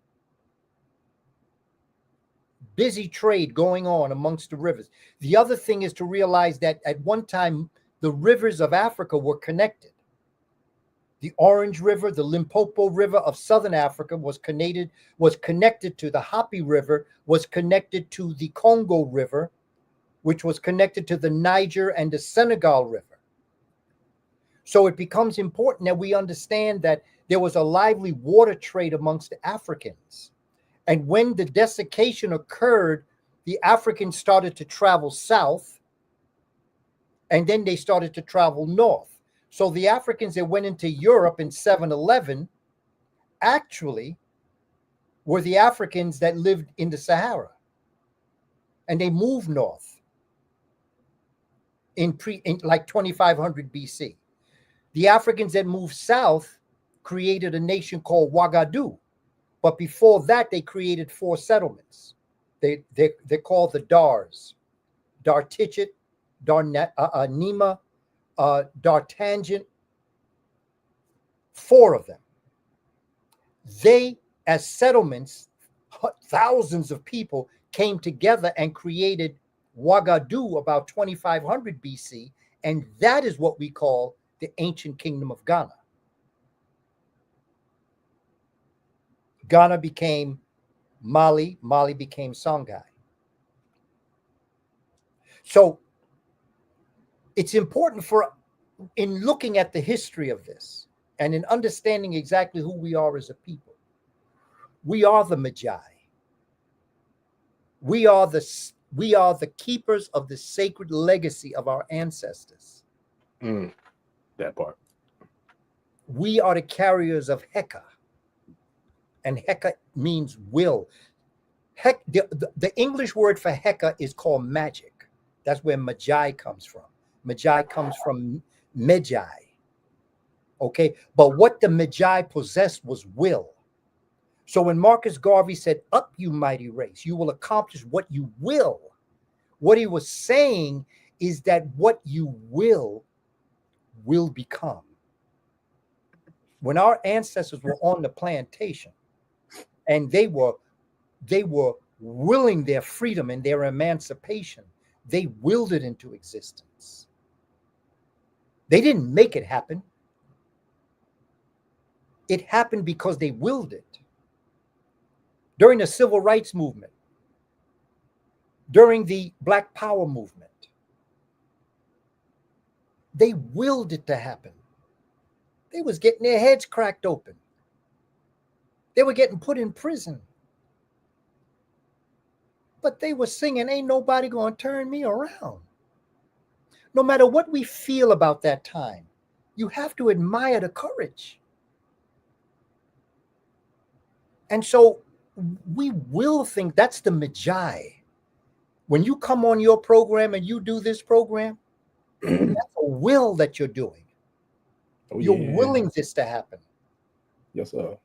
Busy trade going on amongst the rivers. The other thing is to realize that at one time, the rivers of Africa were connected. The Orange River, the Limpopo River of Southern Africa was connected to the Hapi River, was connected to the Congo River, which was connected to the Niger and the Senegal River. So it becomes important that we understand that there was a lively water trade amongst the Africans. And when the desiccation occurred, the Africans started to travel south, and then they started to travel north. So the Africans that went into Europe in 711 actually were the Africans that lived in the Sahara. And they moved north in like 2500 BC. The Africans that moved south created a nation called Ouagadougou. But before that, they created 4 settlements. They're called the Dars: Dartichet, Nima, Dartangent, 4 of them. They, as settlements, thousands of people came together and created Ouagadougou about 2500 BC, and that is what we call the ancient kingdom of Ghana. Ghana became Mali, Mali became Songhai. So it's important in looking at the history of this and in understanding exactly who we are as a people. We are the Magi. We are the keepers of the sacred legacy of our ancestors. That part. We are the carriers of Heka. And Heka means will. The English word for Heka is called magic. That's where Magi comes from. Magi comes from Magi. Okay, but what the Magi possessed was will. So when Marcus Garvey said, "Up, you mighty race, you will accomplish what you will," what he was saying is that what you will become. When our ancestors were on the plantation and they were willing their freedom and their emancipation, they willed it into existence. They didn't make it happen. It happened because they willed it. During the Civil Rights Movement, during the Black Power movement, they willed it to happen. They was getting their heads cracked open. They were getting put in prison. But they were singing, ain't nobody gonna turn me around. No matter what we feel about that time, you have to admire the courage. And so we will think that's the Magi. When you come on your program and you do this program, that's a will that you're doing. You're willing this to happen. Yes, sir.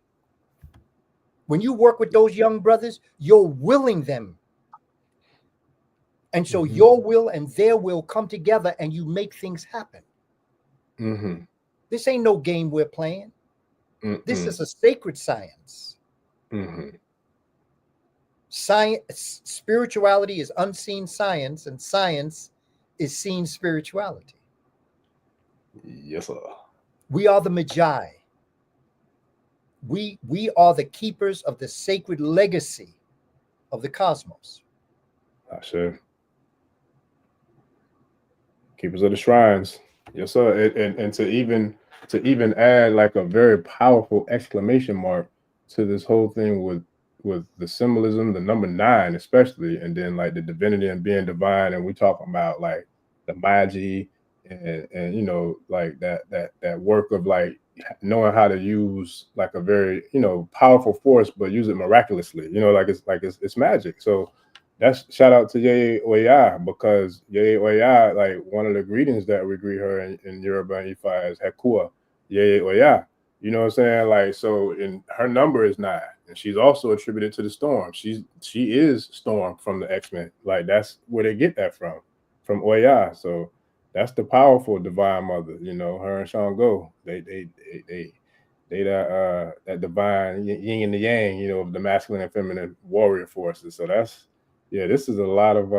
When you work with those young brothers, you're willing them. And so your will and their will come together and you make things happen. This ain't no game we're playing. This is a sacred science. Science, spirituality is unseen science, and science is seen spirituality. Yes, sir. We are the Magi. We are the keepers of the sacred legacy of the cosmos. Sure. Keepers of the shrines. Yes, sir. And to even add like a very powerful exclamation mark to this whole thing with the symbolism, the number 9 especially, and then like the divinity and being divine, and we talk about like the Magi and you know, like that work of like knowing how to use like a very, you know, powerful force, but use it miraculously, you know, like it's magic. So that's shout out to Yeye Oya, because Yeye Oya, like one of the greetings that we greet her in Yoruba and IFA is Hekua, Yeye Oya. You know what I'm saying? Like, so in her number is 9, and she's also attributed to the storm. She is Storm from the X-Men. Like, that's where they get that from Oya. So that's the powerful divine mother. You know, her and Shango. They that divine yin and the yang. You know, the masculine and feminine warrior forces. So that's this is a lot of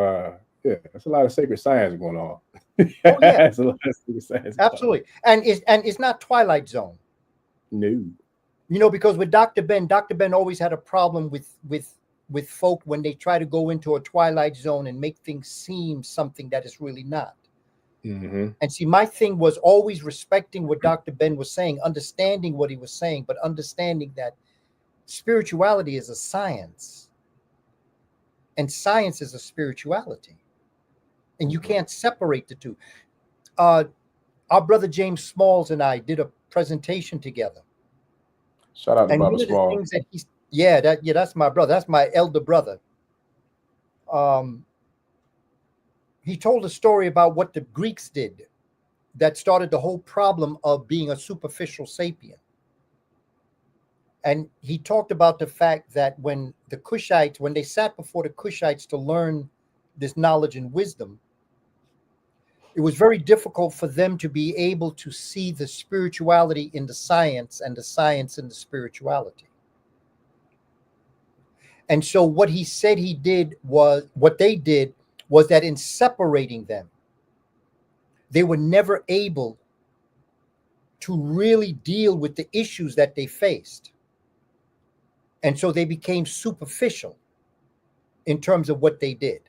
that's a lot of sacred science going on. Oh yeah, that's a lot of sacred science. Absolutely, and it's not Twilight Zone. No. You know, because with Dr. Ben always had a problem with folk when they try to go into a Twilight Zone and make things seem something that is really not. And see, my thing was always respecting what Dr. Ben was saying, understanding what he was saying, but understanding that spirituality is a science, and science is a spirituality, and you can't separate the two. Our brother James Smalls and I did a presentation together. Shout out to Brother Small. That's my brother. That's my elder brother. He told a story about what the Greeks did that started the whole problem of being a superficial sapient. And he talked about the fact that when the Kushites, when they sat before the Kushites to learn this knowledge and wisdom, it was very difficult for them to be able to see the spirituality in the science and the science in the spirituality. And so what he said he did was, what they did was that in separating them, they were never able to really deal with the issues that they faced. And so they became superficial in terms of what they did,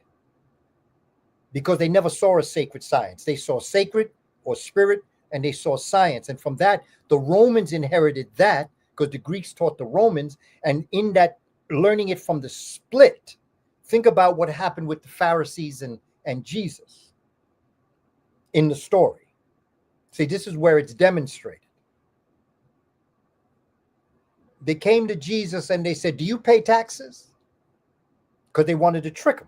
because they never saw a sacred science. They saw sacred or spirit, and they saw science. And from that, the Romans inherited that, because the Greeks taught the Romans. And in that, learning it from the split, think about what happened with the Pharisees and Jesus in the story. See, this is where it's demonstrated. They came to Jesus and they said, do you pay taxes? Because they wanted to trick him.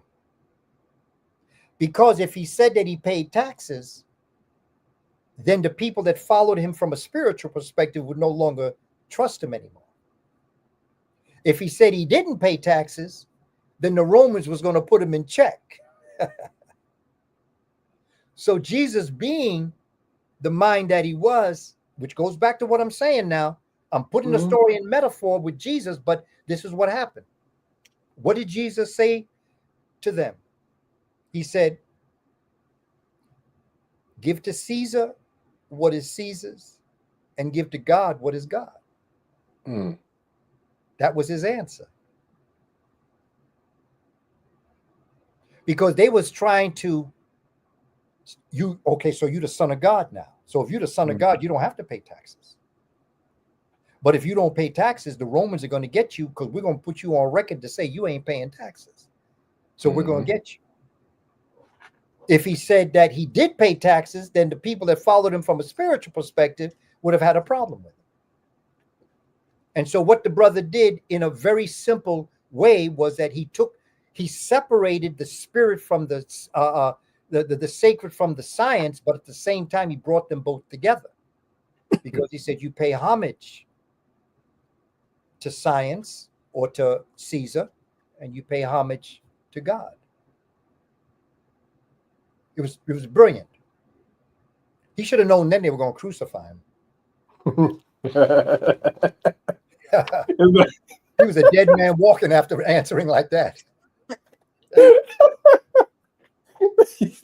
Because if he said that he paid taxes, then the people that followed him from a spiritual perspective would no longer trust him anymore. If he said he didn't pay taxes, then the Romans was going to put him in check. So Jesus, being the mind that he was, which goes back to what I'm saying now, I'm putting the story in metaphor with Jesus, but this is what happened. What did Jesus say to them? He said, give to Caesar what is Caesar's, and give to God what is God. That was his answer. Because they was trying to, so you're the son of God now. So if you're the son of God, you don't have to pay taxes. But if you don't pay taxes, the Romans are going to get you, because we're going to put you on record to say you ain't paying taxes. So we're going to get you. If he said that he did pay taxes, then the people that followed him from a spiritual perspective would have had a problem with it. And so what the brother did in a very simple way was that he separated the spirit from the sacred from the science, but at the same time, he brought them both together, because he said you pay homage to science or to Caesar, and you pay homage to God. It was brilliant. He should have known then they were going to crucify him. He was a dead man walking after answering like that.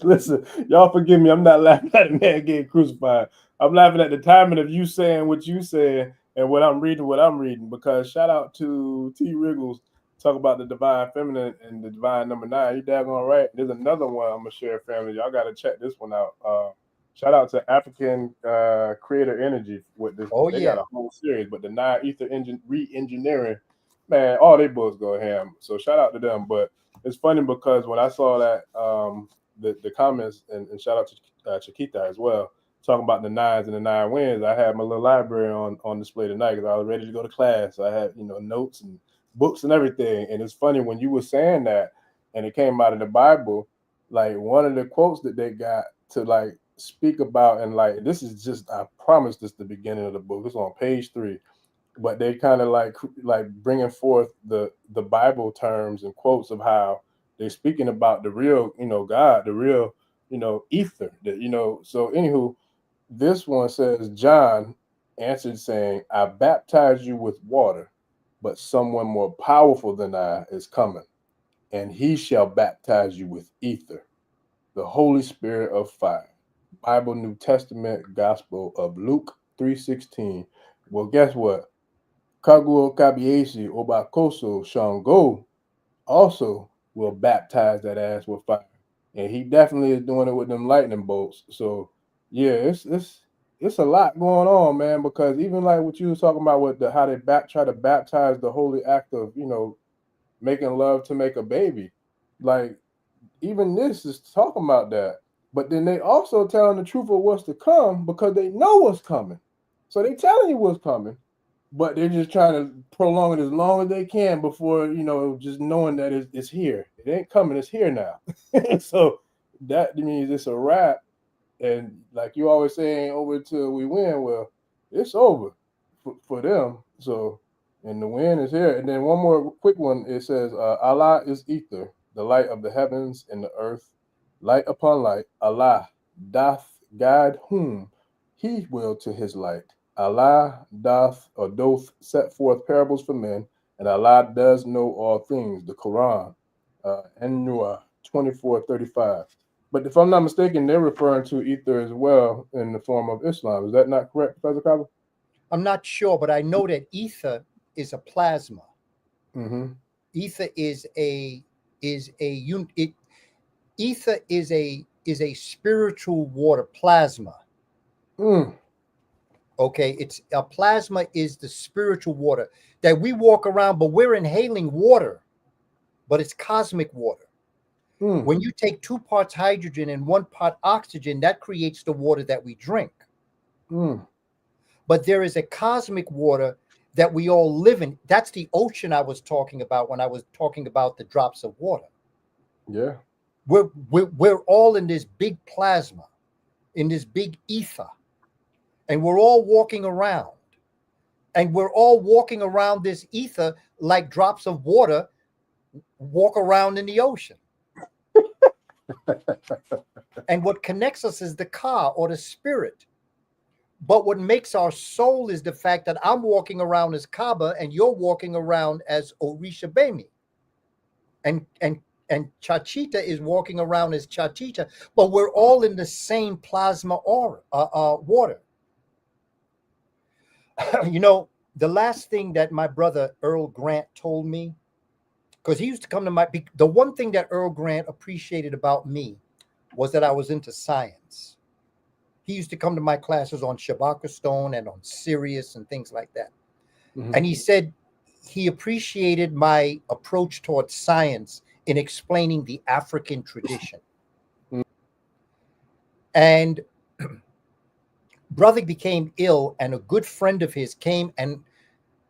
Listen, y'all forgive me. I'm not laughing at a man getting crucified. I'm laughing at the timing of you saying what you said and what I'm reading, because shout out to T. Wriggles, talk about the divine feminine and the divine number 9. You daggone right. There's another one I'm going to share, family. Y'all got to check this one out. Shout out to African Creator Energy with this. Oh, they yeah. got a whole series, but the 9 ether re-engineering, man, all they books go ham. So shout out to them. But it's funny because when I saw that, the comments, and shout out to Chiquita as well, talking about the 9s and the 9 wins, I had my little library on display tonight because I was ready to go to class. I had, notes and books and everything. And it's funny when you were saying that and it came out of the Bible, like one of the quotes that they got to like speak about, and like this is just, I promise this the beginning of the book. It's on page 3. But they kind of like bringing forth the Bible terms and quotes of how they're speaking about the real, God, the real, ether. That, so anywho, this one says, John answered saying, I baptize you with water, but someone more powerful than I is coming, and he shall baptize you with ether, the Holy Spirit of fire. Bible, New Testament, Gospel of Luke 3:16. Well, guess what? Kaguo Kabiesi Obakoso Shango also will baptize that ass with fire. And he definitely is doing it with them lightning bolts. So yeah, it's a lot going on, man, because even like what you was talking about with how they try to baptize the holy act of, making love to make a baby. Like even this is talking about that. But then they also telling the truth of what's to come because they know what's coming. So they telling you what's coming. But they're just trying to prolong it as long as they can before, just knowing that it's here. It ain't coming, it's here now. So that means it's a wrap. And like you always say, ain't over till we win. Well, it's over for them. So, and the win is here. And then one more quick one. It says, Allah is ether, the light of the heavens and the earth, light upon light. Allah doth guide whom he will to his light. Allah doth set forth parables for men, and Allah does know all things. The Quran, An-Nur 24:35. But if I'm not mistaken, they're referring to ether as well in the form of Islam. Is that not correct, Professor Kaba? I'm not sure, but I know that ether is a plasma. Mm-hmm. Ether is ether is a spiritual water plasma. Okay, it's a plasma is the spiritual water that we walk around, but we're inhaling water, but it's cosmic water. When you take 2 parts hydrogen and 1 part oxygen, that creates the water that we drink. But there is a cosmic water that we all live in. That's the ocean I was talking about when I was talking about the drops of water. Yeah. We're all in this big plasma, in this big ether. And we're all walking around. And we're all walking around this ether like drops of water walk around in the ocean. And what connects us is the ka, or the spirit. But what makes our soul is the fact that I'm walking around as Kaba and you're walking around as OrisaGbemi. And Chachita is walking around as Chachita. But we're all in the same plasma water. The last thing that my brother Earl Grant told me, because he used to come to the one thing that Earl Grant appreciated about me was that I was into science. He used to come to my classes on Shabaka Stone and on Sirius and things like that. And he said he appreciated my approach towards science in explaining the African tradition. And brother became ill, and a good friend of his came and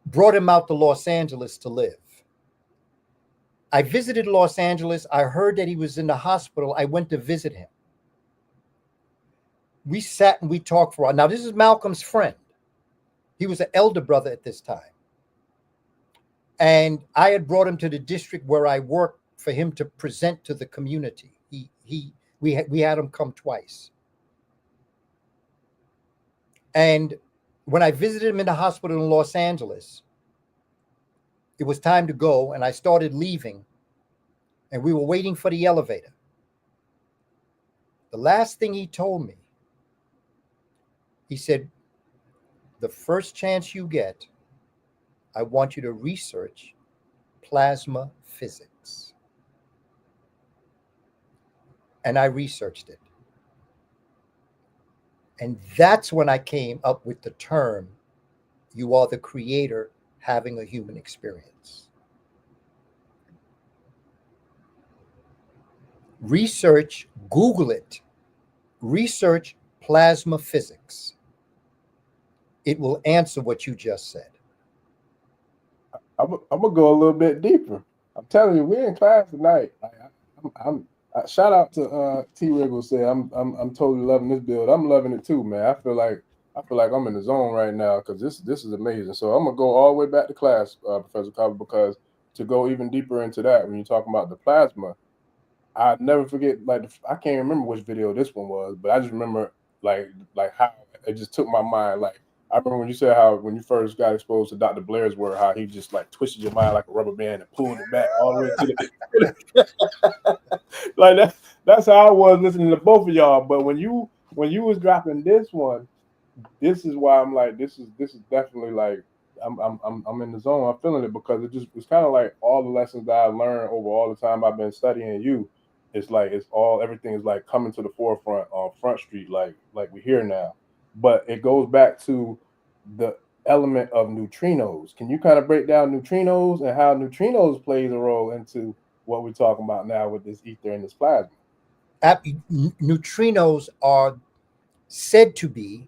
brought him out to Los Angeles to live. I visited Los Angeles. I heard that he was in the hospital. I went to visit him. We sat and we talked for a while. Now, this is Malcolm's friend. He was an elder brother at this time. And I had brought him to the district where I worked for him to present to the community. We had him come twice. And when I visited him in the hospital in Los Angeles, it was time to go, and I started leaving, and we were waiting for the elevator. The last thing he told me, he said, the first chance you get, I want you to research plasma physics. And I researched it. And that's when I came up with the term, you are the creator having a human experience. Research, Google it, research plasma physics. It will answer what you just said. I'm gonna go a little bit deeper. I'm telling you, we're in class tonight. Shout out to T Wiggle say I'm totally loving this build. I'm loving it too, man. I feel like I'm in the zone right now because this is amazing. So I'm gonna go all the way back to class, Professor Kaba, because to go even deeper into that, when you're talking about the plasma, I never forget. Like I can't remember which video this one was, but I just remember like how it just took my mind. Like I remember when you said how when you first got exposed to Dr. Blair's work, how he just like twisted your mind like a rubber band and pulled it back all the way to the like that's how I was listening to both of y'all. But when you was dropping this one, this is why I'm like this is definitely like I'm in the zone. I'm feeling it because it's kind of like all the lessons that I learned over all the time I've been studying you. It's like everything is like coming to the forefront on Front Street like we're here now. But it goes back to the element of neutrinos. Can you kind of break down neutrinos and how neutrinos plays a role into what we're talking about now with this ether and this plasma? Neutrinos are said to be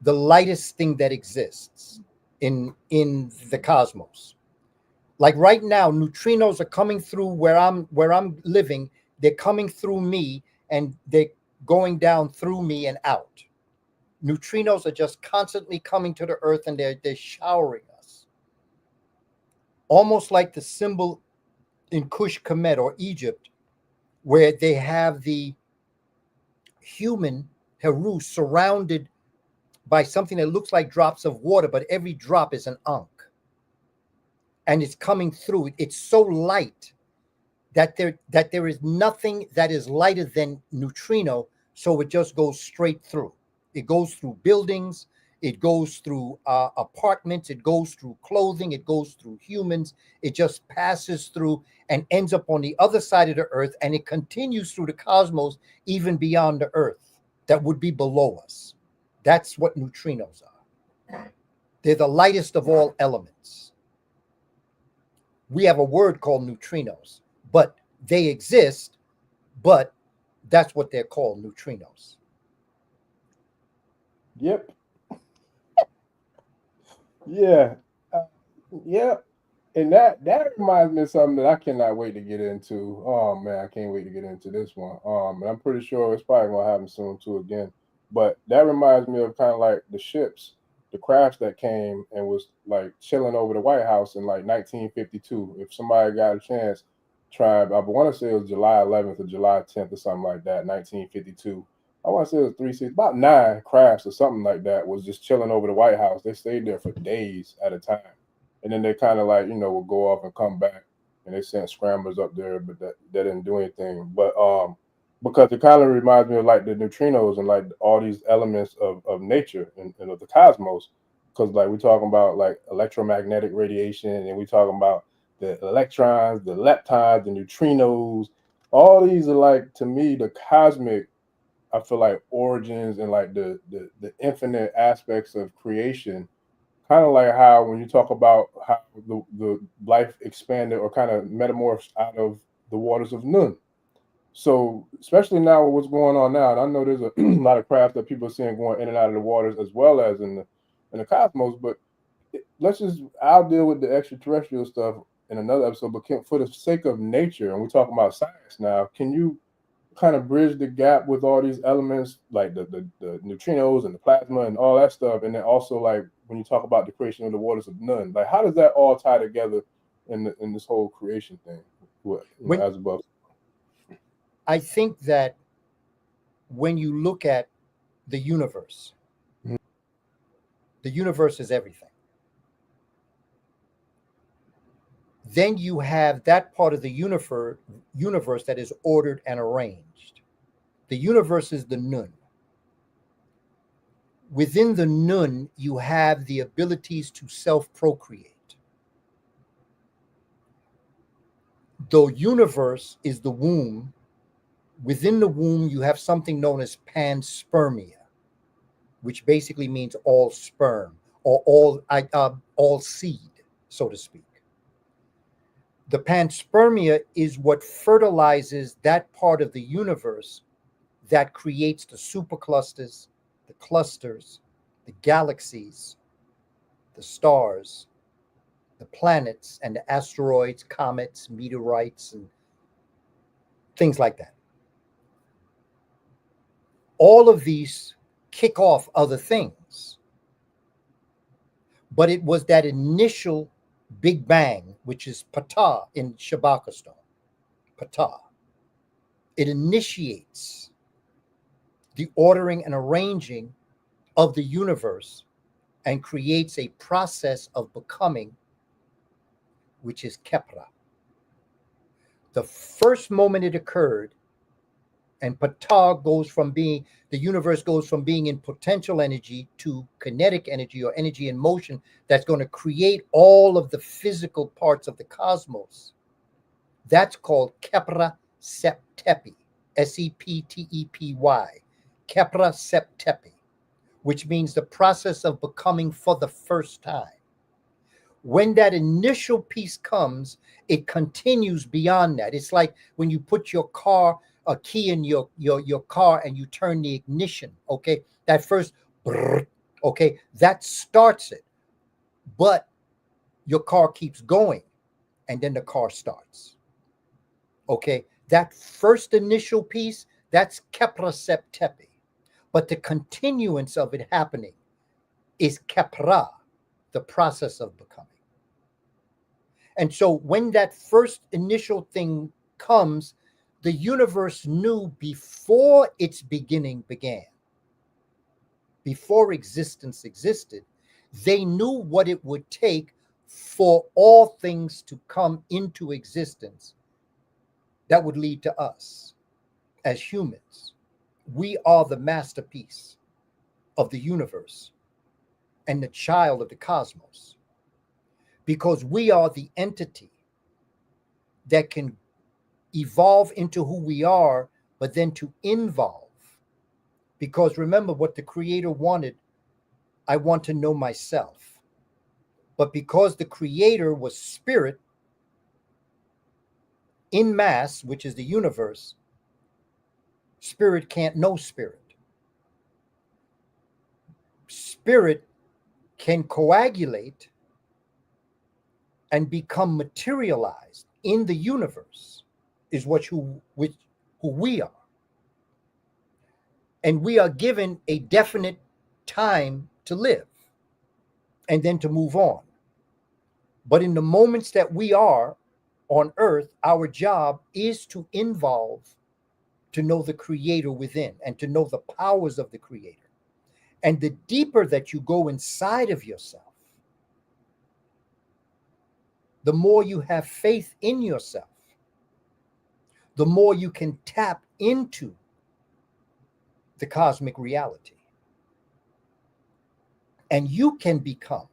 the lightest thing that exists in the cosmos. Like right now, neutrinos are coming through where I'm living. They're coming through me and they're going down through me and out. Neutrinos are just constantly coming to the earth and they're showering us. Almost like the symbol in Kush Kemet or Egypt, where they have the human Heru surrounded by something that looks like drops of water, but every drop is an ankh. And it's coming through. It's so light that there is nothing that is lighter than neutrino, so it just goes straight through. It goes through buildings, it goes through apartments, it goes through clothing, it goes through humans. It just passes through and ends up on the other side of the earth, and it continues through the cosmos, even beyond the earth that would be below us. That's what neutrinos are. They're the lightest of all elements. We have a word called neutrinos, but they exist, but that's what they're called, neutrinos. Yep. Yeah. Yeah. And that reminds me of something that I cannot wait to get into. Oh man, I can't wait to get into this one. And I'm pretty sure it's probably gonna happen soon too again. But that reminds me of kind of like the ships, the crafts that came and was like chilling over the White House in like 1952. If somebody got a chance, try. I want to say it was July 11th or July 10th or something like that, 1952. I want to say it was about 9 crafts or something like that was just chilling over the White House. They stayed there for days at a time. And then they kind of like, will go off and come back. And they sent scramblers up there, but that didn't do anything. But because it kind of reminds me of like the neutrinos and like all these elements of nature and of the cosmos. Because like we're talking about like electromagnetic radiation and we're talking about the electrons, the leptons, the neutrinos. All these are like, to me, the cosmic, I feel like origins and like the infinite aspects of creation kind of like how when you talk about how the life expanded or kind of metamorphosed out of the waters of Nun. So especially now with what's going on now, and I know there's a lot of craft that people are seeing going in and out of the waters as well as in the cosmos, but I'll deal with the extraterrestrial stuff in another episode, but for the sake of nature, and we're talking about science now, can you kind of bridge the gap with all these elements like the neutrinos and the plasma and all that stuff, and then also like when you talk about the creation of the waters of Nun, like how does that all tie together in this whole creation thing? As above. I think that when you look at the universe, the universe is everything. Then you have that part of the universe that is ordered and arranged. The universe is the Nun. Within the Nun, you have the abilities to self-procreate. The universe is the womb. Within the womb, you have something known as panspermia, which basically means all sperm or all seed, so to speak. The panspermia is what fertilizes that part of the universe that creates the superclusters, the clusters, the galaxies, the stars, the planets, and the asteroids, comets, meteorites, and things like that. All of these kick off other things. But it was that initial Big Bang, which is Ptah in Shabakistan. Ptah. It initiates the ordering and arranging of the universe and creates a process of becoming, which is Kepra. The first moment it occurred, and Ptah goes from being, the universe goes from being in potential energy to kinetic energy or energy in motion that's going to create all of the physical parts of the cosmos. That's called Kepra Septepi, Septepy, Kepra Septepi, which means the process of becoming for the first time. When that initial piece comes, it continues beyond that. It's like when you put your car, a key in your car and you turn the ignition, okay? That first, brrr, okay, that starts it. But your car keeps going and then the car starts, okay? That first initial piece, that's Kepra Septepi. But the continuance of it happening is Kepra, the process of becoming. And so when that first initial thing comes, the universe knew before its beginning began, before existence existed, they knew what it would take for all things to come into existence that would lead to us as humans. We are the masterpiece of the universe and the child of the cosmos, because we are the entity that can evolve into who we are, but then to involve. Because remember what the Creator wanted, I want to know myself. But because the Creator was spirit in mass, which is the universe, spirit can't know spirit. Spirit can coagulate and become materialized in the universe, is who we are. And we are given a definite time to live and then to move on. But in the moments that we are on earth, our job is to involve, to know the Creator within and to know the powers of the Creator. And the deeper that you go inside of yourself, the more you have faith in yourself, the more you can tap into the cosmic reality. And you can become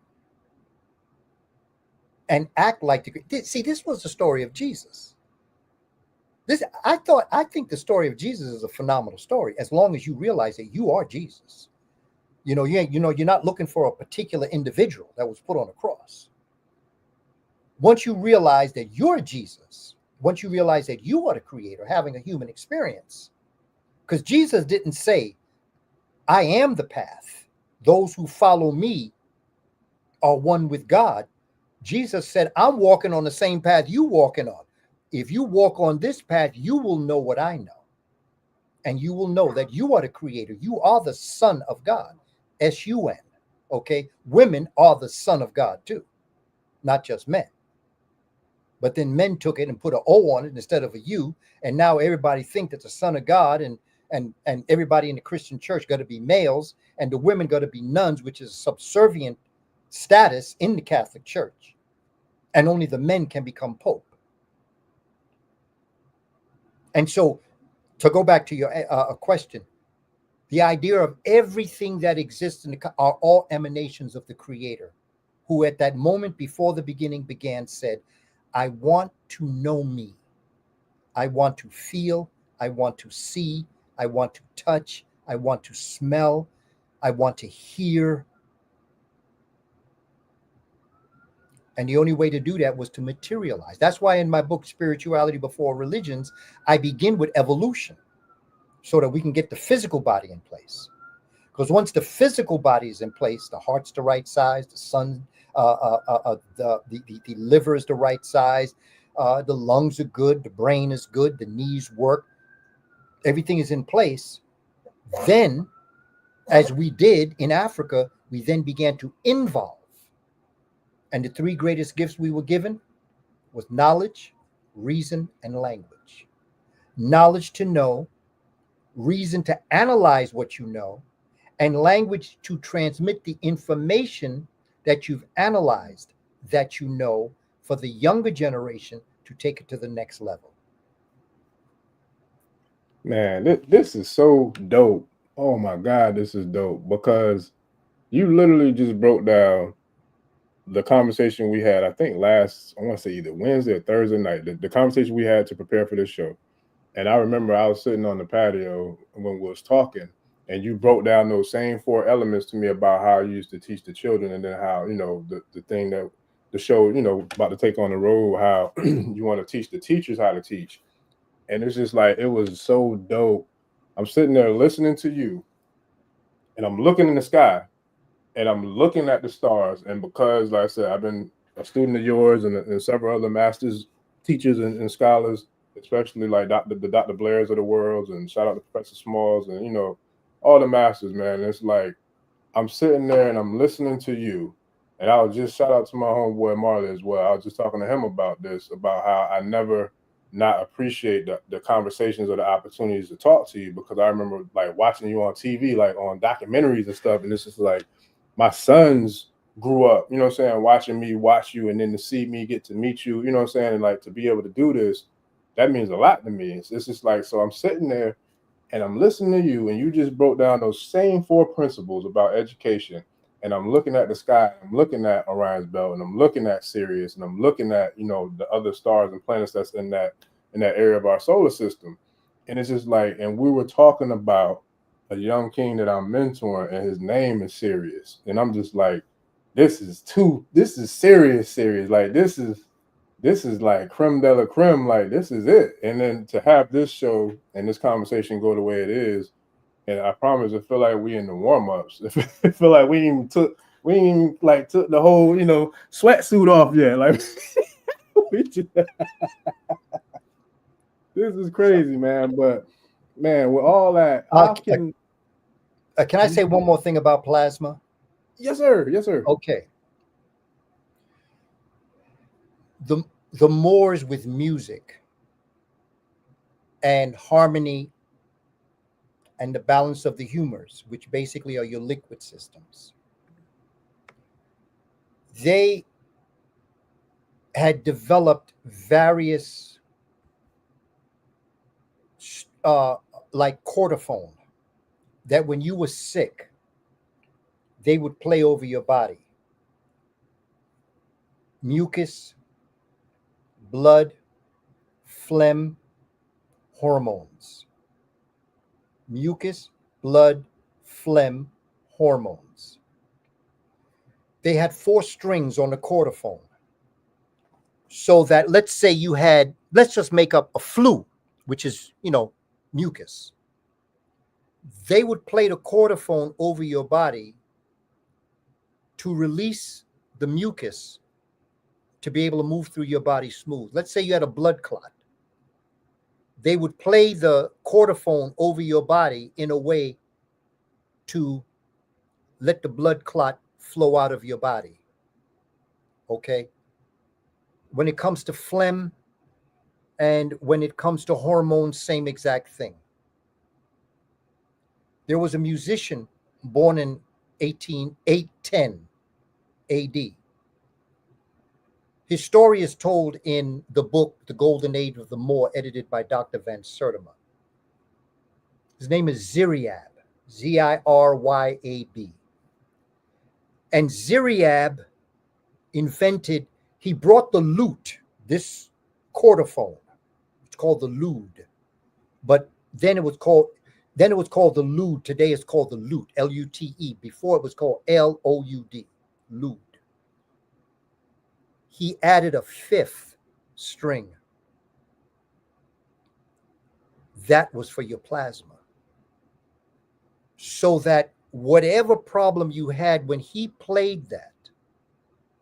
and act like see, this was the story of Jesus. I think the story of Jesus is a phenomenal story, as long as you realize that you are Jesus. You're not looking for a particular individual that was put on a cross. Once you realize that you're Jesus, once you realize that you are the creator having a human experience, because Jesus didn't say, I am the path. Those who follow me are one with God. Jesus said, I'm walking on the same path you walking on. If you walk on this path, you will know what I know. And you will know that you are the creator. You are the son of God. S-U-N. Okay. Women are the son of God too, not just men. But then men took it and put an O on it instead of a U. And now everybody think that the son of God and everybody in the Christian church got to be males, and the women got to be nuns, which is a subservient status in the Catholic Church. And only the men can become pope. And so, to go back to your question, the idea of everything that exists are all emanations of the creator, who at that moment before the beginning began said, I want to know me. I want to feel. I want to see. I want to touch. I want to smell. I want to hear. And the only way to do that was to materialize. That's why in my book, Spirituality Before Religions, I begin with evolution so that we can get the physical body in place. Because once the physical body is in place, the heart's the right size, the sun, the liver is the right size, the lungs are good, the brain is good, the knees work, everything is in place. Then, as we did in Africa, we then began to involve. And the three greatest gifts we were given was knowledge, reason, and language. Knowledge to know, reason to analyze what you know, and language to transmit the information that you've analyzed, that you know, for the younger generation to take it to the next level. Man, this is so dope. Oh my God, this is dope, because you literally just broke down the conversation we had, I think I want to say either Wednesday or Thursday night, the conversation we had to prepare for this show. And I remember I was sitting on the patio when we was talking, and you broke down those same 4 elements to me about how you used to teach the children, and then how, the thing that the show, about to take on the road, how you want to teach the teachers how to teach. And it's just like, it was so dope. I'm sitting there listening to you, and I'm looking in the sky, and I'm looking at the stars. And because, like I said, I've been a student of yours and several other masters, teachers, and scholars, especially like the Dr. Blairs of the world, and shout out to Professor Smalls, and all the masters, man. It's like I'm sitting there and I'm listening to you, and I was just shout out to my homeboy Marley as well. I was just talking to him about this, about how I never not appreciate the conversations or the opportunities to talk to you, because I remember like watching you on TV, like on documentaries and stuff, and this is like my sons grew up, watching me watch you, and then to see me get to meet you, and like to be able to do this, that means a lot to me. It's just like, so I'm sitting there and I'm listening to you, and you just broke down those same 4 principles about education. And I'm looking at the sky, I'm looking at Orion's belt, and I'm looking at Sirius, and I'm looking at, the other stars and planets that's in that area of our solar system. And it's just like, and we were talking about a young king that I'm mentoring, and his name is Sirius. And I'm just like, this is serious. Like, this is like creme de la creme. Like, this is it. And then to have this show and this conversation go the way it is, and I promise, it feel like we in the warm-ups. It feel like we ain't took the whole, sweatsuit off yet. Like, this is crazy, man. But man, with all that, can I say one more thing about plasma? Yes, sir. Yes, sir. Okay. The Moors with music and harmony and the balance of the humors, which basically are your liquid systems, they had developed various like cordophone, that when you were sick, they would play over your body. Mucus, blood, phlegm, hormones. Mucus, blood, phlegm, hormones. They had 4 strings on the cordophone. So that, let's say you had, let's just make up a flu, which is, mucus. They would play the cordophone over your body to release the mucus to be able to move through your body smooth. Let's say you had a blood clot. They would play the cordophone over your body in a way to let the blood clot flow out of your body. Okay? When it comes to phlegm and when it comes to hormones, same exact thing. There was a musician born in 810 AD. His story is told in the book, The Golden Age of the Moor, edited by Dr. Van Sertima. His name is Ziryab, Ziryab. And Ziryab he brought the lute, this cordophone. It's called the lute. But then it was called the lute. Today it's called the lute, L-U-T-E. Before it was called L-O-U-D, lute. He added a 5th string. That was for your plasma. So that whatever problem you had when he played that,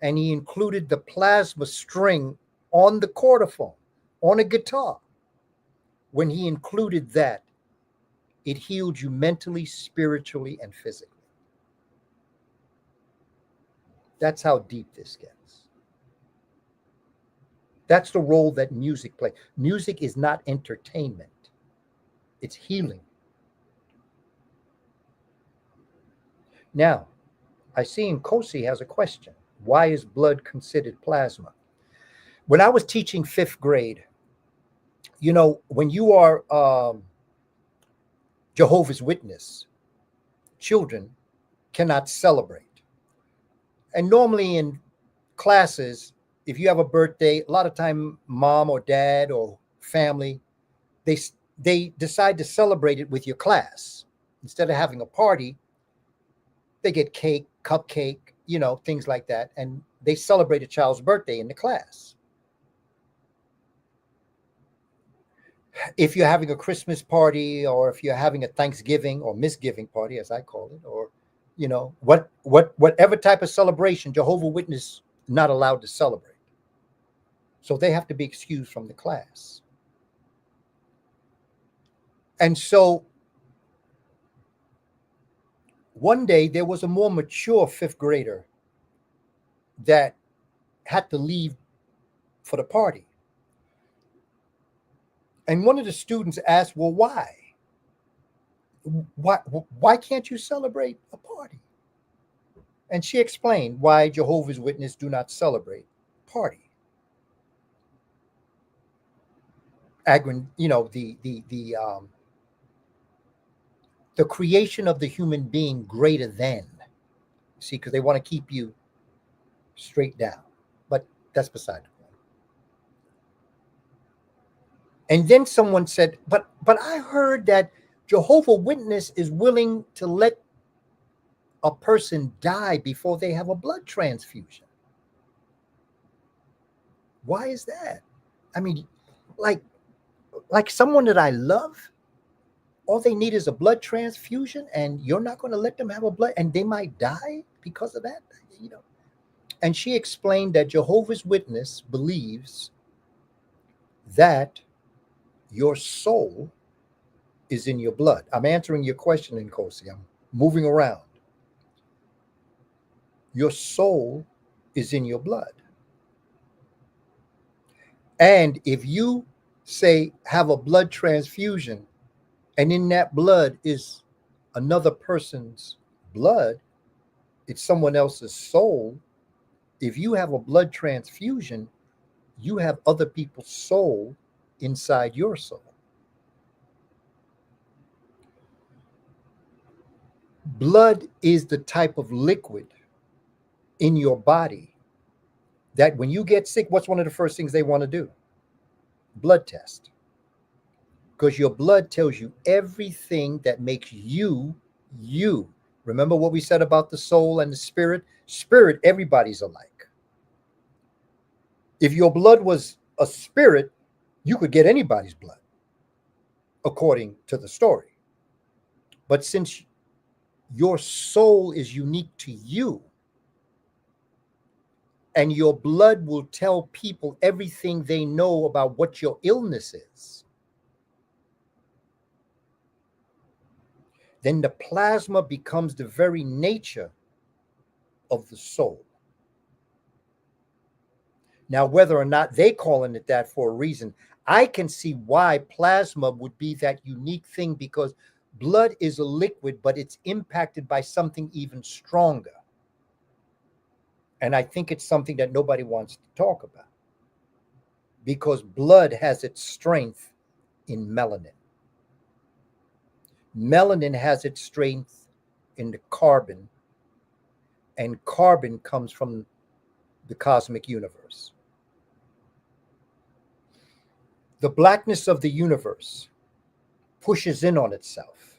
and he included the plasma string on the cordophone, on a guitar, when he included that, it healed you mentally, spiritually, and physically. That's how deep this gets. That's the role that music plays. Music is not entertainment. It's healing. Now, I see Nkosi has a question. Why is blood considered plasma? When I was teaching 5th grade, when you are Jehovah's Witness, children cannot celebrate. And normally in classes, if you have a birthday, a lot of time mom or dad or family, they decide to celebrate it with your class. Instead of having a party, they get cake, cupcake, things like that. And they celebrate a child's birthday in the class. If you're having a Christmas party, or if you're having a Thanksgiving or misgiving party, as I call it, or, whatever type of celebration, Jehovah's Witness not allowed to celebrate. So they have to be excused from the class. And so one day there was a more mature 5th grader that had to leave for the party. And one of the students asked, well, why? Why can't you celebrate a party? And she explained why Jehovah's Witnesses do not celebrate party. The creation of the human being greater than, see, because they want to keep you straight down, but that's beside the point. And then someone said, but I heard that Jehovah's Witness is willing to let a person die before they have a blood transfusion. Why is that? I mean, like someone that I love, all they need is a blood transfusion, and you're not going to let them have a blood, and they might die because of that, And she explained that Jehovah's Witness believes that your soul is in your blood. I'm answering your question, Nkosi. I'm moving around. Your soul is in your blood. And if you say have a blood transfusion, and in that blood is another person's blood, it's someone else's soul. If you have a blood transfusion, you have other people's soul inside your soul. Blood is the type of liquid in your body that when you get sick, what's one of the first things they want to do? Blood test. Because your blood tells you everything that makes you, you. Remember what we said about the soul and the spirit? Spirit, everybody's alike. If your blood was a spirit, you could get anybody's blood, according to the story. But since your soul is unique to you, and your blood will tell people everything they know about what your illness is, then the plasma becomes the very nature of the soul. Now, whether or not they calling it that for a reason, I can see why plasma would be that unique thing, because blood is a liquid, but it's impacted by something even stronger. And I think it's something that nobody wants to talk about, because blood has its strength in melanin. Melanin has its strength in the carbon, and carbon comes from the cosmic universe. The blackness of the universe pushes in on itself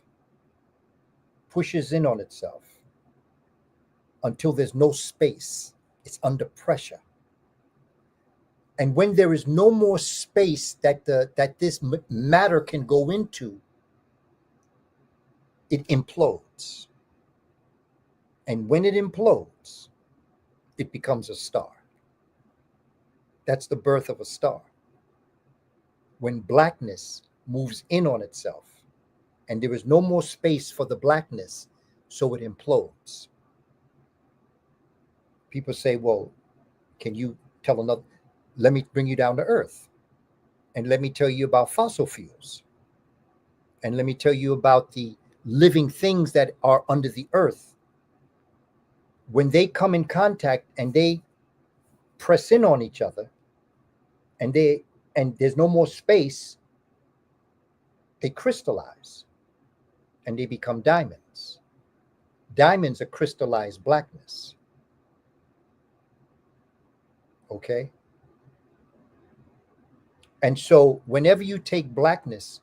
until there's no space. It's under pressure. And when there is no more space that this matter can go into, it implodes. And when it implodes, it becomes a star. That's the birth of a star. When blackness moves in on itself and there is no more space for the blackness, so it implodes. People say, well, can you tell another? Let me bring you down to earth, and let me tell you about fossil fuels, and let me tell you about the living things that are under the earth. When they come in contact and they press in on each other, and there's no more space, they crystallize and they become diamonds. Diamonds are crystallized blackness. Okay? And so whenever you take blackness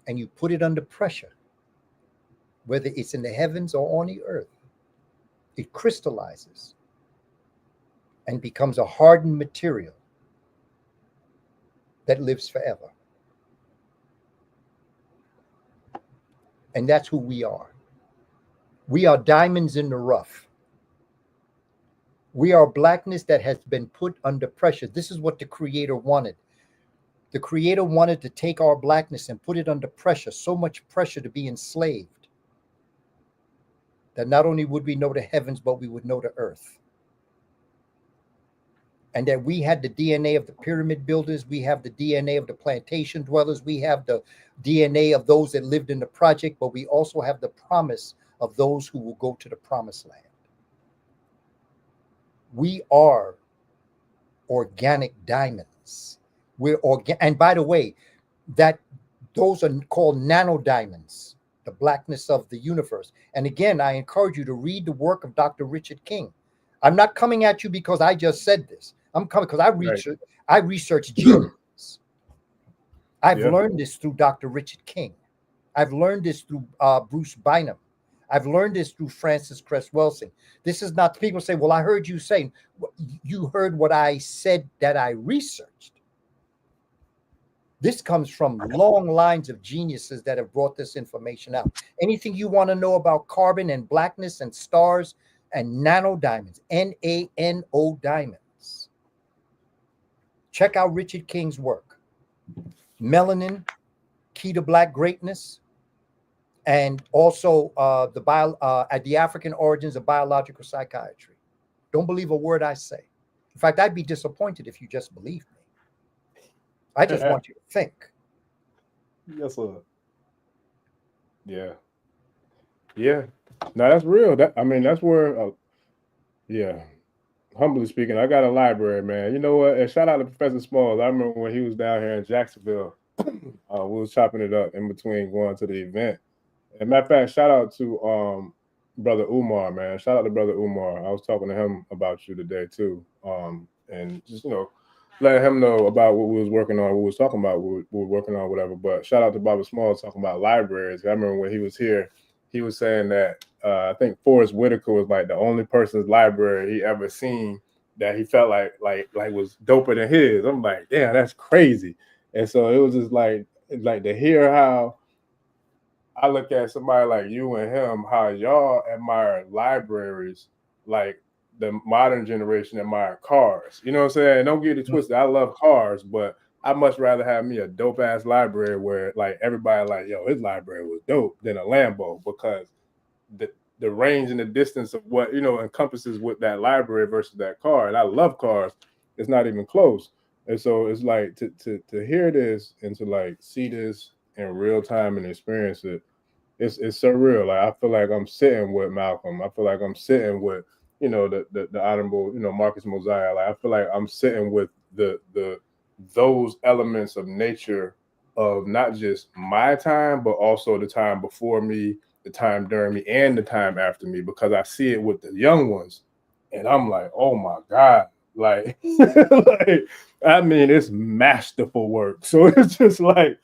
and you put it under pressure, whether it's in the heavens or on the earth, it crystallizes and becomes a hardened material that lives forever. And that's who we are. We are diamonds in the rough. We are blackness that has been put under pressure. This is what the Creator wanted. The Creator wanted to take our blackness and put it under pressure, so much pressure to be enslaved, that not only would we know the heavens, but we would know the earth. And that we had the DNA of the pyramid builders, we have the DNA of the plantation dwellers, we have the DNA of those that lived in the project, but we also have the promise of those who will go to the promised land. We are organic diamonds. And by the way, that those are called nano diamonds, the blackness of the universe. And again, I encourage you to read the work of Dr. Richard King. I'm not coming at you because I just said this. I'm coming because I research genes. I've learned this through Dr. Richard King. I've learned this through Bruce Bynum. I've learned this through Francis Cress Welsing. This is not, people say, well, I heard you saying, you heard what I said that I researched. This comes from long lines of geniuses that have brought this information out. Anything you want to know about carbon and blackness and stars and nano diamonds, NaNO diamonds, check out Richard King's work. Melanin, Key to Black Greatness, and also the African Origins of Biological Psychiatry. Don't believe a word I say. In fact, I'd be disappointed if you just believed me. I just want you to think. Yes, sir. Yeah. Yeah. No, that's real. That's where, humbly speaking, I got a library, man. You know what? And shout out to Professor Smalls. I remember when he was down here in Jacksonville, we was chopping it up in between going to the event. And matter of fact, shout out to Brother Umar, man. Shout out to Brother Umar. I was talking to him about you today too. And just, letting him know about what we was working on, what we was talking about, what we were working on, whatever. But shout out to Baba Smalls talking about libraries. I remember when he was here, he was saying that I think Forrest Whitaker was like the only person's library he ever seen that he felt like was doper than his. I'm like, damn, that's crazy. And so it was just like to hear how I look at somebody like you and him, how y'all admire libraries like the modern generation admire cars. You know what I'm saying? Don't get it twisted. I love cars, but I'd much rather have me a dope ass library where like everybody like, yo, his library was dope than a Lambo, because the range and the distance of what, you know, encompasses with that library versus that car. And I love cars. It's not even close. And so it's like to hear this and to like see this in real time and experience it, it's surreal. Like I feel like I'm sitting with Malcolm. I feel like I'm sitting with, you know, the honorable, you know, Marcus Mosiah. Like I feel like I'm sitting with those elements of nature of not just my time, but also the time before me, the time during me, and the time after me, because I see it with the young ones. And I'm like, oh my God. Like, like I mean, it's masterful work. So it's just like,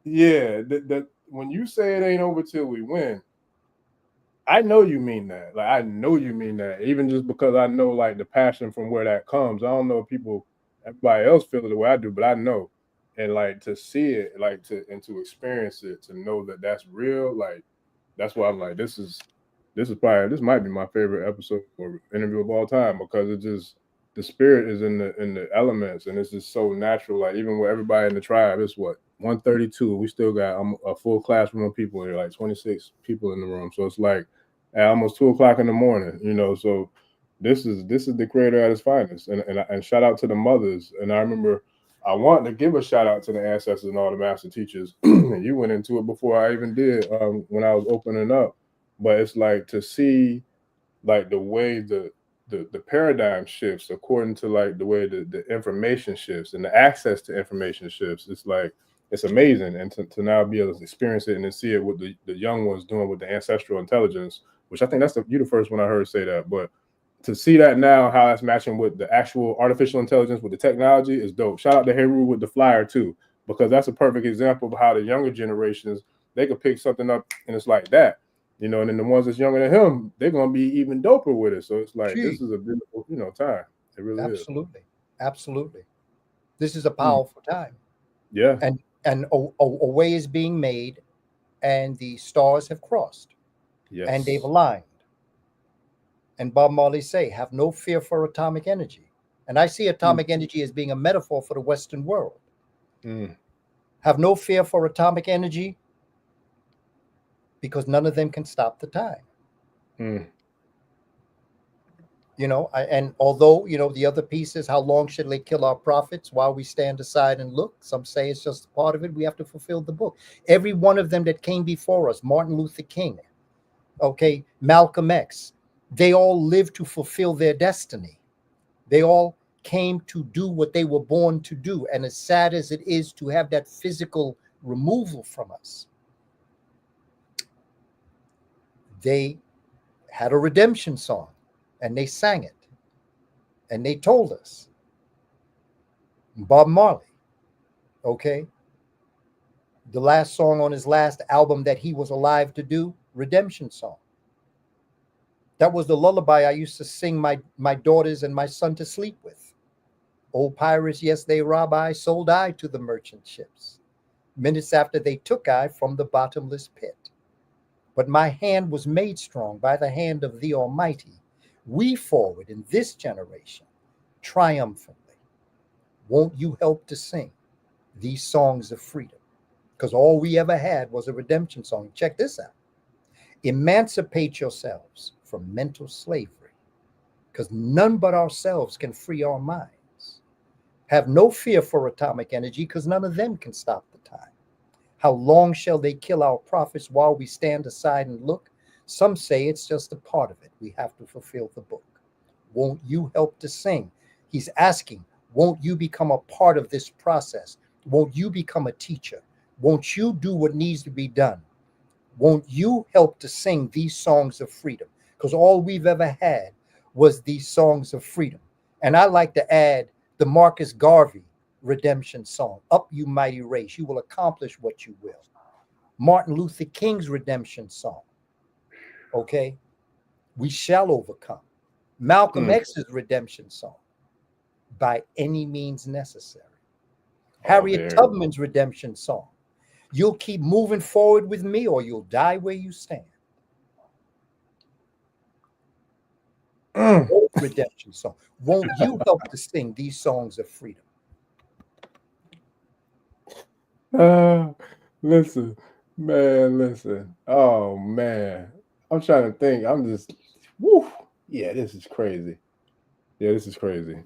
yeah, when you say it ain't over till we win, I know you mean that. Like, I know you mean that, even just because I know like the passion from where that comes. I don't know if everybody else feels the way I do, but I know. And like to see it, like to experience it, to know that that's real, like that's why I'm like, this might be my favorite episode or interview of all time, because it just, the spirit is in the elements, and it's just so natural. Like even with everybody in the tribe, it's what, 132. We still got a full classroom of people here, like 26 people in the room. So it's like at almost 2:00 in the morning, you know. So this is the creator at his finest, and shout out to the mothers. And I remember I wanted to give a shout out to the ancestors and all the master teachers. And you went into it before I even did when I was opening up. But it's like to see like the way the paradigm shifts according to like the way the information shifts and the access to information shifts. It's like, it's amazing. And to now be able to experience it and then see it with the young ones doing with the ancestral intelligence, which I think you the first one I heard say that, but to see that now, how that's matching with the actual artificial intelligence with the technology is dope. Shout out to Heru with the flyer too, because that's a perfect example of how the younger generations, they could pick something up and it's like that. You know, and then the ones that's younger than him, they're gonna be even doper with it. So it's like, this is a beautiful, you know, time. It really is. Absolutely. This is a powerful time. Yeah. And a way is being made, and the stars have crossed. Yes. And they've aligned. And Bob Marley say, have no fear for atomic energy. And I see atomic energy as being a metaphor for the Western world. Have no fear for atomic energy, because none of them can stop the time. You know, and although, you know, the other piece is, how long should they kill our prophets while we stand aside and look? Some say it's just a part of it. We have to fulfill the book. Every one of them that came before us, Martin Luther King, okay, Malcolm X, they all lived to fulfill their destiny. They all came to do what they were born to do. And as sad as it is to have that physical removal from us, they had a redemption song, and they sang it, and they told us. Bob Marley, okay, the last song on his last album that he was alive to do, redemption song. That was the lullaby I used to sing my daughters and my son to sleep with. Old pirates, yes, they rob I, sold I to the merchant ships. Minutes after they took I from the bottomless pit. But my hand was made strong by the hand of the Almighty. We forward in this generation, triumphantly. Won't you help to sing these songs of freedom? Because all we ever had was a redemption song. Check this out. Emancipate yourselves from mental slavery, because none but ourselves can free our minds. Have no fear for atomic energy, because none of them can stop the time. How long shall they kill our prophets while we stand aside and look? Some say it's just a part of it. We have to fulfill the book. Won't you help to sing? He's asking, won't you become a part of this process? Won't you become a teacher? Won't you do what needs to be done? Won't you help to sing these songs of freedom? Because all we've ever had was these songs of freedom. And I like to add the Marcus Garvey redemption song, Up You Mighty Race, you will accomplish what you will. Martin Luther King's redemption song, Okay, we shall overcome. Malcolm X's redemption song, by any means necessary. Harriet Tubman's redemption song, you'll keep moving forward with me or you'll die where you stand. Redemption song. Won't you help to sing these songs of freedom? Listen, man, listen. Oh man, I'm trying to think. I'm just, woo. Yeah, this is crazy. Yeah, this is crazy.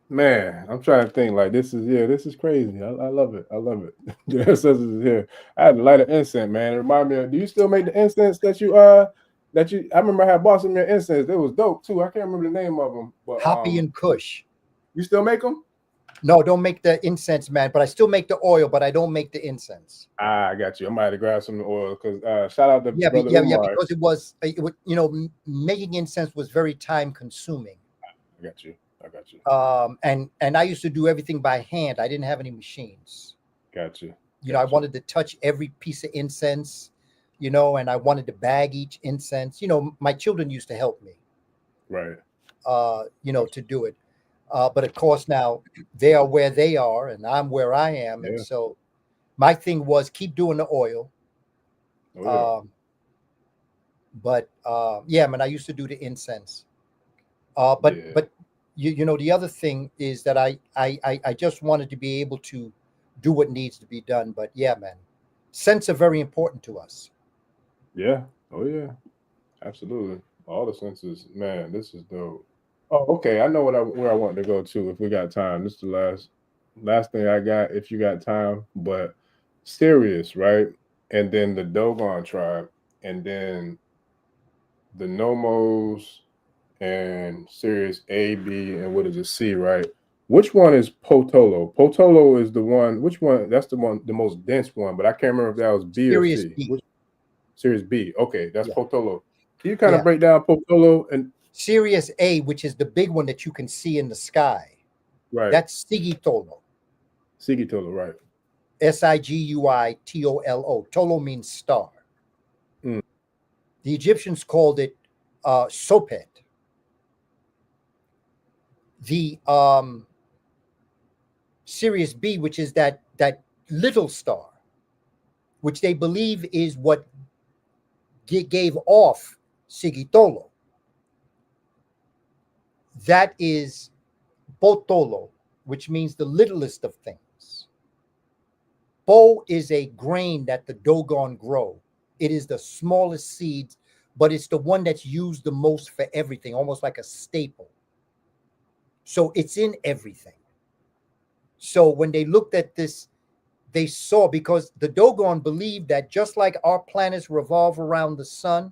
Man, I'm trying to think. Like this is crazy. I love it. I love it. The ancestors is here. I had to light an incense, man. It remind me of. Do you still make the incense that you? I remember I had bought some of your incense. It was dope too. I can't remember the name of them, but Hoppy and Kush. You still make them? No, don't make the incense, man. But I still make the oil, but I don't make the incense. I got you. I might have to grab some oil because shout out to brother Umar. Because it was, making incense was very time consuming. I got you. And I used to do everything by hand. I didn't have any machines. Got you. I wanted to touch every piece of incense, and I wanted to bag each incense. My children used to help me. Right. To do it. But of course now they are where they are and I'm where I am. And so my thing was keep doing the oil. But man, I used to do the incense. But the other thing is that I just wanted to be able to do what needs to be done. But yeah, man, scents are very important to us. Yeah. Oh yeah. Absolutely. All the senses, man, this is dope. Oh, okay. I know where I want to go to if we got time. This is the last thing I got if you got time. But Sirius, right? And then the Dogon tribe, and then the Nomos and Sirius A, B, and what is it, C, right? Which one is Potolo? Potolo is the one. Which one? That's the one, the most dense one. But I can't remember if that was B Sirius or C. B. Sirius B. Okay, that's Potolo. Can you kind of break down Potolo and Sirius A, which is the big one that you can see in the sky? Right. That's Sigitolo. Sigitolo, right. Siguitolo. Tolo means star. The Egyptians called it Sopet. The Sirius B, which is that little star, which they believe is what gave off Sigitolo. That is Potolo, which means the littlest of things. Bo is a grain that the Dogon grow. It is the smallest seeds, but it's the one that's used the most for everything, almost like a staple. So it's in everything. So when they looked at this, they saw, because the Dogon believed that just like our planets revolve around the sun,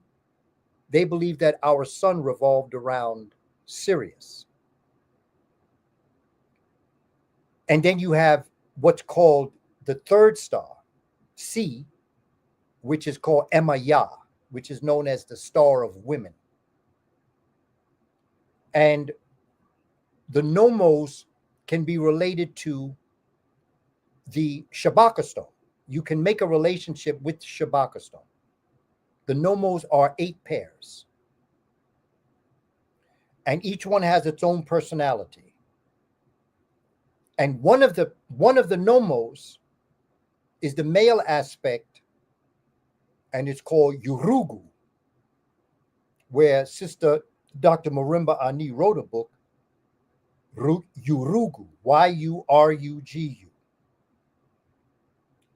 they believed that our sun revolved around Sirius. And then you have what's called the third star, C, which is called Emaya, which is known as the star of women. And the Nomos can be related to the Shabaka stone. You can make a relationship with Shabaka stone. The Nomos are 8 pairs. And each one has its own personality. And one of the Nomos is the male aspect, and it's called Yurugu, where Sister Dr. Marimba Ani wrote a book, Yurugu, Yurugu.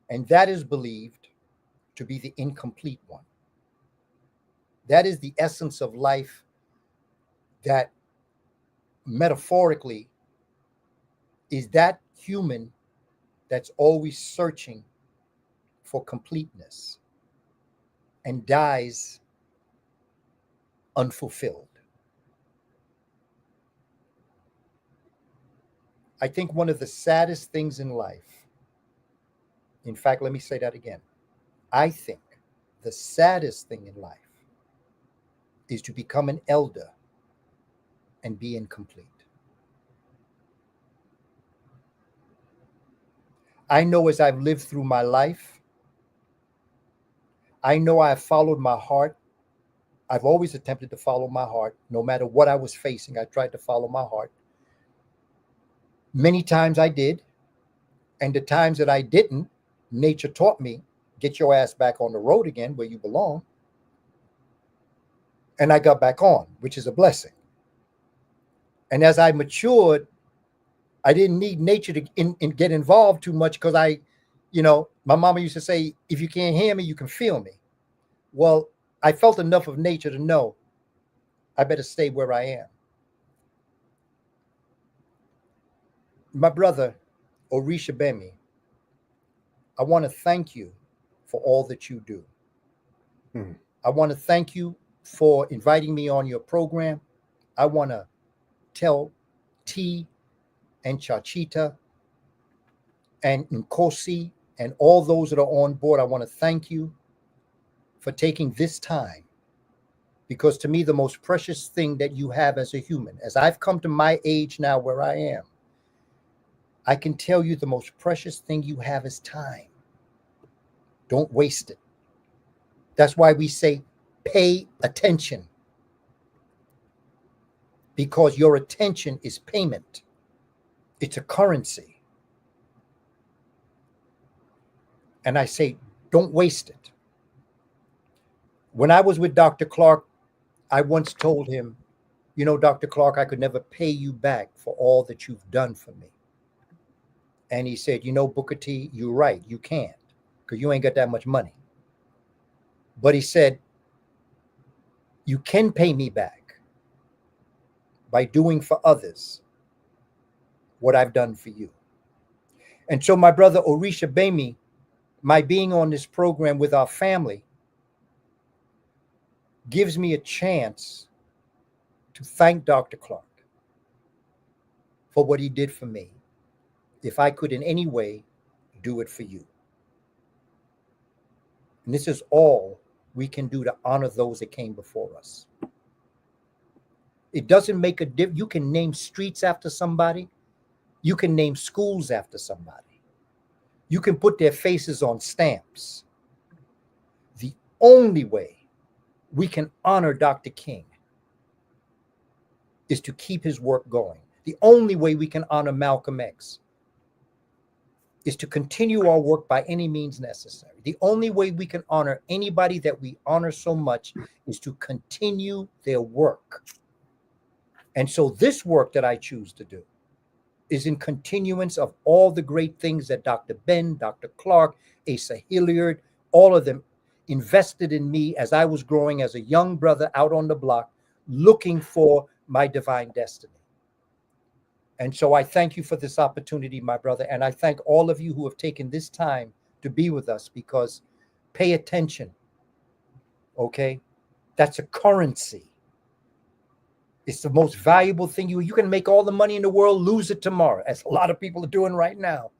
And that is believed to be the incomplete one. That is the essence of life that metaphorically is that human that's always searching for completeness and dies unfulfilled. I think one of the saddest things in life, in fact, let me say that again. I think the saddest thing in life is to become an elder and be incomplete. I know as I've lived through my life, I know I've followed my heart, I've always attempted to follow my heart. No matter what I was facing, I tried to follow my heart. Many times I did. And the times that I didn't, nature taught me, get your ass back on the road again where you belong. And I got back on, which is a blessing. And as I matured, I didn't need nature to get involved too much because my mama used to say, if you can't hear me, you can feel me. Well, I felt enough of nature to know I better stay where I am. My brother, OrisaGbemi, I want to thank you for all that you do. I want to thank you for inviting me on your program. I want to tell T and Chachita and Nkosi and all those that are on board, I want to thank you for taking this time, because to me, the most precious thing that you have as a human, as I've come to my age now where I am, I can tell you the most precious thing you have is time. Don't waste it. That's why we say pay attention, because your attention is payment. It's a currency. And I say, don't waste it. When I was with Dr. Clark, I once told him, Dr. Clark, I could never pay you back for all that you've done for me. And he said, Booker T, you're right, you can't, because you ain't got that much money. But he said, you can pay me back by doing for others what I've done for you. And so my brother OrisaGbemi, my being on this program with our family, gives me a chance to thank Dr. Clark for what he did for me, if I could in any way do it for you. And this is all we can do to honor those that came before us. It doesn't make a difference. You can name streets after somebody. You can name schools after somebody. You can put their faces on stamps. The only way we can honor Dr. King is to keep his work going. The only way we can honor Malcolm X is to continue our work by any means necessary. The only way we can honor anybody that we honor so much is to continue their work. And so this work that I choose to do is in continuance of all the great things that Dr. Ben, Dr. Clark, Asa Hilliard, all of them invested in me as I was growing as a young brother out on the block, looking for my divine destiny. And so I thank you for this opportunity, my brother. And I thank all of you who have taken this time to be with us, because pay attention. Okay? That's a currency. It's the most valuable thing. You can make all the money in the world, lose it tomorrow, as a lot of people are doing right now.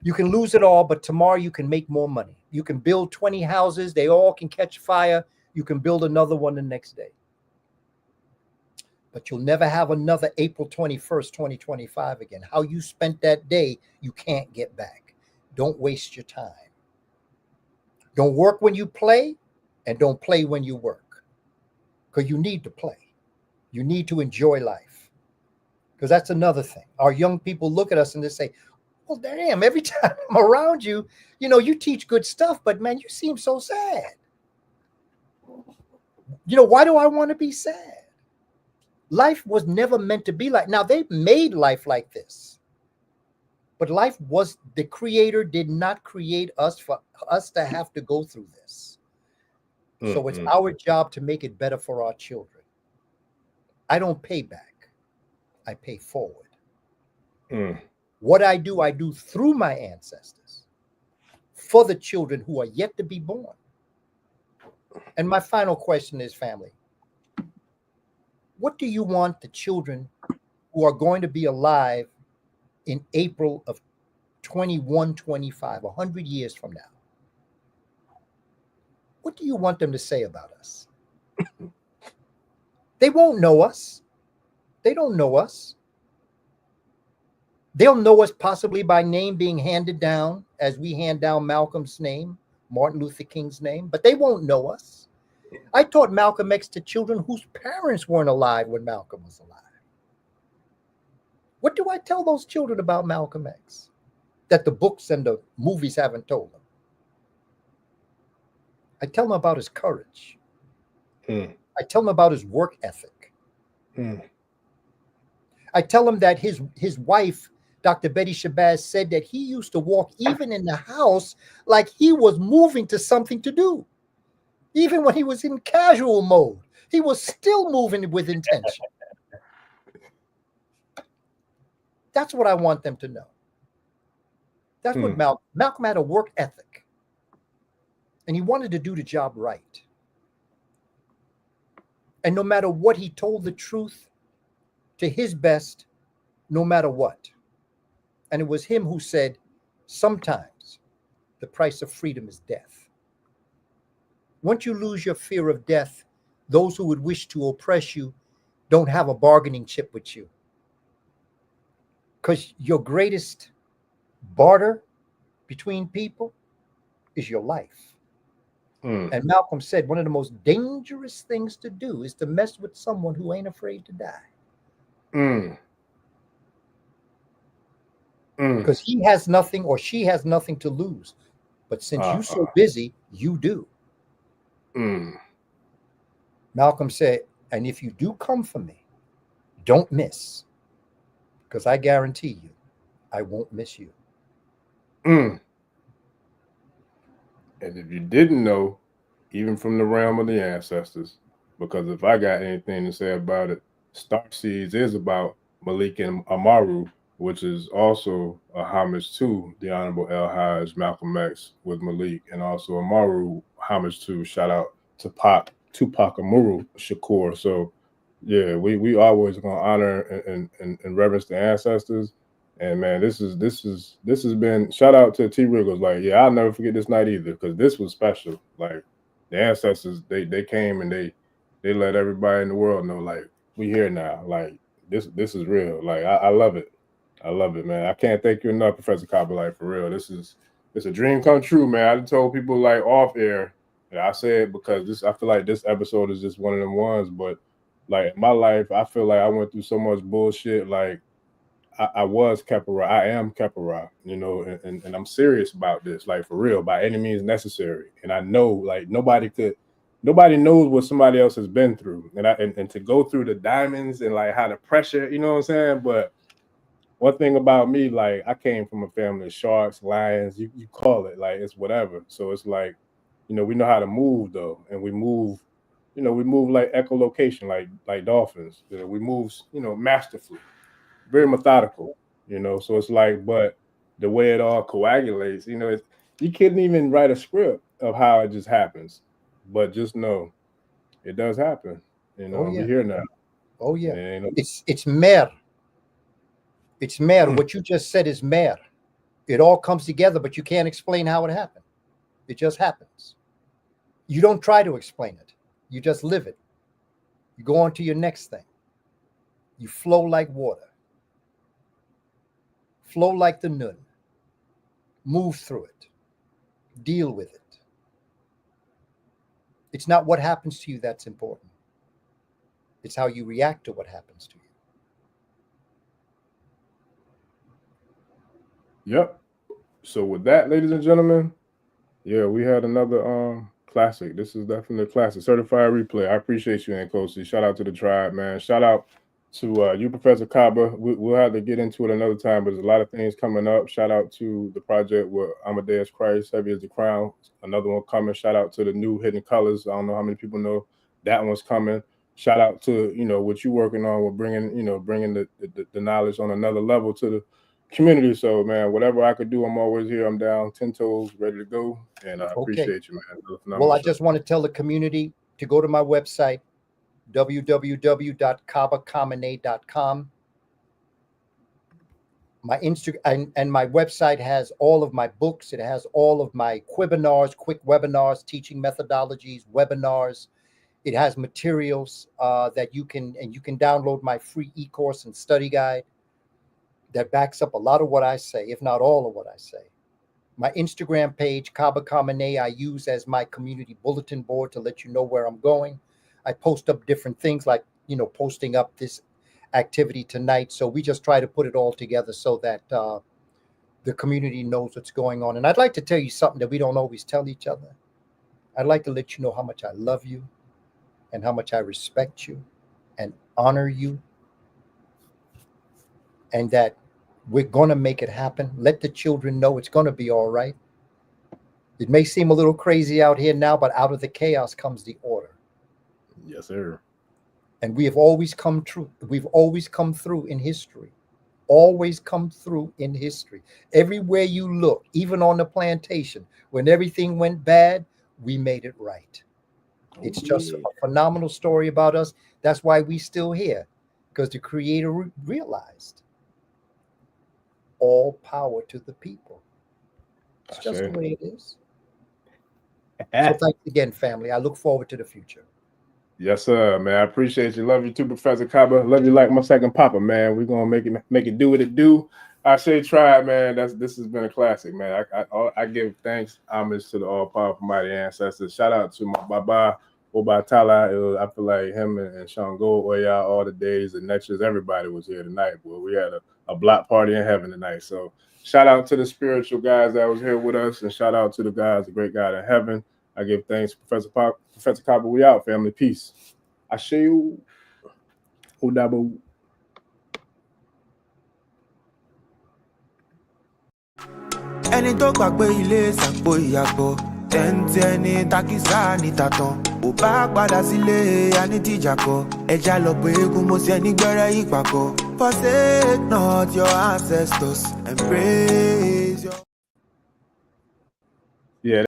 You can lose it all, but tomorrow you can make more money. You can build 20 houses. They all can catch fire. You can build another one the next day. But you'll never have another April 21st, 2025 again. How you spent that day, you can't get back. Don't waste your time. Don't work when you play, and don't play when you work, because you need to play. You need to enjoy life, because that's another thing. Our young people look at us and they say, well, damn, every time I'm around you, you teach good stuff, but man, you seem so sad. Why do I want to be sad? Life was never meant to be like. Now, they made life like this, but the Creator did not create us for us to have to go through this. So it's our job to make it better for our children. I don't pay back. I pay forward. What I do through my ancestors for the children who are yet to be born. And my final question is, family, what do you want the children who are going to be alive in April of 2125, 100 years from now? What do you want them to say about us? They won't know us. They don't know us. They'll know us possibly by name being handed down as we hand down Malcolm's name, Martin Luther King's name, but they won't know us. I taught Malcolm X to children whose parents weren't alive when Malcolm was alive. What do I tell those children about Malcolm X that the books and the movies haven't told them? I tell them about his courage. I tell them about his work ethic. I tell them that his wife, Dr. Betty Shabazz, said that he used to walk even in the house like he was moving to something to do. Even when he was in casual mode, he was still moving with intention. That's what I want them to know. That's what Malcolm had, a work ethic. And he wanted to do the job right. And no matter what, he told the truth to his best, no matter what. And it was him who said, sometimes the price of freedom is death. Once you lose your fear of death, those who would wish to oppress you don't have a bargaining chip with you. Because your greatest barter between people is your life. And Malcolm said one of the most dangerous things to do is to mess with someone who ain't afraid to die. Because he has nothing or she has nothing to lose. But since you're so busy, you do. Malcolm said, and if you do come for me, don't miss. Because I guarantee you, I won't miss you. And if you didn't know, even from the realm of the ancestors, because if I got anything to say about it, Star Seeds is about Malik and Amaru, which is also a homage to the Honorable El Hajj Malcolm X with Malik, and also Amaru homage to, shout out to Tupac Amaru Shakur. So yeah, we always gonna honor and reverence the ancestors. And man, this has been, shout out to T Wriggles. Like, yeah, I'll never forget this night either, because this was special. Like, the ancestors, they came and they let everybody in the world know, like, we here now. Like, this is real. Like, I love it. I love it, man. I can't thank you enough, Professor Kaba. Like, for real, it's a dream come true, man. I told people like off air, and I said because I feel like this episode is just one of them ones. But like in my life, I feel like I went through so much bullshit. Like, I was Kepara. I am Kepara, you know, and I'm serious about this, like, for real, by any means necessary. And I know, like, nobody knows what somebody else has been through. And to go through the diamonds and like how the pressure, you know what I'm saying? But one thing about me, like, I came from a family of sharks, lions, you call it, like, it's whatever. So it's like, you know, we know how to move though. And we move like echolocation, like dolphins. You know, we move, you know, masterfully. Very methodical, you know. So it's like, but the way it all coagulates, you know, you couldn't even write a script of how it just happens. But just know it does happen. You know, we're here now. Oh yeah. And it's mer. It's mer. What you just said is mer. It all comes together, but you can't explain how it happened. It just happens. You don't try to explain it. You just live it. You go on to your next thing. You flow like water. Flow like the Nun. Move through it. Deal with it. It's not what happens to you that's important. It's how you react to what happens to you. Yep. So with that, ladies and gentlemen, yeah, we had another classic. This is definitely a classic. Certified replay. I appreciate you, Nkosi. Shout out to the tribe, man. Shout out to you, Professor Kaba. We'll have to get into it another time, but there's a lot of things coming up. Shout out to the project with Amadeus Christ, Heavy as the Crown. Another one coming. Shout out to the new Hidden Colors. I don't know how many people know that one's coming. Shout out to, you know, what you're working on with bringing the knowledge on another level to the community. So, man, whatever I could do, I'm always here. I'm down, 10 toes, ready to go. And I appreciate you, man. Well, I just want to tell the community to go to my website, www.kabakamene.com. My Instagram and my website has all of my books. It has all of my webinars, quick webinars, teaching methodologies, webinars. It has materials that you can download my free e-course and study guide that backs up a lot of what I say, if not all of what I say. My Instagram page, Kaba Kamene, I use as my community bulletin board to let you know where I'm going. I post up different things like, posting up this activity tonight. So we just try to put it all together so that the community knows what's going on. And I'd like to tell you something that we don't always tell each other. I'd like to let you know how much I love you and how much I respect you and honor you, and that we're going to make it happen. Let the children know it's going to be all right. It may seem a little crazy out here now, but out of the chaos comes the order. Yes, sir. And we have always come through. We've always come through in history. Always come through in history. Everywhere you look, even on the plantation, when everything went bad, we made it right. It's just a phenomenal story about us. That's why we still here, because the Creator realized all power to the people. It's just the way it is. So thanks again, family. I look forward to the future. Yes, sir, man. I appreciate you. Love you too, Professor Kaba. Love you like my second papa, man. We're gonna make it do what it do. I say try, man. This has been a classic, man. I give thanks, homage to the all-powerful mighty ancestors. Shout out to my Baba Obatala. I feel like him and Shango, Oya, all the days, the Netches, everybody was here tonight. Well, we had a block party in heaven tonight. So shout out to the spiritual guys that was here with us, and shout out to the guys, the great God in heaven. I give thanks, Professor Kaba. We out, family. Peace. I show you. Udabo. ẹni tó gbàgbé ilé ṣàpò ìyàgbọ́ tẹ́ǹtẹ́ ní takisa ní tàtàn ò bá padà sílé anítìjàkọ ẹja lọ pé eégún mo ṣe nígbẹ́rẹ́ ìpàkọ́ forsake not your ancestors and praise your.